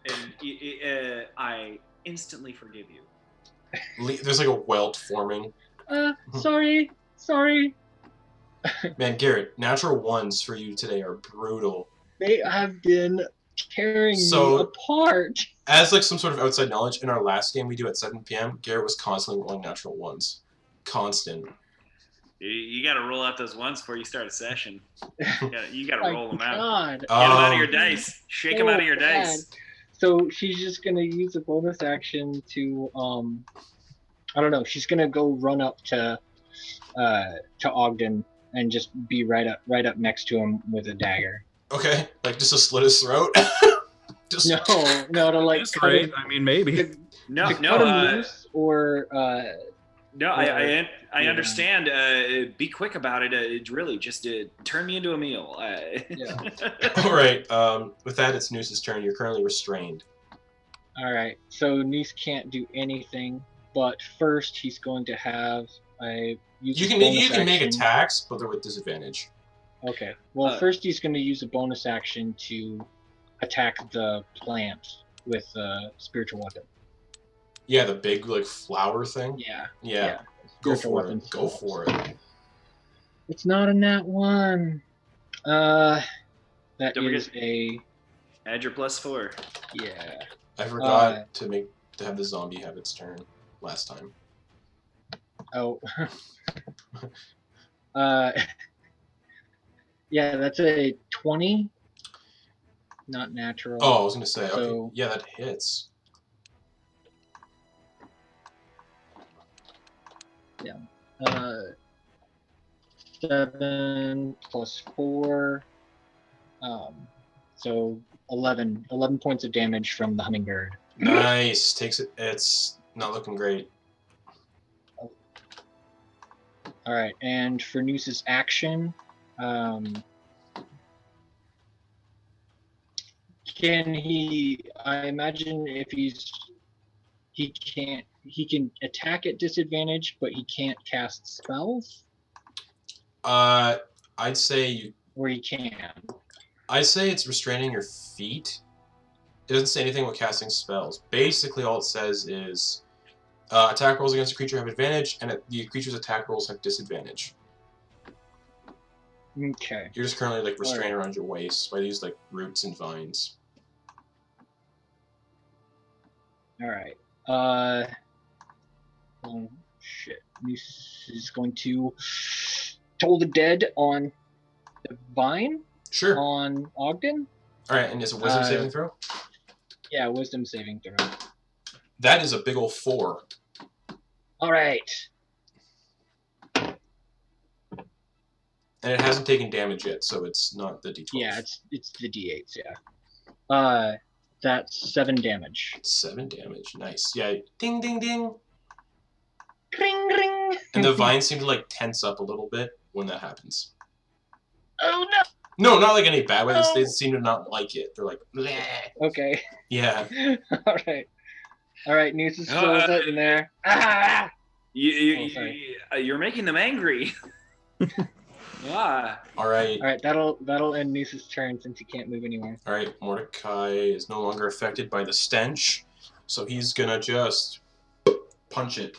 And I instantly forgive you. There's like a welt forming. Sorry. Man, Garrett, natural 1s for you today are brutal. They have been tearing So- me apart. As like some sort of outside knowledge, in our last game we do at 7 p.m., Garrett was constantly rolling natural ones. Constant. You got to roll out those ones before you start a session. You got to My roll them out. God. Get them out of your dice. Shake them out of your bad. dice. So she's just gonna use a bonus action to I don't know. She's gonna go run up to Ogden and just be right up next to him with a dagger. Okay, like just to slit his throat. Just No, to like This cut rate, him, I mean, maybe. to No, cut him loose or No, I Yeah. understand. Be quick about it. It really just turn me into a meal. Yeah. All right. With that, it's Noose's turn. You're currently restrained. All right. So Nice can't do anything, but first he's going to have a use You a can bonus make action. attacks, but they're with disadvantage. Okay. Well, first he's going to use a bonus action to attack the plant with a spiritual weapon. Yeah, the big like flower thing. Yeah. Go Spiritual for weapon it. Go spells. for it. It's not a nat 1. That Don't is forget- a Add your +4. yeah. I forgot to have the zombie have its turn last time. Oh. Yeah, that's a 20. Not natural. Oh, I was gonna say. So- Okay. Yeah, that hits. Uh, 7 plus 4. So 11 points of damage from the hummingbird. Nice. Takes it. It's not looking great. All right, and for Noose's action, can he? I imagine if he can attack at disadvantage, but he can't cast spells, I'd say or he can. it's restraining your feet. It doesn't say anything about casting spells. Basically, all it says is attack rolls against a creature have advantage, and the creature's attack rolls have disadvantage. Okay. You're just currently like restrained Alright. around your waist by these like roots and vines. All right. Oh shit. Noose is going to toll the dead on the vine Sure. on Ogden. All right, and it's a wisdom saving throw. Yeah, wisdom saving throw. That is a big old 4. All right. And it hasn't taken damage yet, so it's not the d12. Yeah, it's the d8s. Yeah. That's 7 damage. 7 damage. Nice. Yeah. Ding, ding, ding. Ring ring. And the vines seem to like tense up a little bit when that happens. Oh no. No, not like any bad way. No. They seem to not like it. They're like, bleh. Okay. Yeah. All right. All right. Noose is still sitting there. Ah! You're making them angry. Ah. All right. All right. That'll end Noose's turn since he can't move anywhere. All right. Mordecai is no longer affected by the stench, so he's gonna just punch it.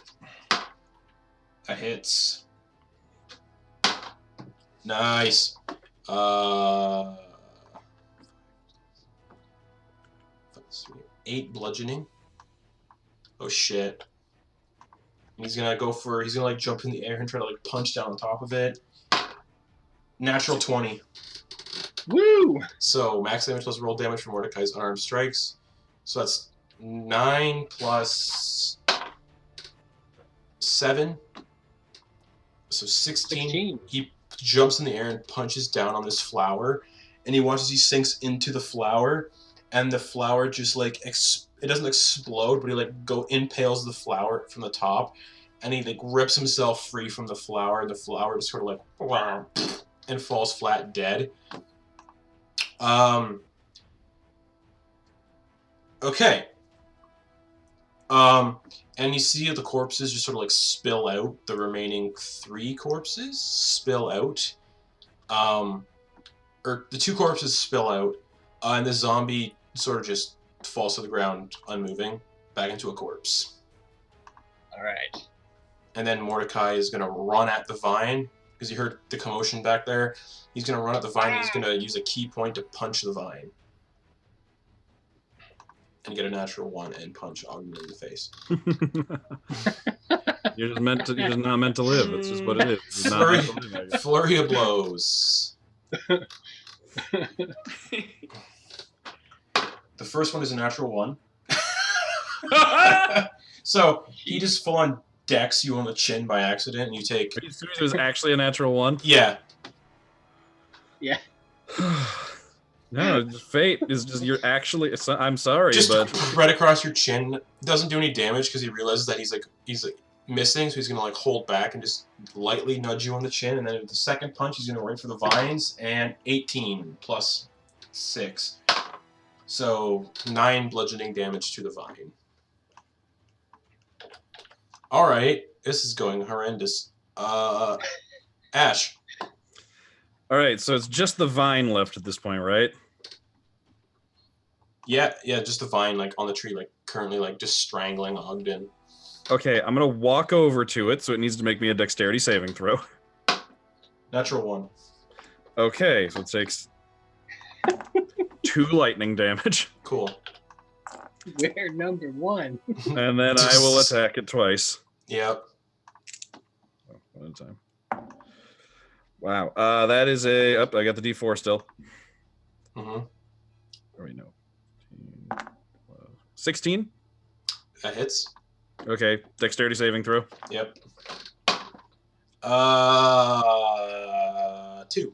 That hits. Nice. 8 bludgeoning. Oh shit. And he's gonna like jump in the air and try to like punch down on top of it. Natural 20. Woo! So max damage plus roll damage for Mordecai's unarmed strikes. So that's 9 plus 7. So 16. He jumps in the air and punches down on this flower, and he watches he sinks into the flower, and the flower just like it doesn't explode, but he like impales the flower from the top, and he like rips himself free from the flower, and the flower just sort of like wow, and falls flat dead. Okay. And you see the corpses just sort of like spill out. The remaining 3 corpses spill out. Or the 2 corpses spill out, and the zombie sort of just falls to the ground, unmoving, back into a corpse. All right. And then Mordecai is gonna run at the vine because you heard the commotion back there. He's gonna run at the vine. And he's gonna use a key point to punch the vine. and get a natural 1 and punch Ogden in the face. You're just not meant to live. It's just what it is. It's not meant to live, I guess. Flurry of blows. The first one is a natural 1. So he just full on decks you on the chin by accident, and you take. Are you serious? It was actually a natural 1? Yeah. Yeah. No, just fate is just you're actually. I'm sorry, Just but right across your chin. Doesn't do any damage because he realizes that he's missing, so he's gonna like hold back and just lightly nudge you on the chin, and then with the second punch, he's gonna right for the vines, and 18 plus 6, so 9 bludgeoning damage to the vine. All right, this is going horrendous. Ash. all right. So it's just the vine left at this point, right? Yeah, just the vine like on the tree, like currently like just strangling Ogden. Okay, I'm gonna walk over to it, so it needs to make me a dexterity saving throw. Natural 1. Okay, so it takes 2 lightning damage, Cool. We're number 1. and then I will attack it twice. Yep. Oh, one at a time. Wow, that is a. I got the D4 still. Mm-hmm. Oh, wait, no. 16. That hits. Okay, dexterity saving throw. Yep. 2.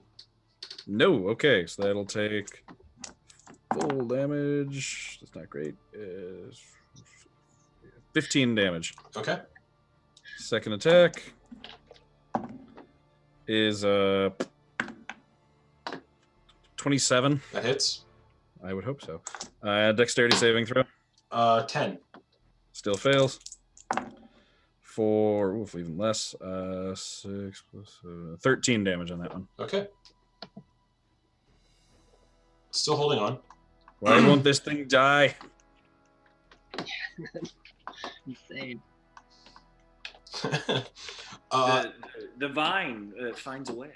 No, okay, so that'll take full damage. That's not great. 15 damage. Okay. Second attack is 27. That hits. I would hope so. Dexterity saving throw. 10. Still fails. For even less. 6 plus 13 damage on that one. Okay. Still holding on. Why won't this thing die? Insane. The vine finds a way.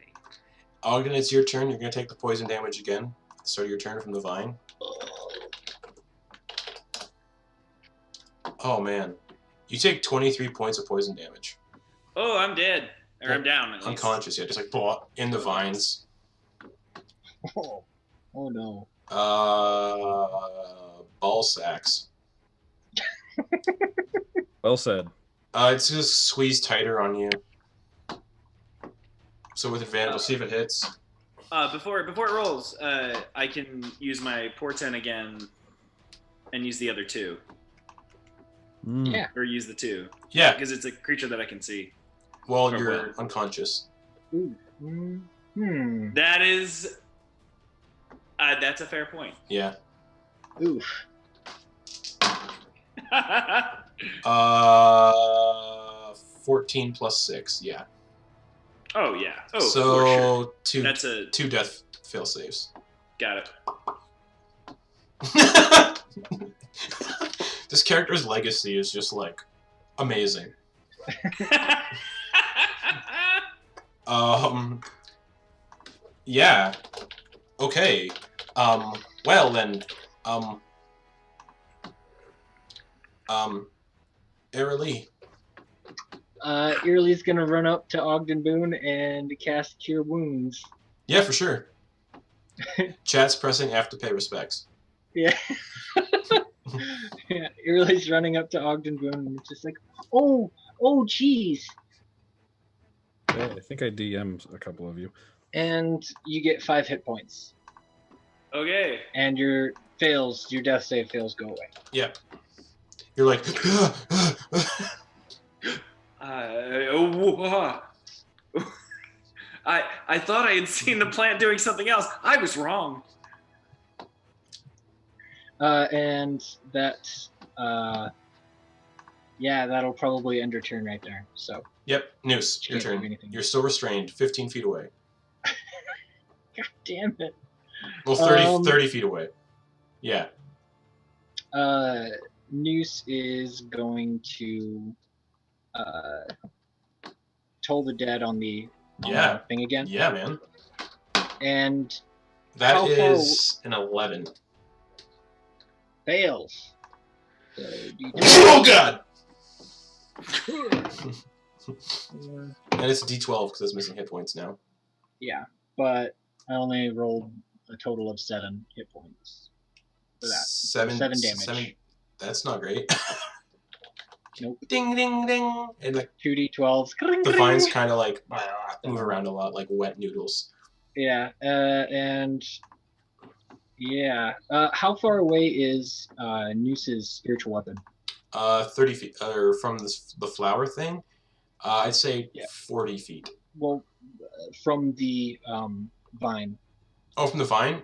Ogden, it's your turn. You're going to take the poison damage again. Start of your turn from the vine. Oh, man. You take 23 points of poison damage. Oh, I'm dead. Or I'm down, at least. Unconscious, yeah. Just like blah, in the vines. Oh no. Ball sacks. Well said. It's just squeeze tighter on you. So with advantage, we'll see if it hits. Before it rolls, I can use my portent again and use the other 2. Yeah. Or use the 2. Yeah. Because it's a creature that I can see. Well, Or you're where? unconscious. Ooh. That is... that's a fair point. Yeah. Oof. 14 plus 6, yeah. Oh, yeah. Oh, so for sure. 2 That's a... 2 death fail saves. Got it. This character's legacy is just like amazing. Yeah. Okay. Well then, Eralie. Eralie's gonna run up to Ogden Boon and cast Cure Wounds. Yeah, for sure. Chat's pressing F to pay respects. Yeah. Yeah, Eralie's running up to Ogden Boon and it's just like, oh, jeez. Yeah, I think I DM'd a couple of you. And you get 5 hit points. Okay. And your death save fails go away. Yeah. You're like, I thought I had seen the plant doing something else. I was wrong. And that, that'll probably end your turn right there. So. Yep, Noose, your Can't do turn. anything. You're still restrained, 15 feet away. God damn it. Well, 30 feet away. Yeah. Noose is going to toll the dead on the thing again. Yeah, man. And That is an 11. fails. Oh god! And it's a D12 because it's missing hit points now. Yeah, but I only rolled a total of 7 hit points for that. Seven damage. That's not great. Nope. Ding, ding, ding. And like 2d12s. the vines kind of like move around a lot, like wet noodles. Yeah, and yeah. How far away is Noose's spiritual weapon? 30 feet, or from the flower thing. I'd say 40 feet. Well, from the vine. Oh, from the vine?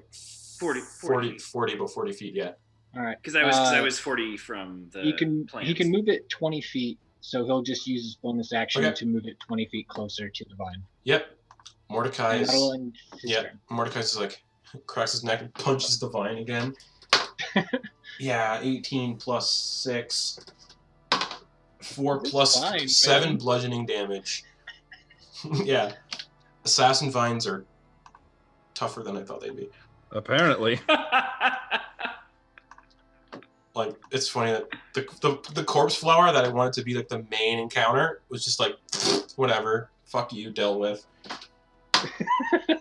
40, about 40 feet, yeah. All right. Because I was 40 from the He can plants. move it 20 feet, so he'll just use his bonus action to move it 20 feet closer to the vine. Yep. Mordecai's turn. Mordecai's like cracks his neck and punches the vine again. Yeah, 18 plus 6. 4 plus fine, 7 man. bludgeoning damage. Yeah. Assassin vines are tougher than I thought they'd be. Apparently. Like, it's funny that the corpse flower that I wanted to be like the main encounter was just like, whatever, fuck you, dealt with.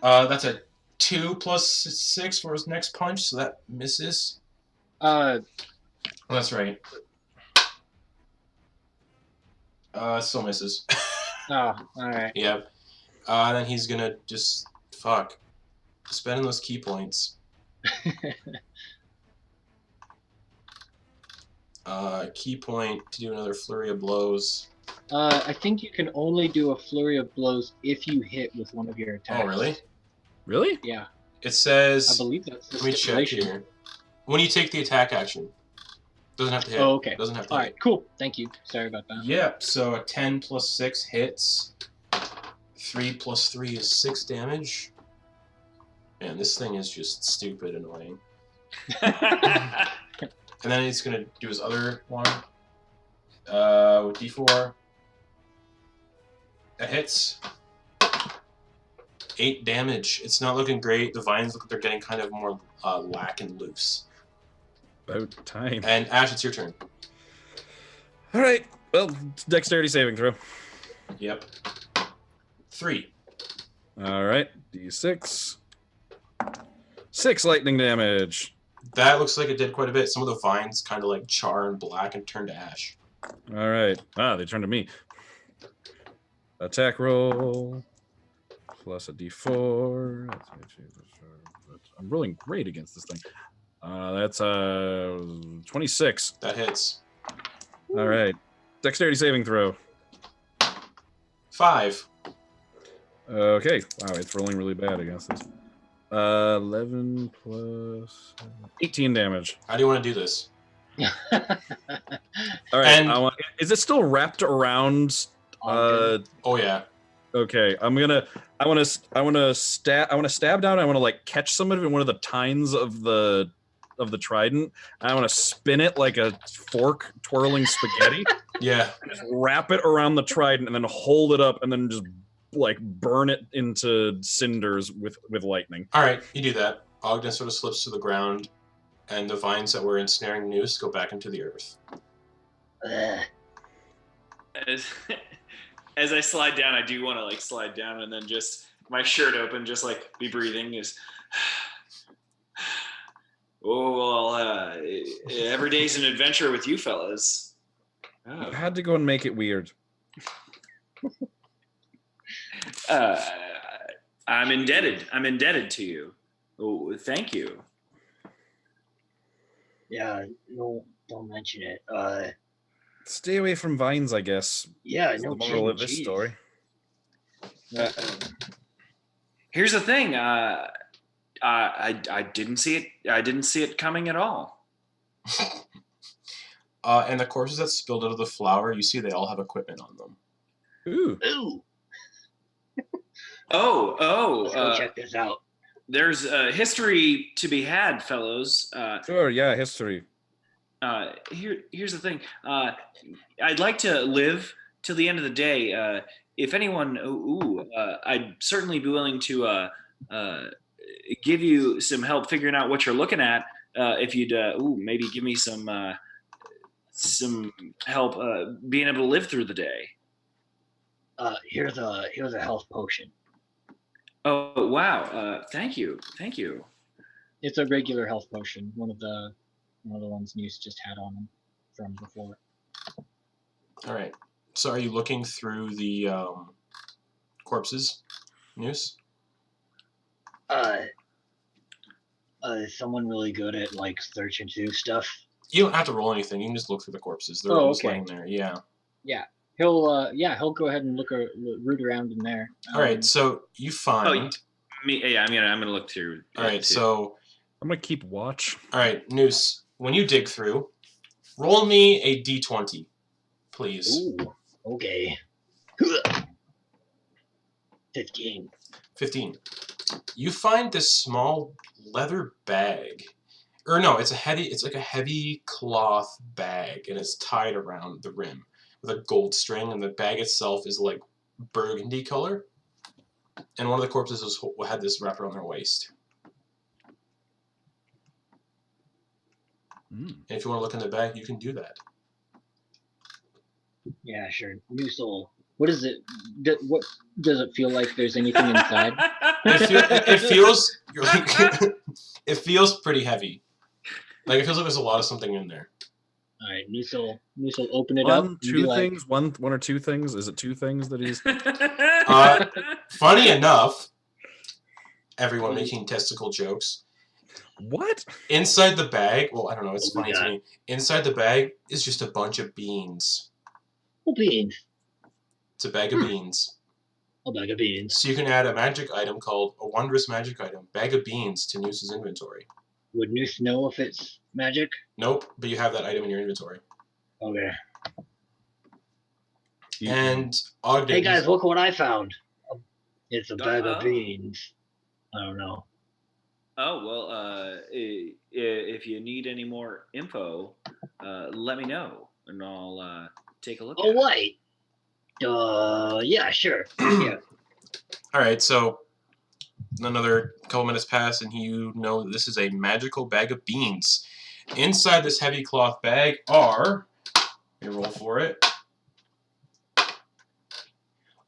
That's a 2 plus 6 for his next punch, so that misses. That's right. Still misses. Oh, alright. Yep. Then he's gonna just spending those key points. Key point to do another flurry of blows. I think you can only do a flurry of blows if you hit with one of your attacks. Oh, really? Really? Yeah. It says. I believe that's the Let me check stipulation. here. When you take the attack action, doesn't have to hit. Oh, okay. Doesn't have to All hit. right, cool. Thank you. Sorry about that. Yep. So a 10 plus 6 hits. 3 plus 3 is 6 damage. Man, this thing is just stupid annoying. And then he's gonna do his other one. With D4. That hits. 8 damage. It's not looking great. The vines look like they're getting kind of more lack and loose. About time. And Ash, it's your turn. All right. Well, dexterity saving throw. Yep. 3. All right. D6. 6 lightning damage. That looks like it did quite a bit. Some of the vines kind of like char and black and turn to ash. All right. They turned to me. Attack roll. Plus a D4. I'm rolling great against this thing. That's 26. That hits. All right. Dexterity saving throw. 5. Okay. Wow, it's rolling really bad against this. 11 plus 18 damage. How do you want to do this? All right. And- is it still wrapped around? Ogden. Oh yeah. Okay. I want to stab down. I want to like catch some of it in one of the tines of the trident. I want to spin it like a fork twirling spaghetti. Yeah. Just wrap it around the trident and then hold it up and then just like burn it into cinders with lightning. All right, you do that. Ogden sort of slips to the ground, and the vines that were ensnaring Noose go back into the earth. As I slide down, I do want to like slide down and then just my shirt open, just like be breathing. Just every day's an adventure with you fellas. I had to go and make it weird. I'm indebted to you. Oh, thank you. Yeah, no, don't mention it. Stay away from vines, I guess. Yeah, That's no the moral of kidding, this geez. story. Here's the thing. I didn't see it. I didn't see it coming at all. And the corpses that spilled out of the flower, you see they all have equipment on them. Ooh. Ooh, Oh. let's go check this out. There's a history to be had, fellows. Sure, yeah, history. Here's the thing. I'd like to live till the end of the day. If anyone, I'd certainly be willing to give you some help figuring out what you're looking at. If you'd maybe give me some some help being able to live through the day. Here's a health potion. Oh wow! Thank you. It's a regular health potion, one of the ones Muse just had on him from before. All right. So are you looking through the corpses, Muse? Is someone really good at like searching through stuff? You don't have to roll anything. You can just look through the corpses. They're all just laying there. Yeah. Yeah. He'll go ahead and root around in there. All right. So you find. I'm gonna look through. All right. So I'm gonna keep watch. All right, Noose. When you dig through, roll me a d20, please. Ooh. Okay. 15. 15. You find this small leather bag. Or no, it's like a heavy cloth bag, and it's tied around the rim with a gold string, and the bag itself is like burgundy color. And one of the corpses had this wrapped around their waist. And if you want to look in the bag, you can do that. Yeah, sure. New soul. What is it? What does it feel like? There's anything inside? It feels it feels pretty heavy. Like it feels like there's a lot of something in there. All right, New soul, open it up. One or two things. Is it two things that he's? Funny enough, everyone making testicle jokes. What? Inside the bag, well, I don't know, it's funny to me. Inside the bag is just a bunch of beans. Oh, beans. It's a bag of beans. A bag of beans. So you can add a magic item called a wondrous magic item, bag of beans, to Noose's inventory. Would Noose know if it's magic? Nope, but you have that item in your inventory. Okay. And Ogden. Hey guys, look what I found. It's a bag of beans. I don't know. Oh, well, if you need any more info, let me know, and I'll take a look at it. Oh, wait. Yeah, sure. Yeah. All right, so another couple minutes pass, and you know that this is a magical bag of beans. Inside this heavy cloth bag are, let me roll for it,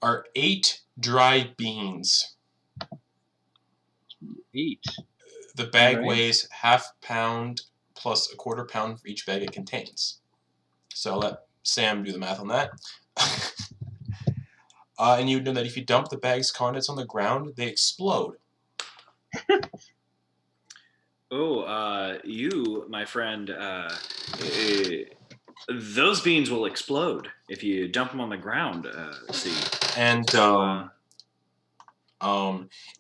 are 8 dry beans. 8. The bag weighs ½ pound plus a quarter pound for each bag it contains. So I'll let Sam do the math on that. And you know that if you dump the bag's contents on the ground, they explode. You, my friend, those beans will explode if you dump them on the ground. See. And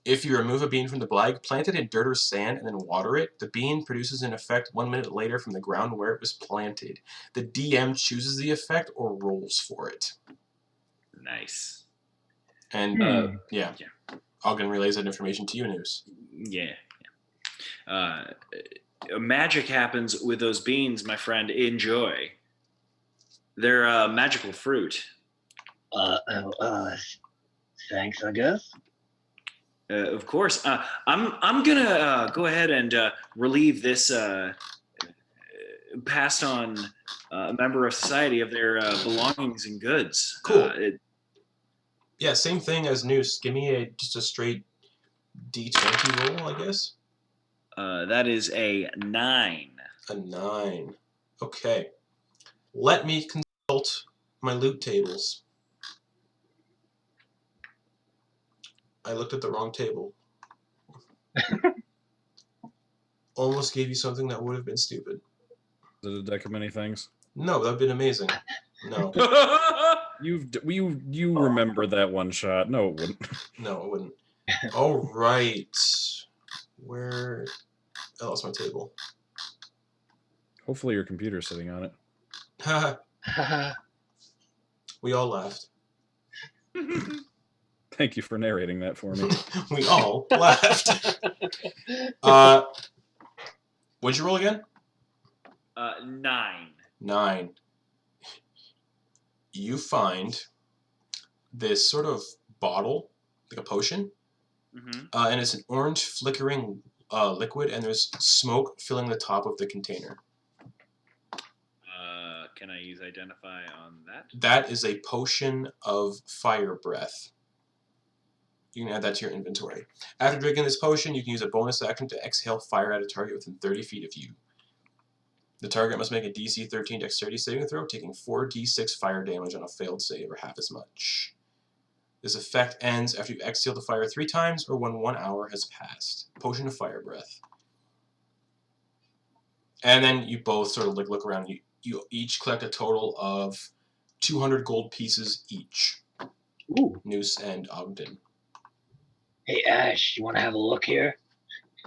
if you remove a bean from the bag, plant it in dirt or sand, and then water it, the bean produces an effect 1 minute later from the ground where it was planted. The DM chooses the effect or rolls for it. Nice. And Ogden relays that information to you, Noose. Yeah. Magic happens with those beans, my friend. Enjoy. They're magical fruit. Thanks, I guess. Of course. I'm gonna go ahead and relieve this passed on member of society of their belongings and goods. Cool. Yeah, same thing as Noose. Give me just a straight D20 roll, I guess. That is a 9. A 9. Okay. Let me consult my loot tables. I looked at the wrong table. Almost gave you something that would have been stupid. Is it a deck of many things? No, that would have been amazing. No. You remember that one shot? No, it wouldn't. No, it wouldn't. All right. Where? I lost my table. Hopefully your computer's sitting on it. Haha. We all laughed. Thank you for narrating that for me. We all laughed. What'd you roll again? 9. 9. You find this sort of bottle, like a potion, and it's an orange flickering liquid, and there's smoke filling the top of the container. Can I use identify on that? That is a potion of fire breath. You can add that to your inventory. After drinking this potion, you can use a bonus action to exhale fire at a target within 30 feet of you. The target must make a DC 13 dexterity saving throw, taking 4d6 fire damage on a failed save, or half as much. This effect ends after you exhale the fire 3 times, or when 1 hour has passed. Potion of fire breath. And then you both sort of like look around. You each collect a total of 200 gold pieces each. Ooh. Noose and Ogden. Hey, Ash, you want to have a look here?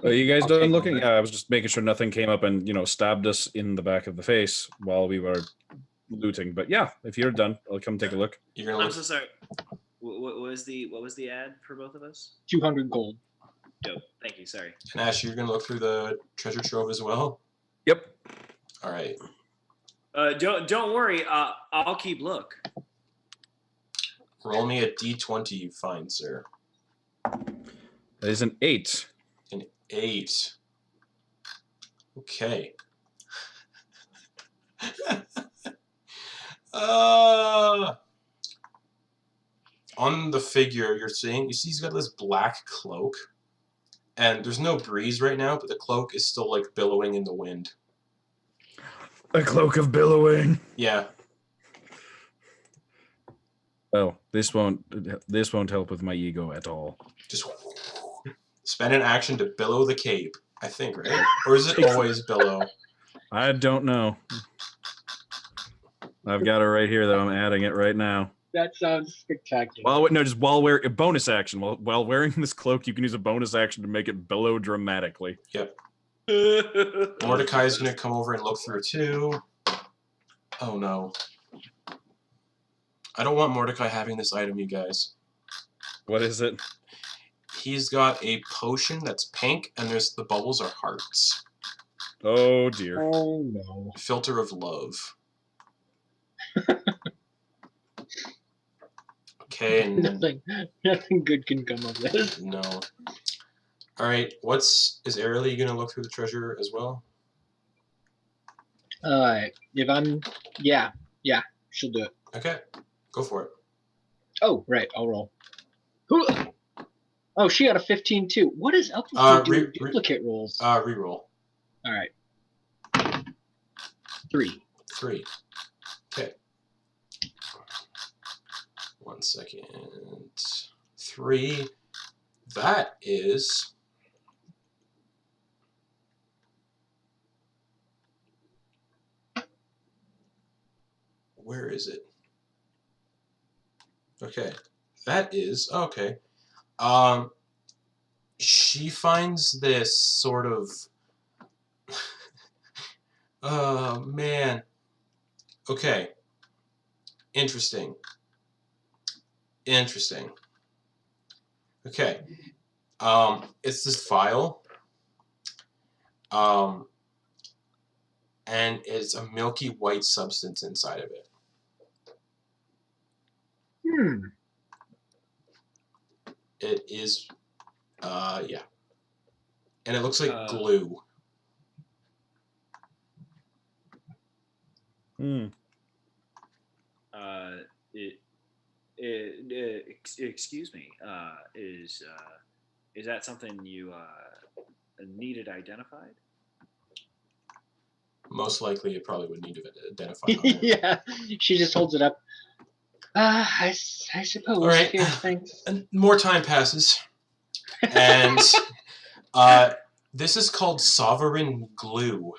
Are you guys I'll done take looking? over. Yeah, I was just making sure nothing came up and stabbed us in the back of the face while we were looting. But yeah, if you're done, I'll come take a look. You're gonna I'm look. so sorry. What was the ad for both of us? 200 gold. Dope. Thank you. Sorry. And Ash, you're gonna look through the treasure trove as well. Yep. All right. Don't worry. I'll keep look. Roll me a d20, you find, sir. That is an 8. An 8. Okay. On the figure, you see he's got this black cloak, and there's no breeze right now, but the cloak is still like billowing in the wind. A cloak of billowing. Yeah. Oh, this won't help with my ego at all. Just spend an action to billow the cape, I think, right? Or is it always billow? I don't know. I've got it right here, though. I'm adding it right now. That sounds spectacular. While wearing a bonus action. While wearing this cloak, you can use a bonus action to make it billow dramatically. Yep. Mordecai's going to come over and look through too. Oh no. I don't want Mordecai having this item, you guys. What is it? He's got a potion that's pink, and the bubbles are hearts. Oh dear. Oh no. Filter of love. Okay, and Nothing good can come of this. no. All right, is Eralie gonna look through the treasure as well? If I'm, yeah, she'll do it. Okay, go for it. Oh, right, I'll roll. Oh, she got a 15 too. What is up with you doing duplicate rolls? Reroll. All right. 3. 3. Okay. 1 second. 3. That is... Where is it? Okay. That is... Okay. She finds this sort of... Oh, man. Okay. Interesting. Okay. It's this vial. And it's a milky white substance inside of it. It is, yeah. And it looks like glue. Excuse me. Is that something you needed identified? Most likely, it probably would need to identify. Yeah, she just holds it up. I suppose. All right. Here, thanks. And more time passes, and this is called sovereign glue.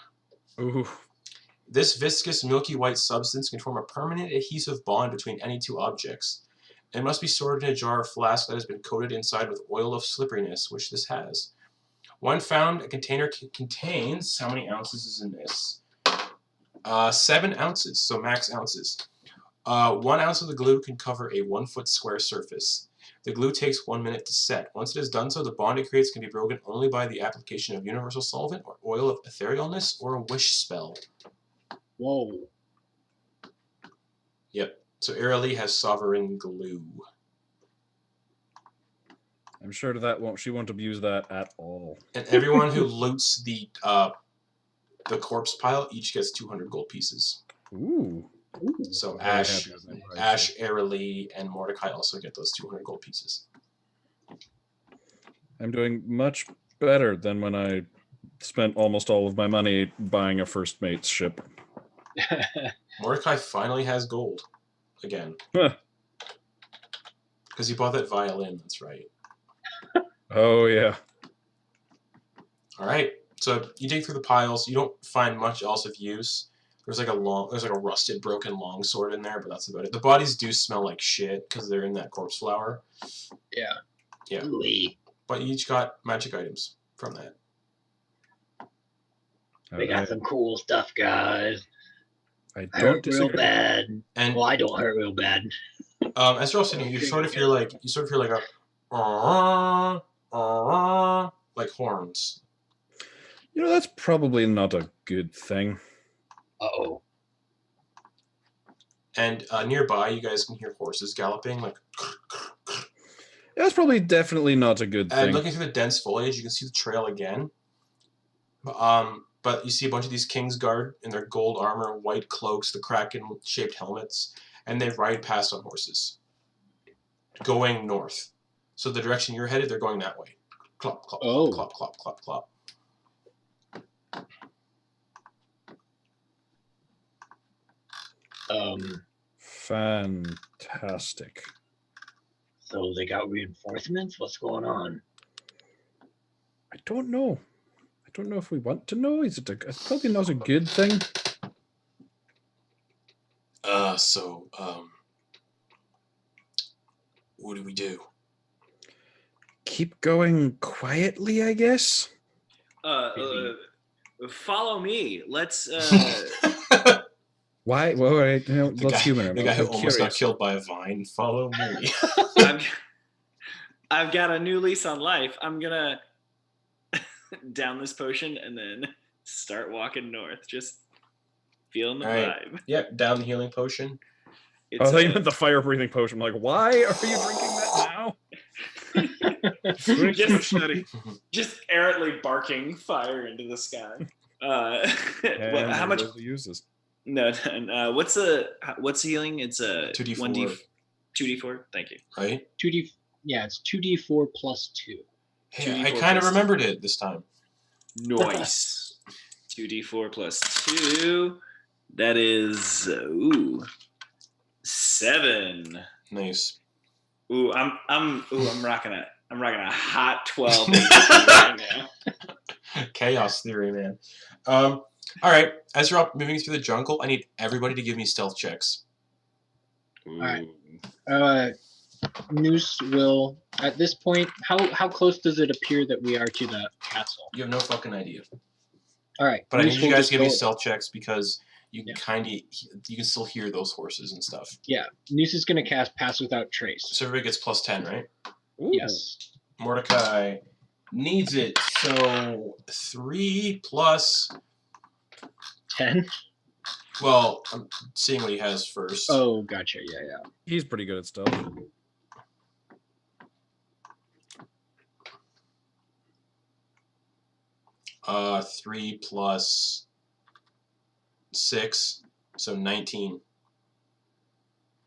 Ooh. This viscous, milky white substance can form a permanent adhesive bond between any two objects. It must be stored in a jar or flask that has been coated inside with oil of slipperiness, which this has. When found, a container contains, how many ounces is in this? 7 ounces, so max ounces. 1 ounce of the glue can cover a 1 foot square surface. The glue takes 1 minute to set. Once it has done so, the bond it creates can be broken only by the application of universal solvent or oil of etherealness or a wish spell. Whoa. Yep. So Eralie has sovereign glue. I'm sure she won't abuse that at all. And everyone who loots the corpse pile each gets 200 gold pieces. Ooh. So Very Ash, happy with my price. Eralie, and Mordecai also get those 200 gold pieces. I'm doing much better than when I spent almost all of my money buying a first mate's ship. Mordecai finally has gold again. Huh. Because he bought that violin, that's right. Oh, yeah. Alright, so you dig through the piles, you don't find much else of use. There's like a rusted, broken longsword in there, but that's about it. The bodies do smell like shit, because they're in that corpse flour. Yeah. Yeah. Ooh-wee. But you each got magic items from that. We got some cool stuff, guys. I Hurt don't real disagree. bad. And Well, I don't hurt real bad. as you're all sitting here, you sort of hear like a like horns. You know, that's probably not a good thing. Uh-oh. And nearby, you guys can hear horses galloping, like. That's probably definitely not a good And thing. looking through the dense foliage, you can see the trail again. But you see a bunch of these Kingsguard in their gold armor, white cloaks, the Kraken-shaped helmets, and they ride past on horses, going north. So the direction you're headed, they're going that way. Clop, clop, Oh. clop, clop, clop, clop. Fantastic. So they got reinforcements? What's going on? I don't know. I don't know if we want to know. It's probably not a good thing. What do we do? Keep going quietly, I guess. Follow me. Let's. Why? Well, right, you know, let's humor him. The guy who I'm almost got curious. killed by a vine. Follow me. I've got a new lease on life. I'm gonna down this potion and then start walking north. Just feeling the vibe. Yep, down the healing potion. I thought you meant the fire breathing potion. I'm like, why are you drinking that now? just errantly barking fire into the sky. How much uses? No. What's the healing? It's a 2d4. 2d4. Thank you. Right. 2d. Yeah, it's 2d4 plus 2. Hey, I kind of remembered it this time. Nice. 2d4 plus 2. That is 7. Nice. I'm rocking a hot 12 right now. Chaos theory, man. All right. As you're all moving through the jungle, I need everybody to give me stealth checks. All right. Muse will, at this point, how close does it appear that we are to the castle? You have no fucking idea. All right. But Muse I need you will guys to just give me go- stealth checks because you can you can still hear those horses and stuff. Yeah. Muse is going to cast Pass Without Trace. So everybody gets plus 10, right? Ooh. Yes. Mordecai needs it. So 3 plus. 10? Well, I'm seeing what he has first. Oh, gotcha. Yeah. He's pretty good at stuff. 3 plus 6, so 19.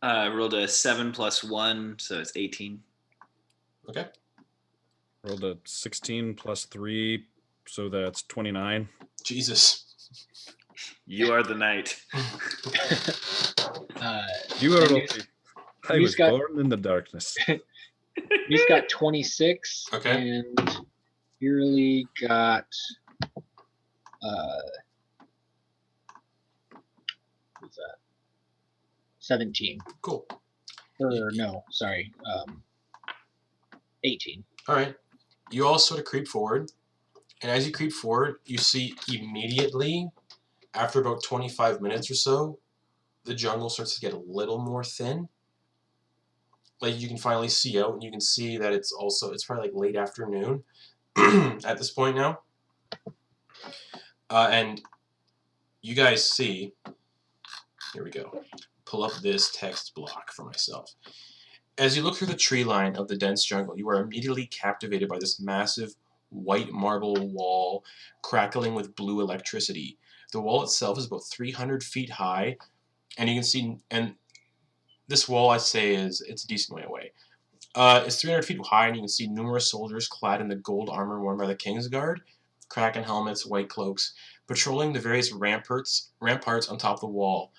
I rolled a 7 plus 1, so it's 18. Okay. Rolled a 16 plus 3, so that's 29. Jesus. You are the knight. You are and lucky. I Muse was got- born in the darkness. Muse got 26. Okay. And Eralie got what's that? 17. Cool. Or no, sorry. 18. All right. You all sort of creep forward. And as you creep forward, you see immediately, after about 25 minutes or so, the jungle starts to get a little more thin. Like, you can finally see out, and you can see that it's probably like late afternoon at this point now. And you guys see, here we go, pull up this text block for myself. As you look through the tree line of the dense jungle, you are immediately captivated by this massive white marble wall crackling with blue electricity. The wall itself is about 300 feet high, and you can see, and this wall, I say, it's a decent way away. It's 300 feet high, and you can see numerous soldiers clad in the gold armor worn by the Kingsguard, kraken helmets, white cloaks, patrolling the various ramparts on top of the wall,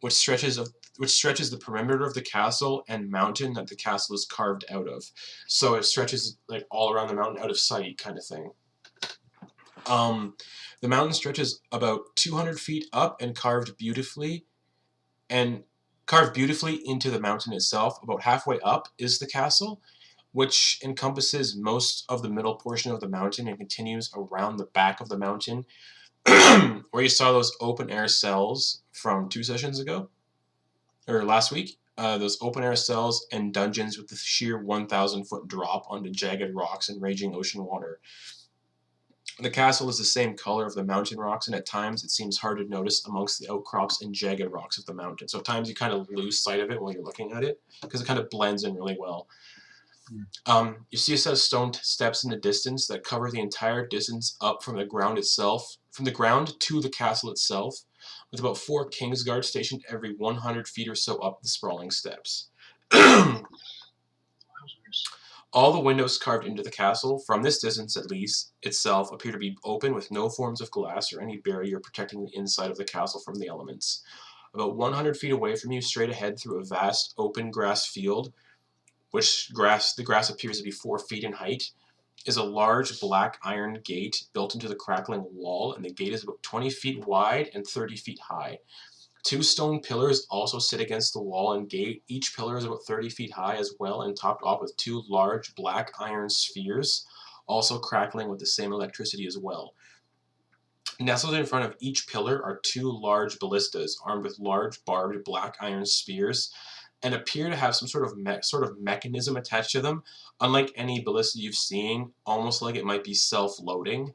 which stretches the perimeter of the castle and mountain that the castle is carved out of. So it stretches like all around the mountain out of sight, kind of thing. The mountain stretches about 200 feet up and carved beautifully into the mountain itself. About halfway up is the castle, which encompasses most of the middle portion of the mountain and continues around the back of the mountain, where you saw those open-air cells from 2 sessions ago, or last week. Those open-air cells and dungeons with the sheer 1,000-foot drop onto jagged rocks and raging ocean water. The castle is the same color of the mountain rocks, and at times it seems hard to notice amongst the outcrops and jagged rocks of the mountain. So at times you kind of lose sight of it while you're looking at it, because it kind of blends in really well. You see a set of stone steps in the distance that cover the entire distance up from the ground to the castle itself, with about 4 Kingsguard stationed every 100 feet or so up the sprawling steps. All the windows carved into the castle, from this distance at least, itself appear to be open with no forms of glass or any barrier protecting the inside of the castle from the elements. About 100 feet away from you, straight ahead through a vast open grass field, the grass appears to be 4 feet in height, is a large black iron gate built into the crackling wall, and the gate is about 20 feet wide and 30 feet high. 2 stone pillars also sit against the wall and gate. Each pillar is about 30 feet high as well, and topped off with 2 large black iron spheres, also crackling with the same electricity as well. Nestled in front of each pillar are 2 large ballistas, armed with large barbed black iron spears, and appear to have some sort of mechanism attached to them, unlike any ballista you've seen, almost like it might be self-loading.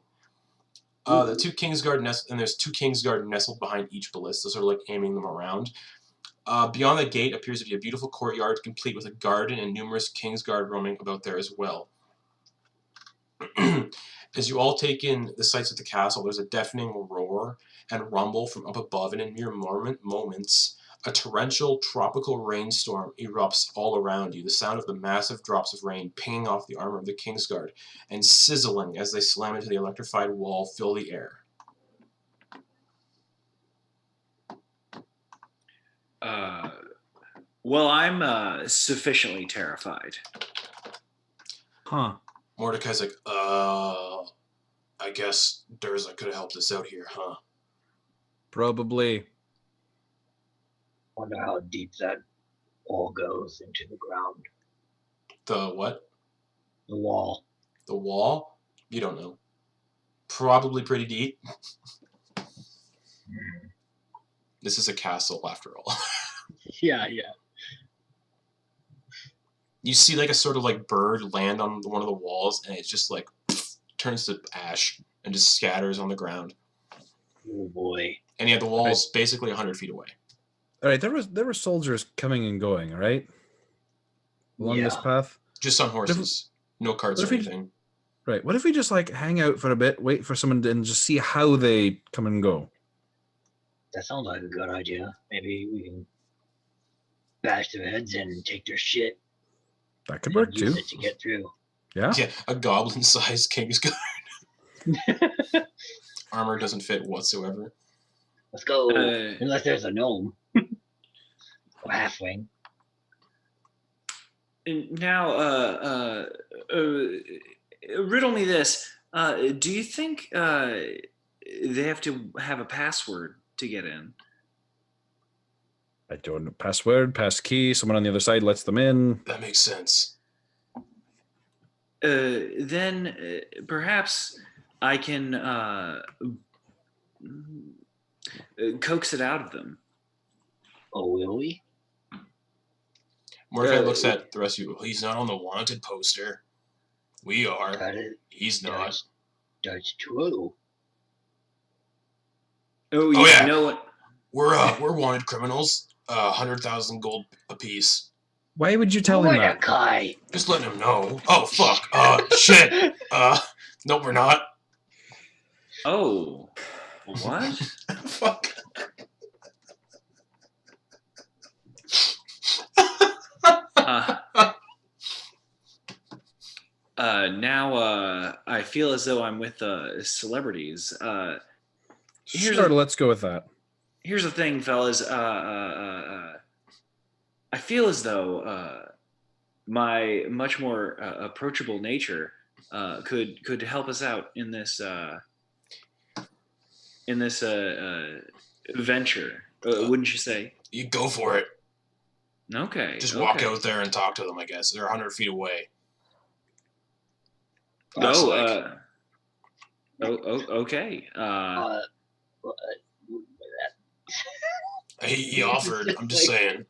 There's 2 Kingsguard nestled behind each ballista, sort of like aiming them around. Beyond the gate appears to be a beautiful courtyard, complete with a garden and numerous Kingsguard roaming about there as well. As you all take in the sights of the castle, there's a deafening roar and rumble from up above, and in mere moments, a torrential tropical rainstorm erupts all around you, the sound of the massive drops of rain pinging off the armor of the Kingsguard and sizzling as they slam into the electrified wall fill the air. Well, I'm sufficiently terrified. Huh. Mordecai's like, I guess Durza could have helped us out here, huh? Probably. Wonder how deep that wall goes into the ground. The what? The wall. The wall? You don't know. Probably pretty deep. This is a castle, after all. Yeah. You see like a sort of like bird land on one of the walls, and it just like turns to ash and just scatters on the ground. Oh boy. And yeah, the wall's basically 100 feet away. All right, there were soldiers coming and going, right? Along this path? Just on horses. No carts or anything. Right. What if we just like hang out for a bit, wait for someone to, and just see how they come and go? That sounds like a good idea. Maybe we can bash their heads in and take their shit. That could work too. Use it to get through. Yeah. Yeah, a goblin-sized Kingsguard. Armor doesn't fit whatsoever. Let's go. Unless there's a gnome. Or halfling. Now, riddle me this. Do you think they have to have a password to get in? I don't know. Password, pass key, someone on the other side lets them in. That makes sense. Then perhaps I can coax it out of them. Oh, will we? Mordecai looks at the rest of you. Well, he's not on the wanted poster. We are. He's not. That's true. Oh yeah. You know what? We're wanted criminals. 100,000 gold apiece. Why would you tell him that? Mordecai. Just letting him know. Oh fuck. Shit. No, we're not. Oh. What? Fuck. Now I feel as though I'm with celebrities. Sure, let's go with that. Here's the thing, fellas. I feel as though my much more approachable nature could help us out in this venture. Wouldn't you say? You go for it. Okay. Just walk out there and talk to them, I guess. They're 100 feet away. Okay. He offered. I'm just saying.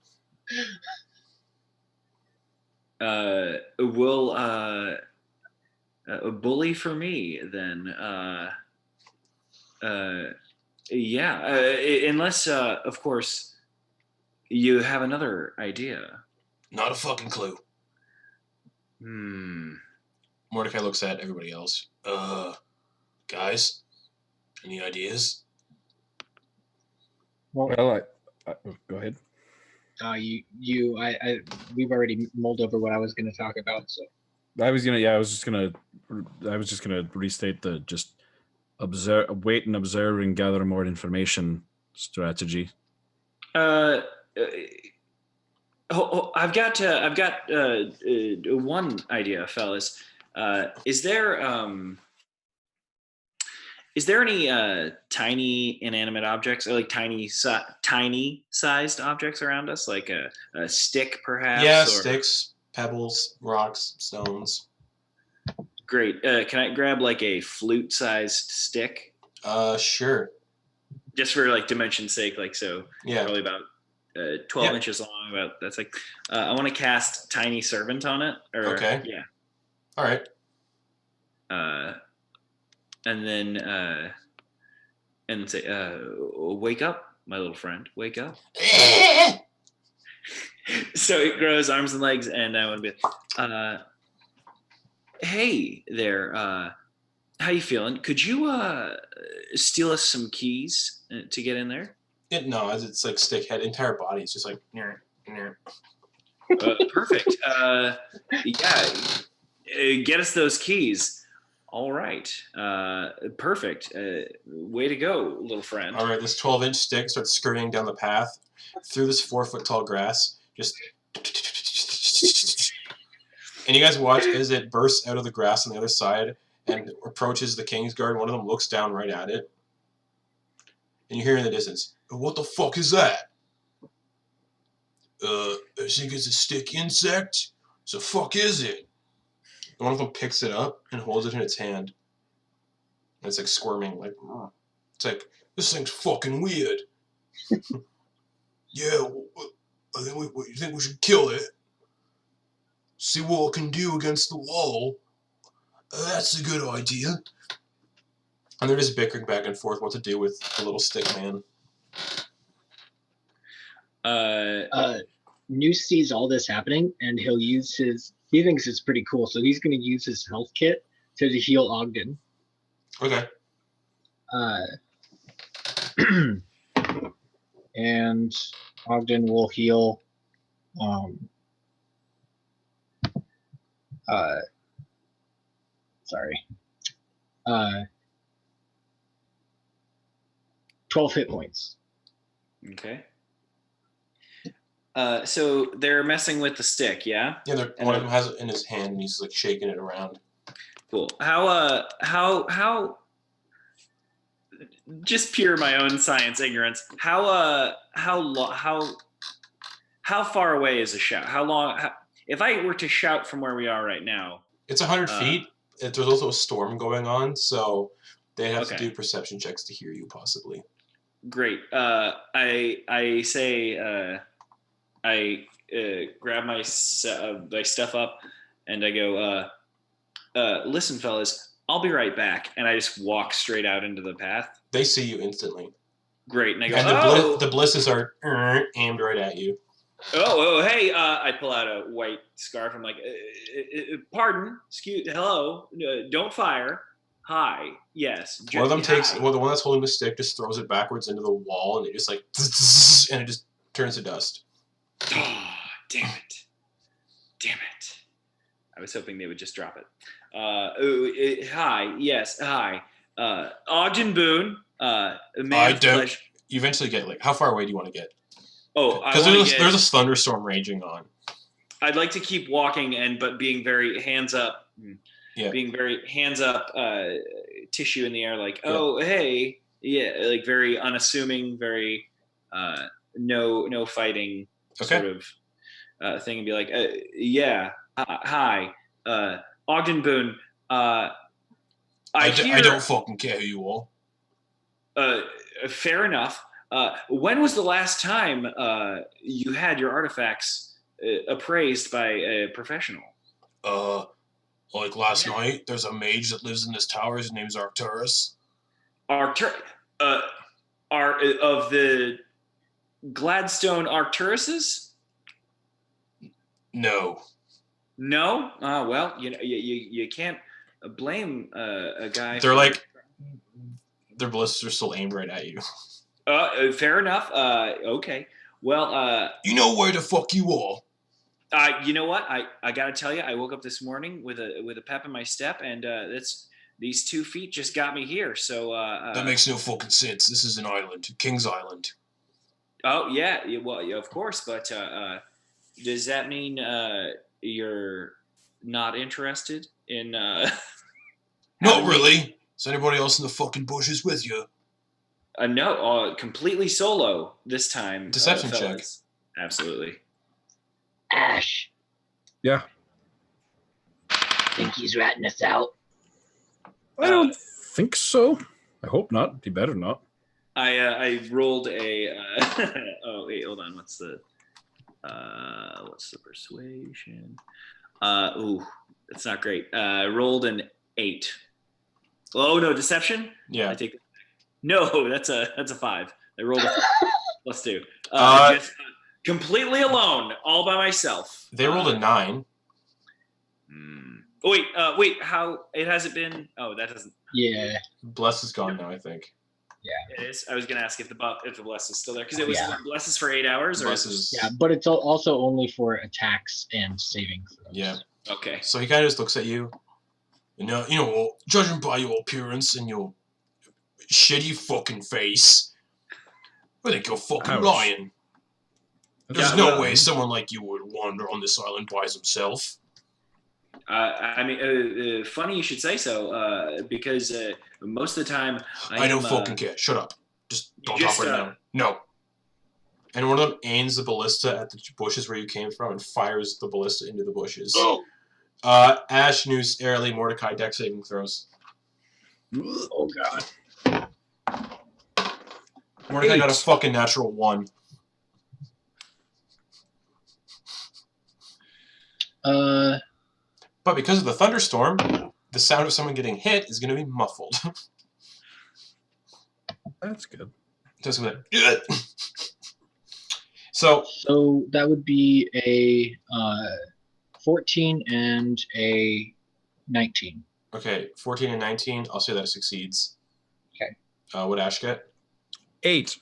Will a bully for me then? Yeah. Unless, of course, you have another idea. Not a fucking clue. Mordecai looks at everybody else. Guys, any ideas? Well, go ahead. We've already mulled over what I was going to talk about. So I was just gonna restate the just wait and observe and gather more information strategy. I've got one idea, fellas. Is there any tiny inanimate objects, or like tiny sized objects around us, like a stick, perhaps? Yeah, sticks, pebbles, rocks, stones. Great. Can I grab like a flute-sized stick? Sure. Just for like dimension's sake, like so. Yeah. Probably about 12 inches long. About that's like. I want to cast Tiny Servant on it. Okay. Yeah. All right. And then and say, "Wake up, my little friend. Wake up." So it grows arms and legs, and I want to be, "Hey there, how you feeling? Could you steal us some keys to get in there?" No, it's like stick head, entire body. It's just like. Perfect. Yeah, get us those keys. All right. Perfect. Way to go, little friend. All right, this 12-inch stick starts scurrying down the path through this 4-foot-tall grass. Just. And you guys watch as it bursts out of the grass on the other side and approaches the Kingsguard. One of them looks down right at it. And you hear in the distance, "What the fuck is that?" I think it's a stick insect. So fuck is it? And one of them picks it up and holds it in its hand. And it's like squirming, like it's like, "This thing's fucking weird." Yeah, you think we should kill it? See what it can do against the wall? That's a good idea. And they're just bickering back and forth what to do with the little stick man. Muse sees all this happening, and he'll use he thinks it's pretty cool, so he's going to use his health kit to heal Ogden. Okay. And Ogden will heal 12 hit points. Okay. So they're messing with the stick, yeah? Yeah, one of them has it in his hand and he's like shaking it around. Cool. How just pure my own science ignorance. How far away is a shout? How long if I were to shout from where we are right now? It's 100 feet. There's also a storm going on, so they have to do perception checks to hear you possibly. Great. I say I grab my stuff up and I go, listen, fellas, I'll be right back. And I just walk straight out into the path. They see you instantly. Great. And I go, and the blisses are aimed right at you. Oh, hey, I pull out a white scarf. I'm like, pardon, hello, don't fire. Hi. Yes. One of them takes. Hi. Well, the one that's holding the stick just throws it backwards into the wall, and it just like, and it just turns to dust. Oh, damn it. Damn it. I was hoping they would just drop it. Hi. Yes. Hi. Ogden Boon. A man of pleasure. You eventually get like, how far away do you want to get? Oh, because there's a thunderstorm raging on. I'd like to keep walking but being very hands up. Yeah. Being very hands up, tissue in the air, like, oh, hey, yeah, like very unassuming, very no fighting sort of thing, and be like, yeah, hi, Ogden Boon. I don't fucking care who you are. Fair enough. When was the last time you had your artifacts appraised by a professional? Like last night, there's a mage that lives in this tower. His name's Arcturus. Of the Gladstone Arcturuses? No. No? Well, you can't blame a guy. They're like, their ballistas are still aimed right at you. Fair enough. Okay. Well, you know where the fuck you are. You know what? I gotta tell you, I woke up this morning with a pep in my step, and these 2 feet just got me here. So that makes no fucking sense. This is an island, King's Island. Oh yeah, well, yeah, of course. But does that mean you're not interested in? Not really. Is anybody else in the fucking bushes with you? No, completely solo this time. Deception check. Fellas. Absolutely. Ash. Yeah. Think he's ratting us out? I don't think so. I hope not. He better not. I rolled a. Oh wait, hold on. What's the persuasion? Ooh, that's not great. I rolled an 8. Oh no, deception. Yeah. I take. No, that's a 5. I rolled a +2. Just completely alone, all by myself. They rolled a 9. Oh, wait. How it hasn't been? Oh, that doesn't. Yeah. Bless is gone now, I think. Yeah, it is. I was gonna ask if the bless is still there because it was bless is for 8 hours, or yeah, but it's also only for attacks and saving throws. Yeah. Okay. So he kind of just looks at you. You know, judging by your appearance and your shitty fucking face, I think you're fucking lying. There's no way someone like you would wander on this island by himself. I mean, funny you should say so, because most of the time I don't fucking care. Shut up. Just don't talk right now. No. And one of them aims the ballista at the bushes where you came from and fires the ballista into the bushes. Oh. Ash, Noose, Eralie, Mordecai, deck saving throws. Oh god. Mordecai got a fucking natural 1. But because of the thunderstorm, the sound of someone getting hit is going to be muffled. That's good. Just with it. So that would be a 14 and a 19. Okay, 14 and 19. I'll say that it succeeds. Okay. What Ash get? 8.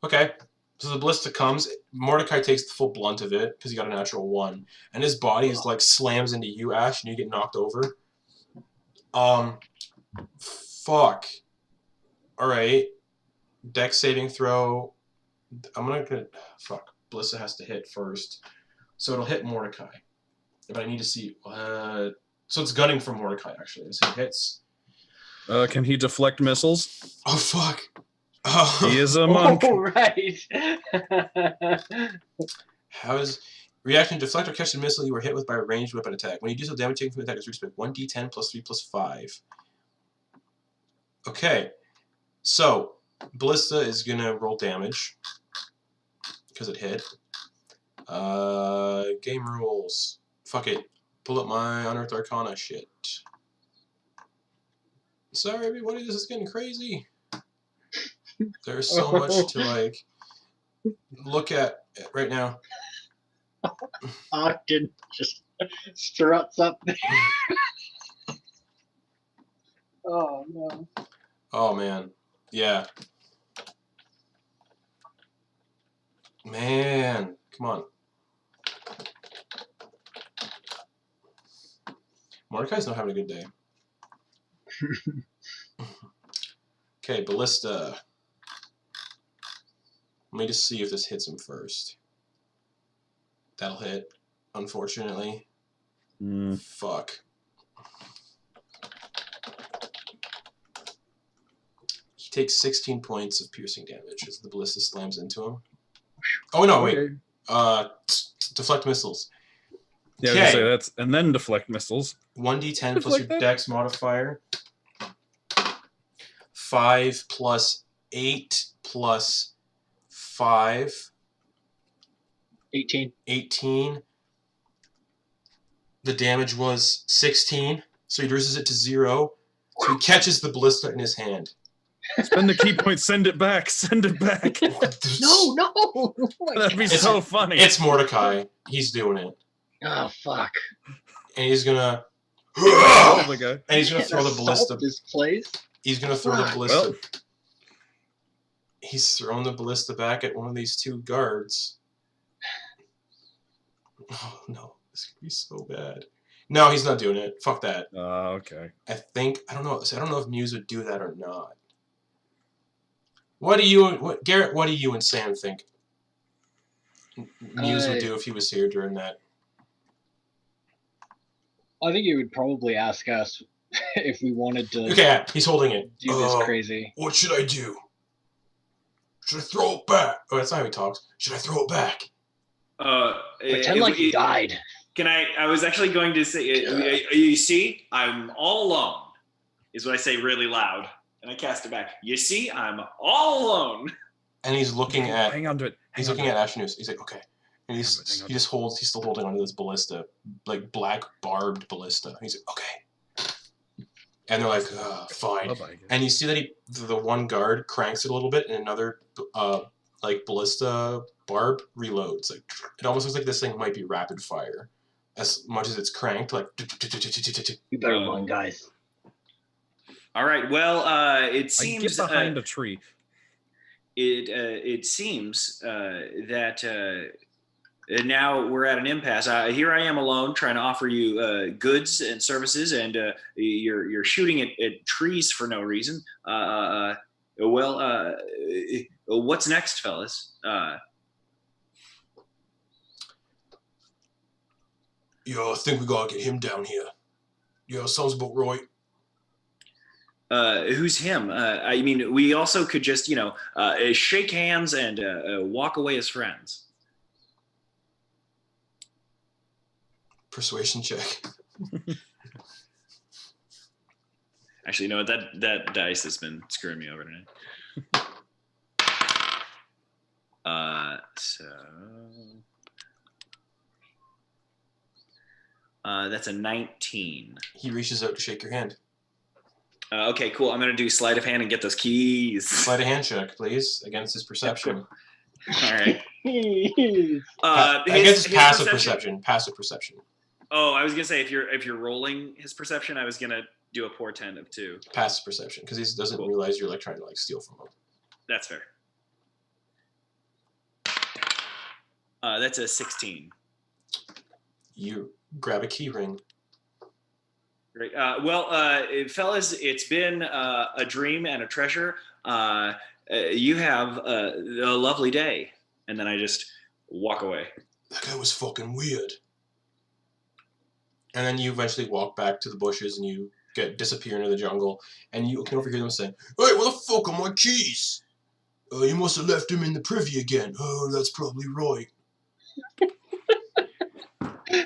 Okay. So the ballista comes. Mordecai takes the full blunt of it because he got a natural 1, and his body is like slams into you, Ash, and you get knocked over. Fuck. All right. Dex saving throw. I'm gonna get. Fuck. Ballista has to hit first, so it'll hit Mordecai. But I need to see. So it's gunning for Mordecai actually. So it hits. Can he deflect missiles? Oh fuck. He is a monk. Oh, right. How is reaction to deflect or catch a missile you were hit with by a ranged weapon attack? When you do so, damage taken from the attack is reached by 1d10 plus 3 plus 5. Okay, so ballista is gonna roll damage because it hit. Game rules. Fuck it. Pull up my Unearthed Arcana shit. Sorry, everybody. This is getting crazy. There's so much to like look at right now. Ogden just struts up there. Oh no. Oh man. Yeah. Man, come on. Mordecai's not having a good day. Okay, Ballista. Let me just see if this hits him first. That'll hit, unfortunately. Fuck. He takes 16 points of piercing damage as the Ballista slams into him. Oh no, wait. Okay. Deflect missiles. Yeah, I was gonna say that's and then deflect missiles. 1d10 plus your dex modifier. 5 plus 8 plus 5. 18. 18. The damage was 16, so he reduces it to 0. So he catches the ballista in his hand. Spend the key point, send it back, send it back. No! Oh That'd be so funny. It's Mordecai. He's doing it. Oh, fuck. And he's gonna... Oh my god. And he's gonna throw the ballista. This place? He's gonna throw the ballista. Well. He's throwing the ballista back at one of these two guards. Oh no, this could be so bad. No, he's not doing it. Fuck that. Okay. I don't know if Muse would do that or not. Garrett, what do you and Sam think Muse would do if he was here during that? I think he would probably ask us if we wanted to Okay, he's holding it. do this crazy. What should I do? Should I throw it back? Oh, that's not how he talks. Should I throw it back? Pretend like he died. Can I was actually going to say, you see, I'm all alone, is what I say really loud. And I cast it back. You see, I'm all alone. And he's looking at... Hang on to it. He's looking at Ashnus. He's like, okay. And he's still holding onto this ballista. Like, black barbed ballista. He's like, okay. And they're like, fine. And you see that the one guard cranks it a little bit, and another, like, ballista barb reloads. Like, it almost looks like this thing might be rapid fire. As much as it's cranked, like... You better run, guys. All right. Well, it seems I get behind a tree. It seems that now we're at an impasse. Here I am alone, trying to offer you goods and services, and you're shooting at trees for no reason. What's next, fellas? Yo, I think we gotta get him down here. Yo, sounds about right. Who's him? I mean, we also could just, shake hands and walk away as friends. Persuasion check. Actually, you know what? That dice has been screwing me over tonight. That's a 19. He reaches out to shake your hand. Okay, cool. I'm going to do sleight of hand and get those keys. Sleight of hand check, please, against his perception. All right. I guess it's passive perception. Passive perception. Oh, I was going to say, if you're rolling his perception, I was going to do a portent of 2. Passive perception, because he doesn't realize you're like trying to like steal from him. That's fair. That's a 16. You grab a key ring. Great. Fellas, it's been a dream and a treasure. You have a lovely day. And then I just walk away. That guy was fucking weird. And then you eventually walk back to the bushes and you disappear into the jungle. And you can overhear them saying, "Hey, where the fuck are my keys? You must have left them in the privy again." "Oh, that's probably right." I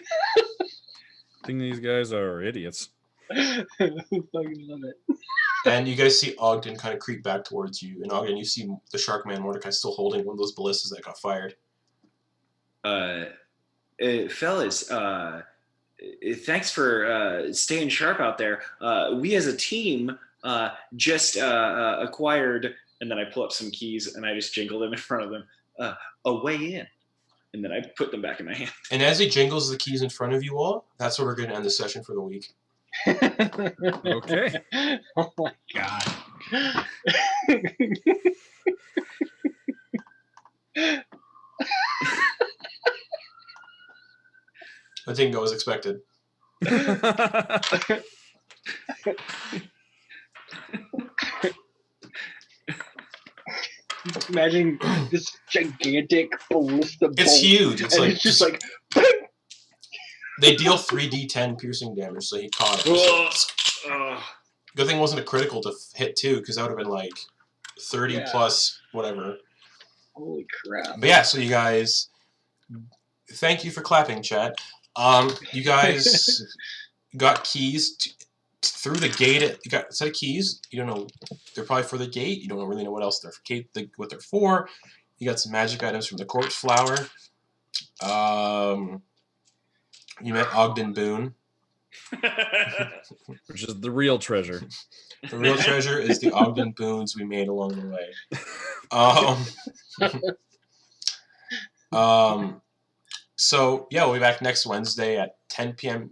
think these guys are idiots. I fucking love it. And you guys see Ogden kind of creep back towards you. And Ogden, you see the shark man Mordecai still holding one of those ballistas that got fired. Fellas, thanks for staying sharp out there. We as a team just acquired, and then I pull up some keys and I just jingle them in front of them, a way in. And then I put them back in my hand. And as he jingles the keys in front of you all, that's where we're going to end the session for the week. Okay. Oh my god. That didn't go as expected. Imagine this gigantic ballista bolt. It's huge. It's and like it's just like they deal 3d10 piercing damage, so he caught it. Good thing it wasn't a critical to hit too, because that would have been like 30 plus whatever. Holy crap. But yeah, so you guys, thank you for clapping, chat. You guys got keys through the gate. You got a set of keys. You don't know, they're probably for the gate. You don't really know what else they're what they're for. You got some magic items from the corpse flower. You met Ogden Boon. Which is the real treasure. The real treasure is the Ogden Boons we made along the way. So yeah, we'll be back next Wednesday at 10 p.m.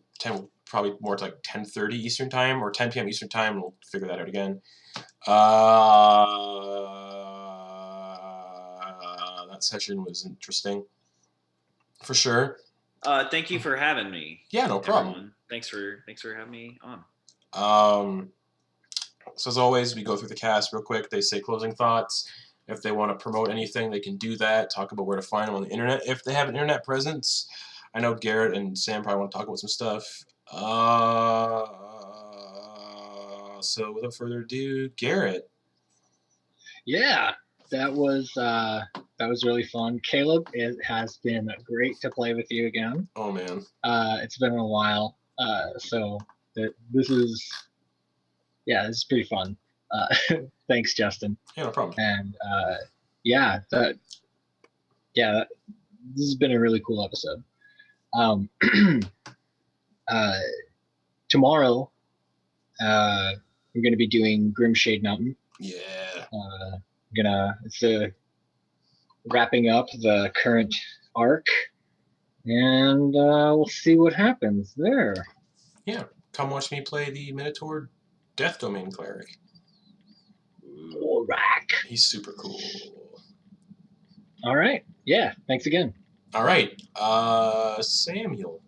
Probably more to like 10:30 Eastern time or 10 p.m. Eastern time. We'll figure that out again. That session was interesting, for sure. Thank you for having me. Yeah, no problem. Everyone. Thanks for having me on. So as always, we go through the cast real quick. They say closing thoughts. If they want to promote anything, they can do that. Talk about where to find them on the internet. If they have an internet presence, I know Garrett and Sam probably want to talk about some stuff. So without further ado, Garrett. Yeah, that was really fun. Caleb, it has been great to play with you again. Oh man. It's been a while. So this is pretty fun. Thanks, Justin. Yeah, no problem. And this has been a really cool episode. Tomorrow, we're going to be doing Grimshade Mountain. Yeah. It's wrapping up the current arc, and we'll see what happens there. Yeah, come watch me play the Minotaur Death Domain Cleric. Alright. He's super cool. All right. Yeah, thanks again. All right. Samuel.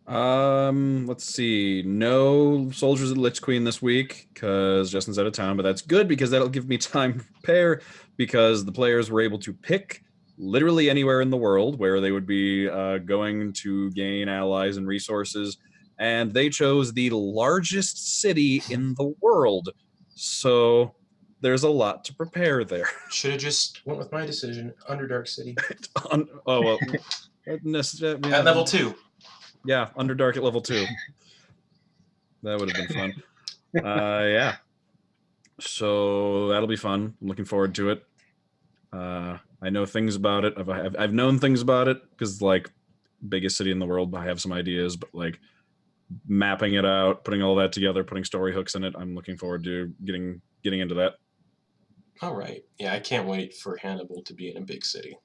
Let's see. No Soldiers of the Lich Queen this week because Justin's out of town, but that's good because that'll give me time to prepare because the players were able to pick literally anywhere in the world where they would be going to gain allies and resources, and they chose the largest city in the world. So there's a lot to prepare there. Should have just went with my decision, Underdark City. At level 2. Yeah, Underdark at level 2. That would have been fun. Yeah. So that'll be fun. I'm looking forward to it. I know things about it. I've known things about it because, like, biggest city in the world, I have some ideas, but, like, mapping it out, putting all that together, putting story hooks in it, I'm looking forward to getting into that. All right. Yeah, I can't wait for Hannibal to be in a big city.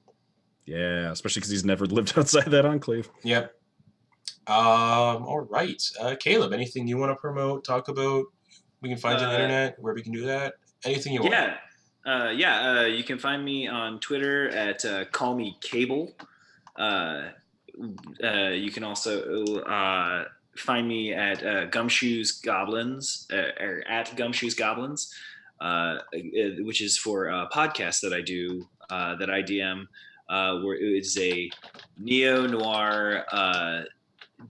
Yeah, especially because he's never lived outside that enclave. Yep. All right. Caleb, anything you want to promote, talk about? We can find you on the internet, where we can do that. Anything you want. You can find me on Twitter at callmecable. You can also find me at Gumshoes Goblins, or at Gumshoes Goblins, which is for a podcast that I do, that I DM, where it's a neo-noir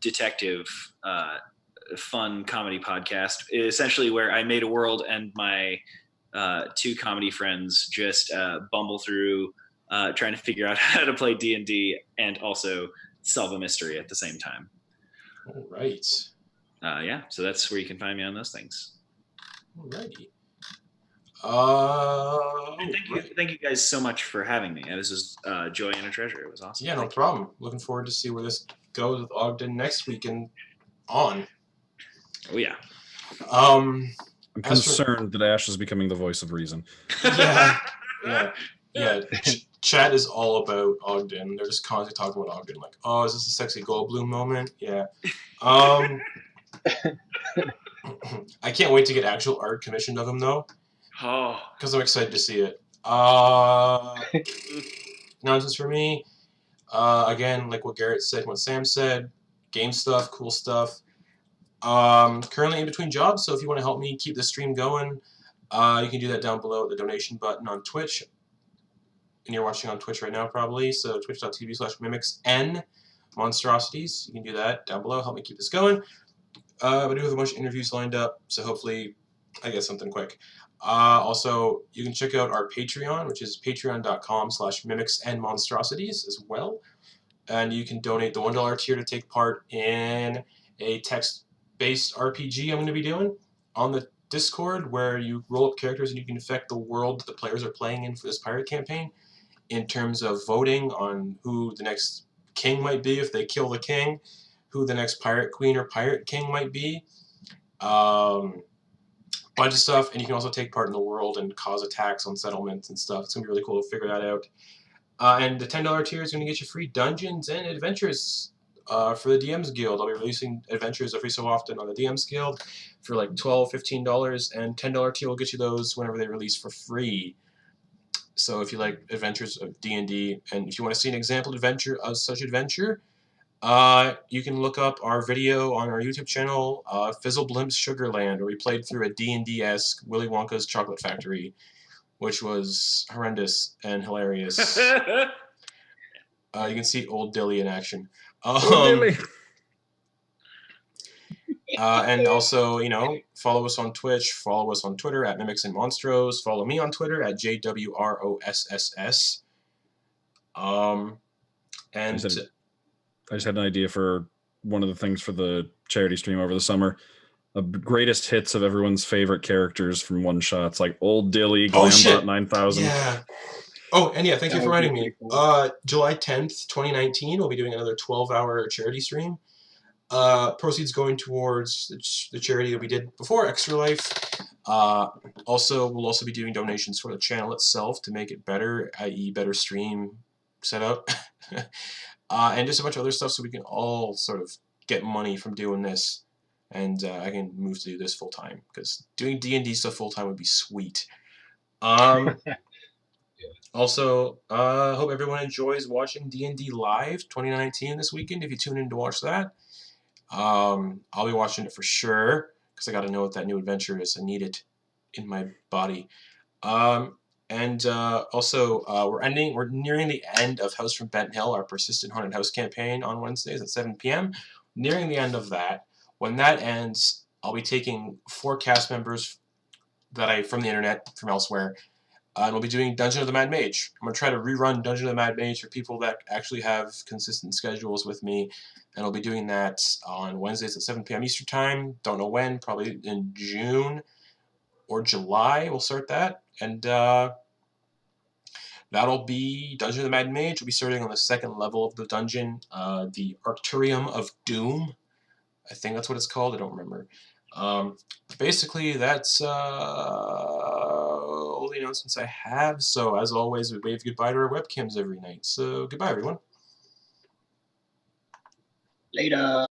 detective fun comedy podcast, essentially where I made a world and my two comedy friends just bumble through trying to figure out how to play D&D and also solve a mystery at the same time. All right. So that's where you can find me on those things. Alrighty. Thank you guys so much for having me. This was joy and a treasure. It was awesome. Yeah, no problem. Looking forward to see where this goes with Ogden next week and on. Oh yeah. I'm concerned that Ash is becoming the voice of reason. Yeah. Chat is all about Ogden. They're just constantly talking about Ogden, like, oh, is this a sexy Goldblum moment? Yeah. I can't wait to get actual art commissioned of him though, Oh, because I'm excited to see it. Nonsense for me. Again, like what Garrett said, what Sam said, game stuff, cool stuff. Currently in between jobs, so if you want to help me keep the stream going, you can do that down below at the donation button on Twitch. And you're watching on Twitch right now, probably. So twitch.tv/mimicsn monstrosities. You can do that down below. Help me keep this going. I do have a bunch of interviews lined up, so hopefully I get something quick. Also, you can check out our Patreon, which is patreon.com/mimicsnmonstrosities as well. And you can donate the $1 tier to take part in a text-based RPG I'm going to be doing on the Discord, where you roll up characters and you can affect the world that the players are playing in for this pirate campaign in terms of voting on who the next king might be if they kill the king, who the next pirate queen or pirate king might be. Bunch of stuff, and you can also take part in the world and cause attacks on settlements and stuff. It's going to be really cool to figure that out. And the $10 tier is going to get you free dungeons and adventures for the DMs Guild. I'll be releasing adventures every so often on the DMs Guild for like $12, $15, and $10 tier will get you those whenever they release for free. So if you like adventures of D&D, and if you want to see an example adventure of such adventure, you can look up our video on our YouTube channel, Fizzleblimp's Sugarland, where we played through a D&D-esque Willy Wonka's Chocolate Factory, which was horrendous and hilarious. You can see Old Dilly in action. Old Dilly. And also, you know, follow us on Twitch, follow us on Twitter at Mimics and Monstros, follow me on Twitter at JWROSSS. And I just had an idea for one of the things for the charity stream over the summer. The greatest hits of everyone's favorite characters from one shots, like Old Dilly, Glambot 9000. Yeah. Oh, and yeah, thank you for reminding me. Cool. July 10th, 2019, we'll be doing another 12-hour charity stream. Proceeds going towards the charity that we did before, Extra Life. Also, we'll also be doing donations for the channel itself to make it better, i.e. better stream setup. And just a bunch of other stuff so we can all sort of get money from doing this. And I can move to do this full time, because doing D&D stuff full time would be sweet. Also, hope everyone enjoys watching D&D Live 2019 this weekend. If you tune in to watch that, I'll be watching it for sure, because I got to know what that new adventure is. I need it in my body. And also, we're nearing the end of House from Bent Hill, our Persistent Haunted House campaign on Wednesdays at 7 p.m. Nearing the end of that. When that ends, I'll be taking 4 cast members from the internet, from elsewhere, and we'll be doing Dungeon of the Mad Mage. I'm going to try to rerun Dungeon of the Mad Mage for people that actually have consistent schedules with me, and I'll be doing that on Wednesdays at 7 p.m. Eastern Time. Don't know when, probably in June or July we'll start that, and that'll be Dungeon of the Mad Mage. We'll be starting on the 2nd level of the dungeon, the Arcturium of Doom. I think that's what it's called. I don't remember. Basically, that's all the announcements I have. So, as always, we wave goodbye to our webcams every night. So, goodbye, everyone. Later.